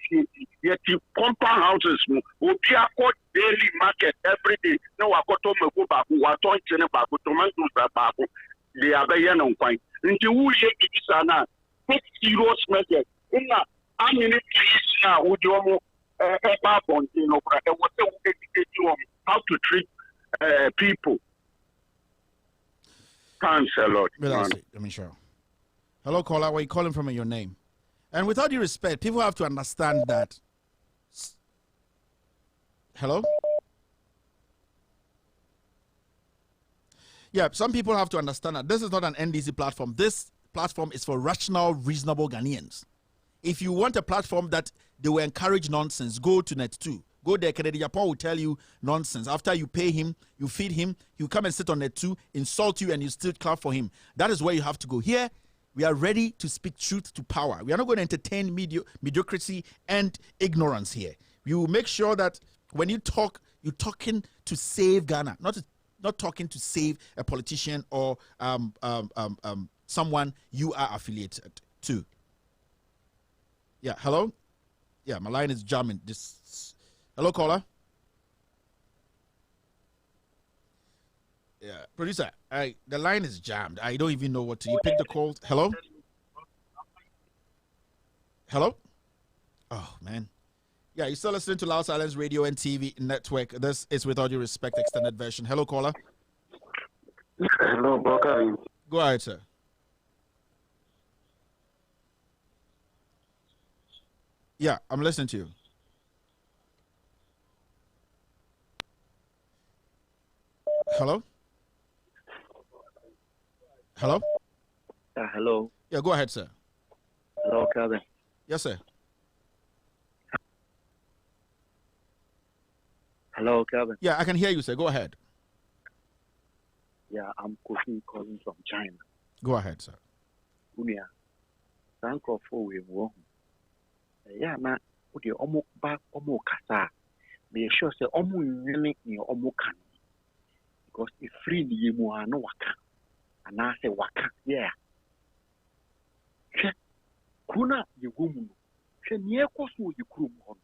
Yeti compound houses, Obia caught daily market every day. No, I got to go back, who are talking about tomatoes back. They are very young point. Until we get this and that, take serious measures. In that, I'm in a place now with your backbone, you know, and what they will educate you on how to treat people. Thanks a lot. Sure. Hello, caller. Where are you calling from and your name? And with all due respect, people have to understand that. Hello? Yeah, some people have to understand that this is not an NDC platform. This platform is for rational, reasonable Ghanaians. If you want a platform that they will encourage nonsense, go to Net2. Go there, Kennedy Japan will tell you nonsense. After you pay him, you feed him, he'll come and sit on Net2, insult you, and you still clap for him. That is where you have to go. Here, we are ready to speak truth to power. We are not going to entertain mediocrity and ignorance here. We will make sure that when you talk, you're talking to save Ghana, not talking to save a politician or someone you are affiliated to. Yeah, hello? Yeah, my line is jamming. Hello, caller? Yeah, producer, the line is jammed. I don't even know what to. You pick the call. Hello? Hello? Oh, man. Yeah, you're still listening to Loud Silence Radio and TV Network. This is With All Due Respect extended version. Hello, caller? Hello, Broker. Go ahead, sir. Yeah, I'm listening to you. Hello? Hello? Hello. Yeah, go ahead, sir. Hello, Kevin. Yes, sir. Hello, Kevin. Yeah, I can hear you, sir. Go ahead. Yeah, I'm Kofi calling from China. Go ahead, sir. Unia, thank you for we won. Yeah, na udi omo ba omo kasa. Be sure say omo nyene ni omo kan. Because if free ni mu ano waka. Ana say waka. Yeah. Kuna ye womu. She nie koso ye krum hon.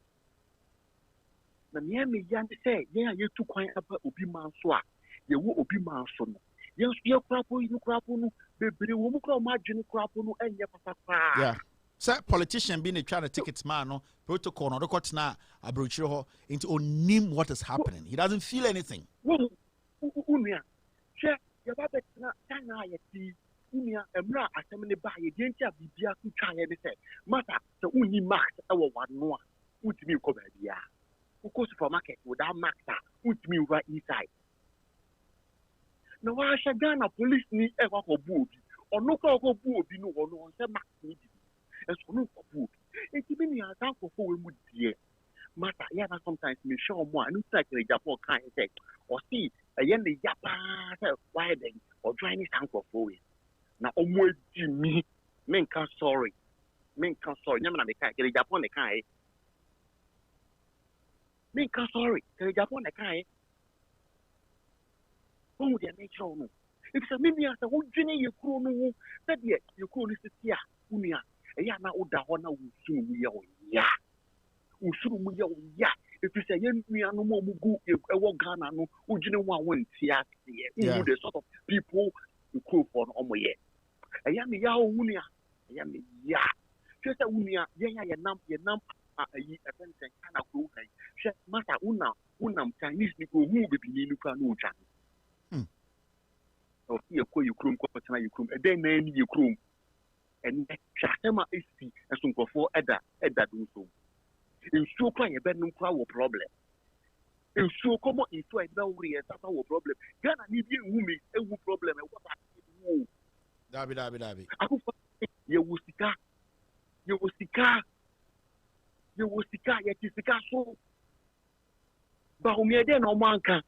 Na nie me yande say ye tu kwan aba obi man so a ye wo obi man so no. Ye krapo no bebre wo mu kra ma dwene krapo no enye papa. Yeah. Sir, politician being trying to take its man, no protocol, no record now, abrochiro into onim what is happening. He doesn't feel anything. Unia, she yababet na tana yeti. Unia emra asemene ba ye dentia bibia ku twa ye say mata so uni max ewo wano a utimi ko ba bia. Uko supermarket without max utimi over inside. Na wa sha Ghana police ni e kwa ko bu obi. Ono ko bu obi no ono on say max ni. So no food. It even me ask for we would dear. Matter, yeah, sometimes me show more. I don't like the Japan kind of thing. Or see, a young Japan why then or trying to thank for we. Now, almost me, men can't sorry. Men can't sorry. Never make the Japan the kind. Men can't sorry. The Japan the kind. Oh, they make sure no. If a maybe as a whole journey you could know that yet you could listen here, Unia. Ya na uda hona usuru ya if you say yen nua no mo mugu ewo Ghana no ugine wo awon tia you the sort of people you call for no mo ye ya me ya unia ya me ya say unia ye nam ayi event kana ko kai she masa unam Chinese ni ko hu bebi ni nuka no twa o ye ko yikrum ko tana yikrum e den na ni yikrum en hwasema esi esunkofo eda do so nsuo kwa ye be num kwa wo problem nsuo komo nsuo e be wuri e tata wo problem Ghana ni bi hu mi ewu problem e what wo dabi akufa ye wusika ye tisika so ba umiede no manka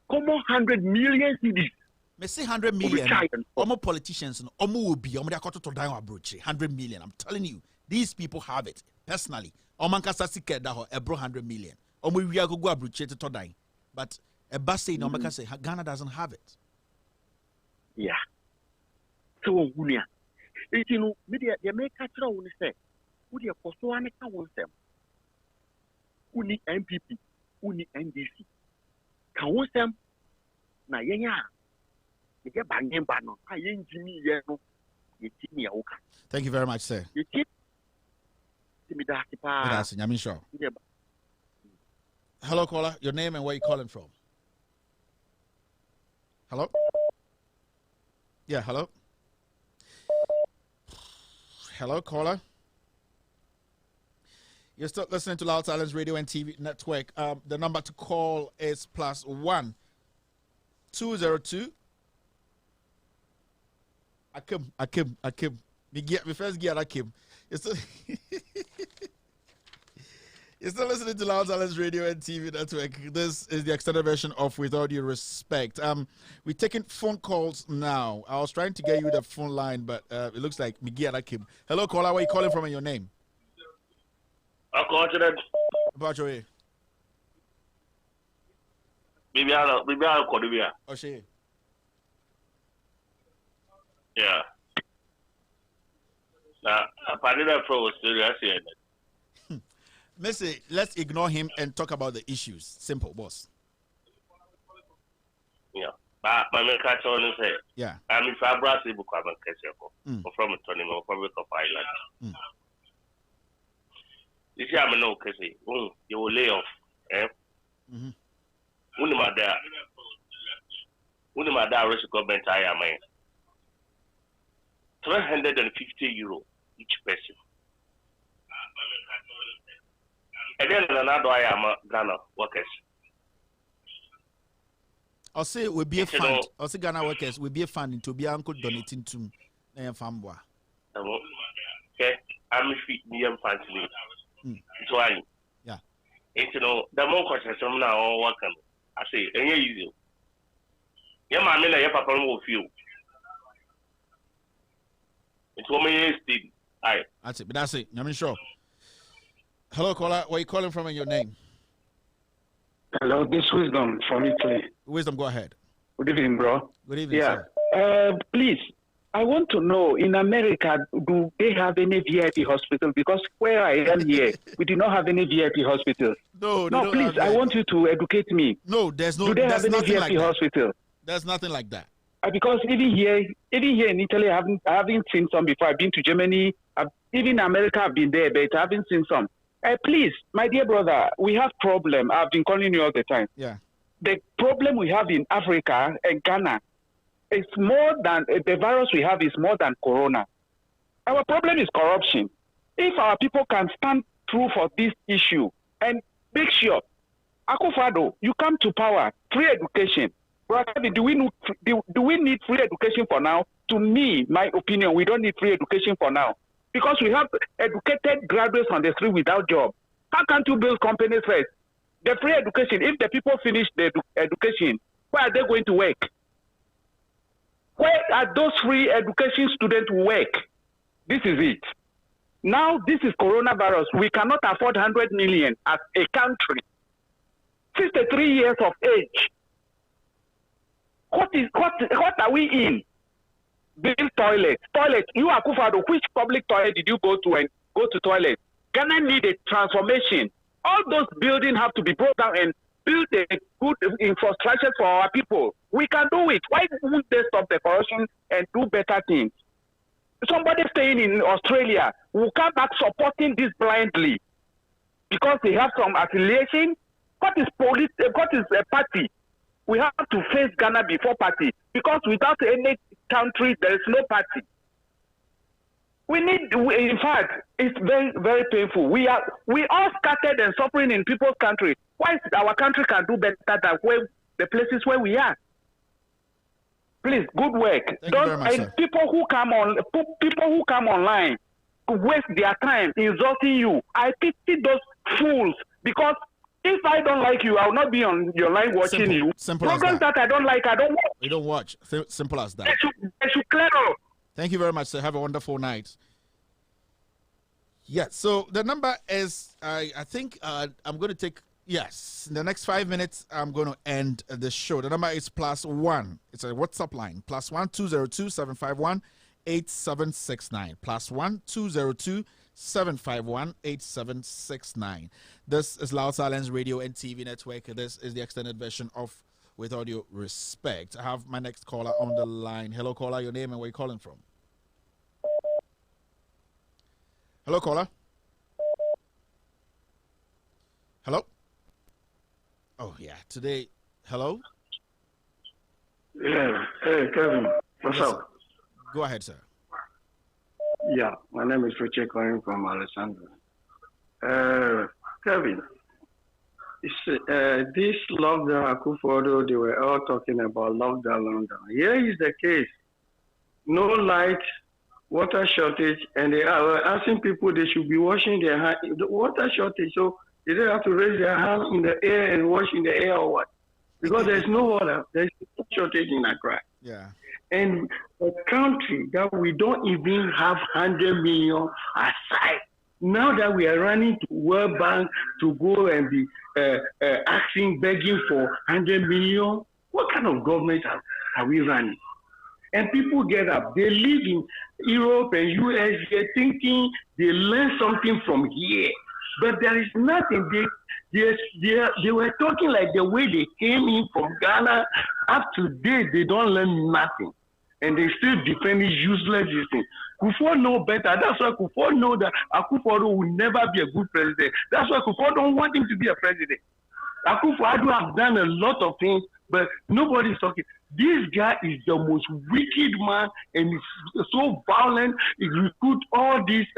como 100 million cedis me say 100 million omo politicians no omo will be omo dey akoto to dan abroche 100 million. I'm telling you, these people have it personally. Omo nkasa sika da ho ebro 100 million omo wi agogo abroche to dan, but a bus say no omo say Ghana doesn't have it. Yeah, so wunia eti no media ye make a try won say wodi e koso an ka won sem uni MPP uni NDC ka won sem na yenya ye get bangin ba no a ye njimi ye no ye timi awuka. Thank you very much, sir. Ye timi da pa That's Nyamin Show. Hello caller, your name and where you calling from? Hello? Yeah, hello? Hello, caller. You're still listening to Loud Silence Radio and TV Network. The number to call is +1 202. Akim. Me first gear Akim. You're still listening to Loud Silence Radio and TV Network. This is the extended version of With All Due Respect. We're taking phone calls now. I was trying to get you the phone line, but it looks like Miguel Akim. Hello, caller. Where are you calling from and your name? I'm confident. About your way. Maybe I'll call you. Oh, she. Yeah. Now, I parted that pro was still here. Missy, let's ignore him and talk about the issues. Simple, boss. Yeah. But my main catch on is say, yeah. I'm in Fabras, I'm from a tournament from Republic of Ireland. This year, I'm no case. You will lay off. Unima there, risk government, I am 350 euro each person. And then another I am Ghana workers. I'll say it will be a fund. I'll say Ghana workers will be a fund to be uncle donating to Famboa. Okay, I'm me and fancy. So yeah. It's the more questions now all working. I say, and you. Yeah, my men, I have a problem with you. It's what me still. Aye. That's it, but that's it. I'm sure. Hello, caller. Where are you calling from and your name? Hello, this Wisdom from Italy. Wisdom, go ahead. Good evening, bro. Good evening, sir. Please, I want to know, in America, do they have any VIP hospital? Because where I am here, we do not have any VIP hospitals. No, please, I want you to educate me. No, there's no. Do they have any VIP like hospital? There's nothing like that. Because even here in Italy, I haven't seen some before. I've been to Germany. Even America, I've been there, but I haven't seen some. Please, my dear brother, we have problem. I've been calling you all the time. Yeah. The problem we have in Africa and Ghana is more than the virus we have is more than corona. Our problem is corruption. If our people can stand true for this issue and make sure, Akufo-Addo, you come to power, free education. Do we need free education for now? To me, my opinion, we don't need free education for now. Because we have educated graduates on the street without job. How can't you build companies first? The free education, if the people finish the education, where are they going to work? Where are those free education students work? This is it. Now, this is coronavirus. We cannot afford 100 million as a country. 63 years of age. What are we in? Build toilets. You Akufo-Addo, which public toilet did you go to and go to toilet? Ghana need a transformation. All those buildings have to be brought down and build a good infrastructure for our people. We can do it. Why won't they stop the corruption and do better things? somebody staying in Australia will come back supporting this blindly because they have some affiliation. What is a party? We have to face Ghana before party because without any country there is no party. In fact, it's very, very painful. We all scattered and suffering in people's country. Why our country can do better than the places where we are? Please, good work. People who come online waste their time insulting you. I pity those fools because if I don't like you, I will not be on your line watching you. Simple Programs that I don't like, I don't watch. You don't watch. Simple as that. They should clear up. Thank you very much, sir. Have a wonderful night. Yeah, so the number is, I think I'm going to take, yes, in the next 5 minutes, I'm going to end the show. The number is +1. It's a WhatsApp line, +1 202 751 8769. +1 202 751 8769. This is Loud Silence Radio and TV Network. This is the extended version of With All Due Respect. I have my next caller on the line. Hello, caller. Your name and where you calling from? Hello, caller. Hello. Oh yeah. Today. Hello. Yeah. Hey, Kevin. What's up? Sir. Go ahead, sir. Yeah, my name is Richard calling from Alexandria. Kevin, this lockdown, Akufo-Addo, they were all talking about lockdown. Here is the case. No light, water shortage, and they are asking people they should be washing their hands. The water shortage, so they don't have to raise their hand in the air and wash in the air or what? Because there's no water. There's no shortage in Accra. Yeah. And a country that we don't even have 100 million aside. Now that we are running to World Bank to go and be begging for 100 million, what kind of government are we running? And people get up. They live in Europe and US. They're thinking they learn something from here. But there is nothing. They were talking like the way they came in from Ghana. Up to date, they don't learn nothing. And they still defend this useless thing. Kufuor know better. That's why Kufuor know that Akufo-Addo will never be a good president. That's why Kufuor don't want him to be a president. Akufo-Addo have done a lot of things, but nobody's talking. This guy is the most wicked man, and he's so violent. He recruit all these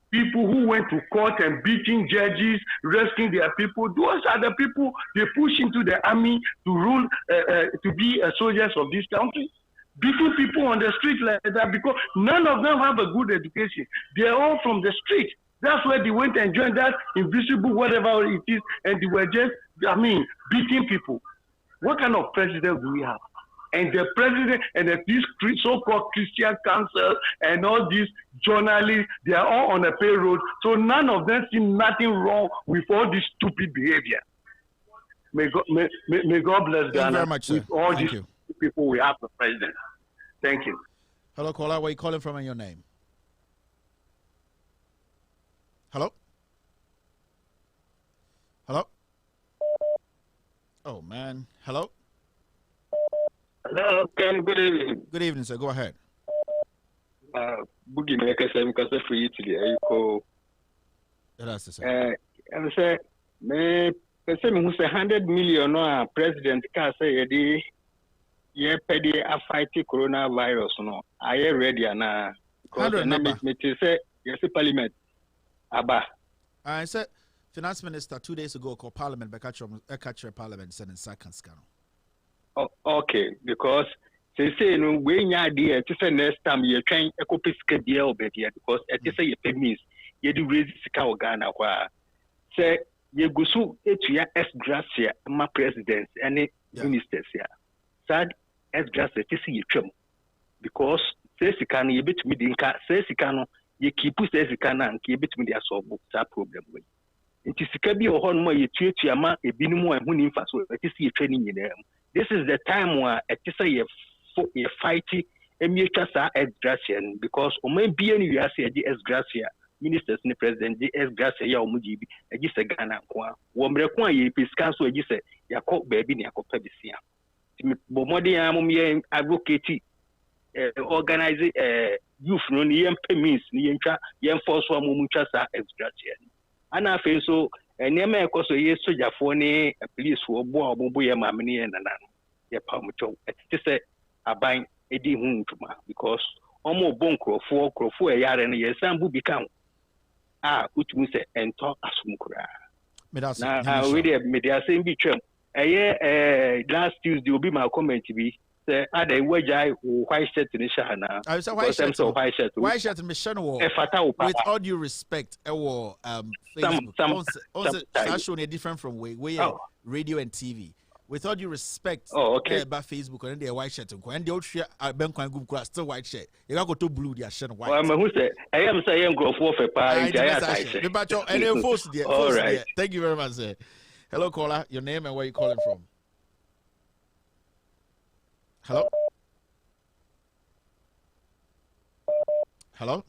people who went to court and beating judges, rescuing their people. Those are the people they push into the army to rule, to be soldiers of this country. Beating people on the street like that because none of them have a good education. They're all from the street. That's why they went and joined that invisible whatever it is, and they were just, beating people. What kind of president do we have? And the president and these so-called Christian councils and all these journalists, they are all on a payroll. So none of them see nothing wrong with all this stupid behavior. May God bless Ghana very much, with all these people we have for president. Thank you. Hello, caller. Where are you calling from and your name? Hello? Hello? Oh, man. Hello? Hello, Ken. Good evening. Good evening, sir. Go ahead. Boogie Maker, I'm going to free Italy. That's the same. I say, me, person who say 100 million president can say, yeah, pedi a fight coronavirus, no. I am ready now. Because me say, yes, parliament. Abba. I said, Finance Minister 2 days ago called Parliament, but catch parliament sending second scan. Oh, okay, because they say no when you idea to say next time you're trying a copy schedule better because it is a means you do raise the Ghana say you go so to your S gracia my presidents and ministers here. Sad S gracia to see you because says you can you bit me the says you can you keep says you can and keep it with their solve that problem with. It is a be or more you treat your man a binimo and winning fast so it is your training in them. This is the time where it is a fighting and you just are as gracian because or maybe any you say as gracia ministers and president as gracia ya mujibi and you say Ghana kwa womrekwa ye piscan so you say ya baby ni akopebisia. Bomodi amum ye advocate organize youth no ni means ni force wa mu twa sa extra and afi so enema ekoso ye soldier fo ni police wo bo obo ye ma me ne nana ye pa mu cho eti se aban edi hu ntuma because omo bon krofo e yare no ye sambu bi kan utumi se ento asumkura na we dey media say bi twem last Tuesday obi my comment bi say ada wajai white shirt ni shana I say white shirt me shano with all due respect Facebook social different from way radio and TV. With all due respect, about Facebook and their white shirt and the old shirt, Ben Quangum still white shirt. You got to blue, they are shirt white. I'm who say I am saying grow for pie. All right. Thank you very much, sir. Hello, caller. Your name and where you calling from? Hello. Hello.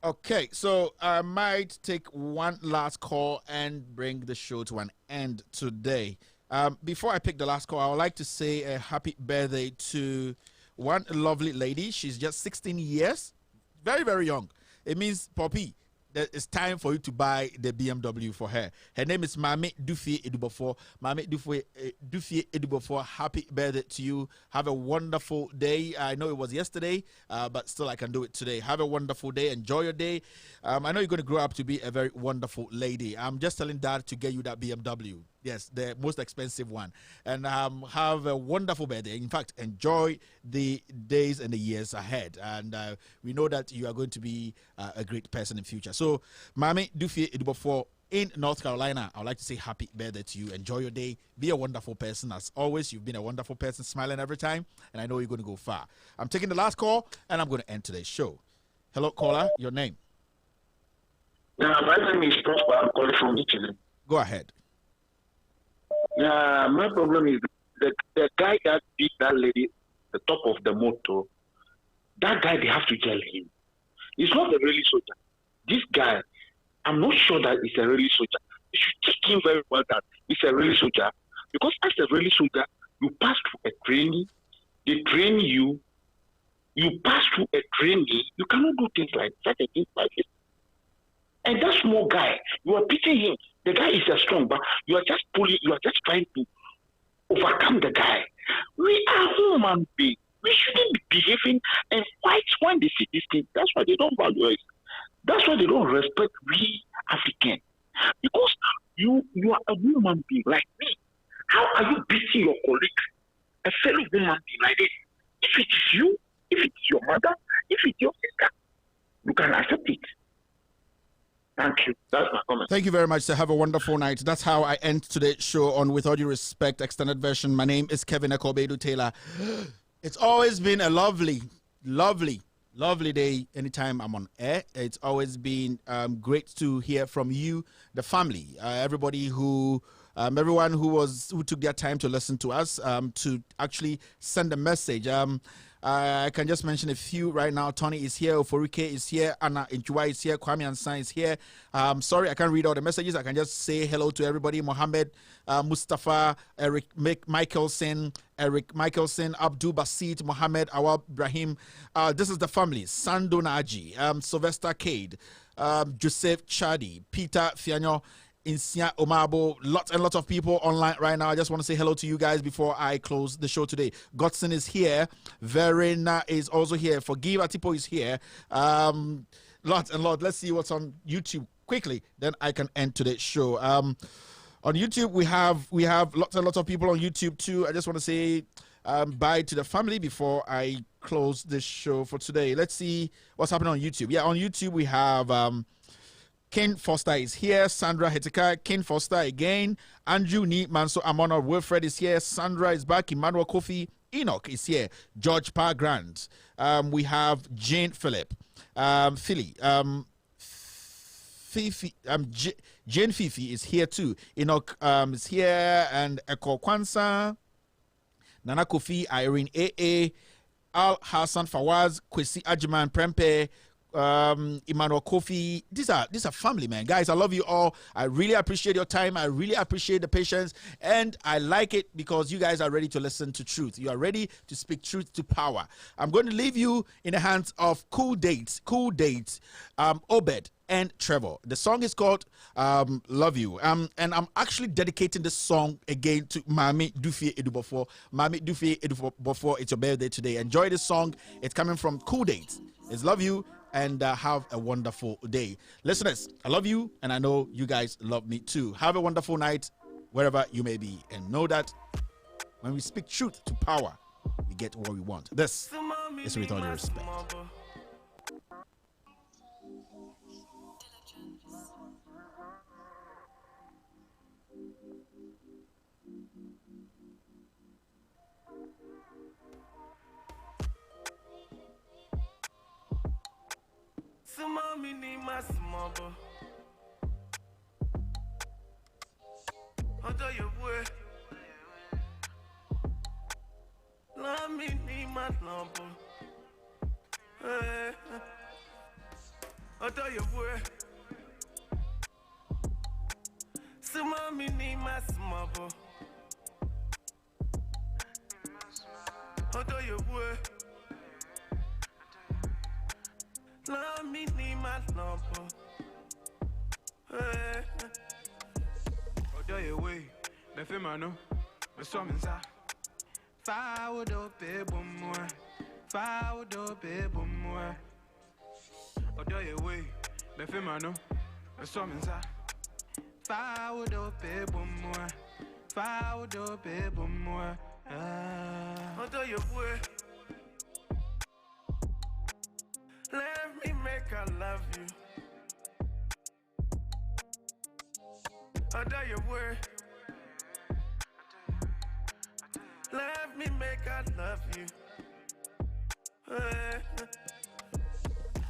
Okay, so I might take one last call and bring the show to an end today. Before I pick the last call, I would like to say a happy birthday to one lovely lady. She's just 16 years. Very, very young. It means, Poppy, that it's time for you to buy the BMW for her. Her name is Mame Dufie Edubofo. Mame Dufie Edubofo, happy birthday to you. Have a wonderful day. I know it was yesterday, but still I can do it today. Have a wonderful day. Enjoy your day. I know you're going to grow up to be a very wonderful lady. I'm just telling Dad to get you that BMW. Yes, the most expensive one. And have a wonderful birthday. In fact, enjoy the days and the years ahead. And we know that you are going to be a great person in future. So, Mame Dufie Edubofo in North Carolina, I would like to say happy birthday to you. Enjoy your day. Be a wonderful person. As always, you've been a wonderful person, smiling every time. And I know you're going to go far. I'm taking the last call, and I'm going to end today's show. Hello, caller. Your name? Yeah, my name is Prosper. I'm calling from Italy. Go ahead. Yeah, my problem is the guy that beat that lady the top of the motor. That guy, they have to jail him. He's not a really soldier. This guy, I'm not sure that he's a really soldier. You should check him very well that he's a really soldier. Because as a really soldier, you pass through a training, they train you, you pass through a training, you cannot do things like certain things like this. And that small guy, you are beating him. The guy is strong, but you are just trying to overcome the guy. We are human beings. We shouldn't be behaving and fight when they see this thing. That's why they don't value us. That's why they don't respect we African. Because you are a human being like me. How are you beating your colleague, a fellow human being like this? If it is you, if it's your mother, if it's your sister, you can accept it. Thank you. That's my comment. Thank you very much, sir. Have a wonderful night. That's how I end today's show on With All Due Respect, extended version. My name is Kevin Ekobedu Taylor. It's always been a lovely day anytime I'm on air. It's always been great to hear from you, the family, everybody everyone who took their time to listen to us, to actually send a message. I can just mention a few right now. Tony is here, Oforike is here, Anna Inchua is here, Kwame Ansan is here. Sorry, I can't read all the messages. I can just say hello to everybody. Mohammed, Mustafa, Eric Michaelson, Abdul Basit, Mohammed, Awab Ibrahim. This is the family. Sando Naji, Sylvester Cade, Joseph Chadi, Peter Fianyo, Insia Omabo, lots and lots of people online right now. I just want to say hello to you guys before I close the show today. Godson is here. Verena is also here. Forgive Atipo is here. Lots and lots. Let's see what's on YouTube quickly. Then I can end today's show. On YouTube, we have lots and lots of people on YouTube too. I just want to say bye to the family before I close this show for today. Let's see what's happening on YouTube. Yeah, on YouTube we have Ken Foster is here. Sandra Hetika, Ken Foster again. Andrew Ni Manso Amono Wilfred is here. Sandra is back. Emmanuel Kofi. Enoch is here. George Parr Grant. We have Jane Phillip. Philly. Fifi. Jane Fifi is here too. Enoch is here. And Eko Kwansa. Nana Kofi. Irene AA. Al Hassan Fawaz. Kwesi Ajiman Prempe. Emmanuel Kofi. These are family, man. Guys, I love you all. I really appreciate your time. I really appreciate the patience. And I like it because you guys are ready to listen to truth. You are ready to speak truth to power. I'm going to leave you in the hands of Cool Dates, Obed and Trevor. The song is called Love You. And I'm actually dedicating this song again to Mami Dufie Edubofo. Mami Dufie Edubofo, it's your birthday today. Enjoy this song. It's coming from Cool Dates. It's Love You, and have a wonderful day. Listeners, I love you, and I know you guys love me too. Have a wonderful night wherever you may be. And know that when we speak truth to power, we get what we want. This is With All Due Respect. Mommy need my smother. Although you would, love me need my number. Although you would, so mommy need my smother. Although you would. Love me need my number. Odo ye way, me fe mano, me so me nsa. Fa odo pe bomwa, fa odo pe bomwa. Odo ye way, me fe mano, me so me nsa. Fa odo pe bomwa, fa odo pe bomwa. Odo ye way. Let me make her love you. Although you were. Let me make her love you.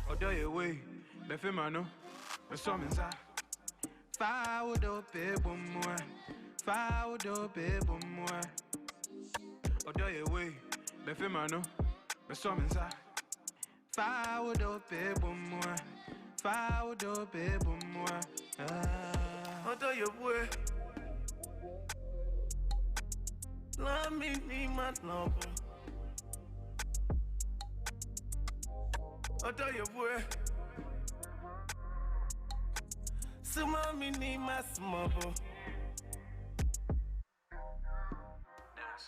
Although you way, me fe mano, me so me nsa. Fa odo pe bomwa, fa odo pe bomwa. Although you way, me fe mano, me so me nsa. Fa odo pe bomwa, fa odo pe bomwa. Although you were. Love me need my number. Although you were. So mommy need my smother.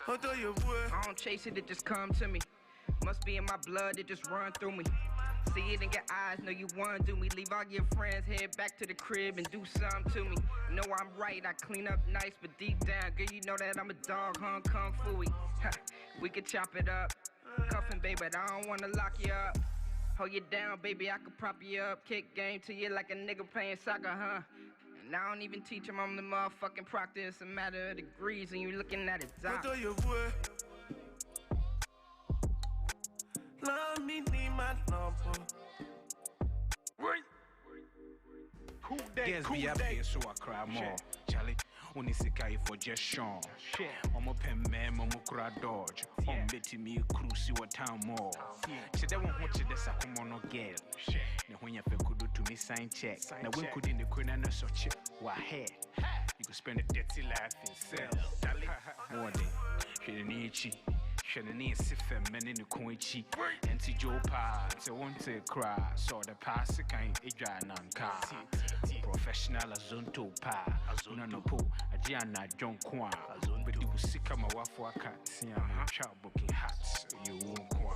Although you were. I don't chase it, it just come to me. Must be in my blood, it just run through me. See it in your eyes, know you want to me. Leave all your friends, head back to the crib and do something to me. Know I'm right, I clean up nice, but deep down, girl, you know that I'm a dog, Kung Fu-y. We could chop it up, cuffin', baby, but I don't wanna lock you up. Hold you down, baby, I could prop you up. Kick game to you like a nigga playing soccer, huh? And I don't even teach him, I'm the motherfucking proctor. It's a matter of degrees and you looking at it, doc. Although you were. Love me need my number. Guess be up here so I cry more. Charlie, only sikai for just Sean. Omo pen man, momo kura dodge. Betty me cruise what town more. She don't want to this no girl. Now when you could to me sign check. Now when could in the corner no such what hair. You could spend a dirty life in cell. Charlie, more than she didn't eat. Shanani Sifem men in the Coichi, and see Joe Pa, so want to cry, saw the pass a kind of car. Professional Azunto Pa, Azuna no Po, a Gianna John Qua, but you will see come a waffle cat, see a child booking hats, you won't qua.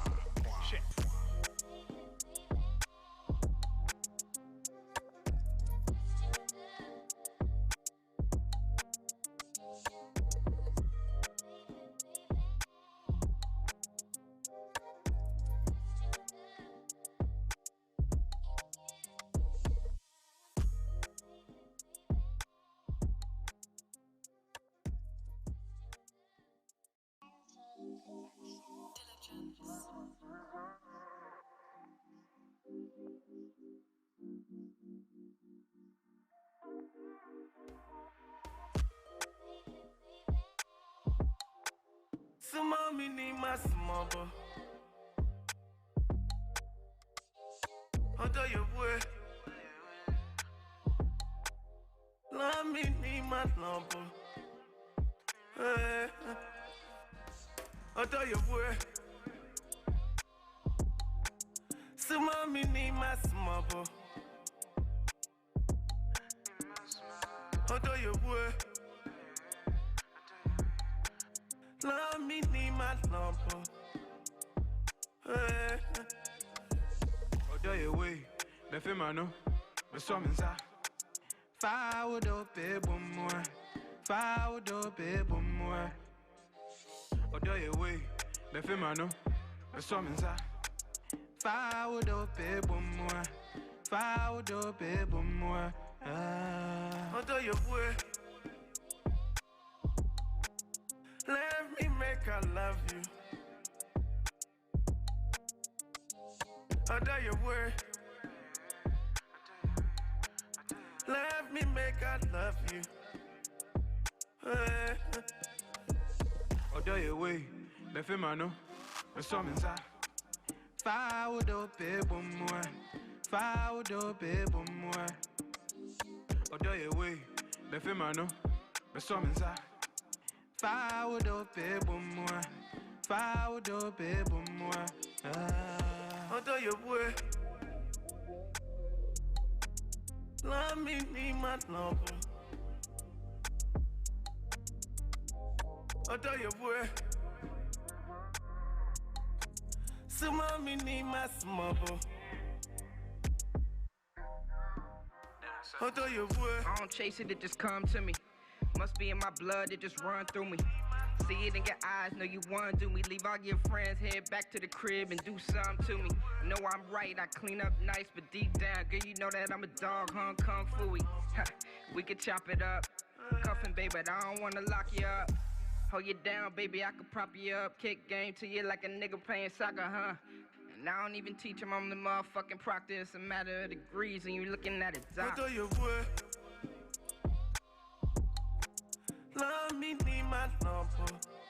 So mommy need my smother. Odo your boy. Suma me need my smabo. Odo your boy. Love me need my number. Odo your way. Me fe mano. Me so me sa. Fa odo pe bomwa. Fa odo pe bomwa. Odo your way. Me fe mano. Me so me sa. Fa odo pe bomwa. Fa odo pe bomwa. Odo your boy. Let me make her love you. Odo your boy. Let me make her love you. Odo your way. Me fe mano. Me so me sa. Fa odo pe bomwa. Fa odo pe bomwa. Odo your way. Me fe mano. Me so me sa. Fa odo pe bomwa. Fa odo pe bomwa. Odo your boy. Love me need my number. Odo your boy. Suma me need my smabo. Odo your boy. I don't chase it, it just come to me. Must be in my blood, it just run through me. See it in your eyes, know you want to me. Leave all your friends, head back to the crib and do something to me. Know I'm right, I clean up nice, but deep down, girl, you know that I'm a dog, kung fu-y. We could chop it up, cuffin', baby, but I don't wanna lock you up. Hold you down, baby, I could prop you up. Kick game to you like a nigga playing soccer, huh? And I don't even teach him, I'm the motherfucking proctor. It's a matter of degrees and you looking at it, doc. Odo your boy. Love me need my number.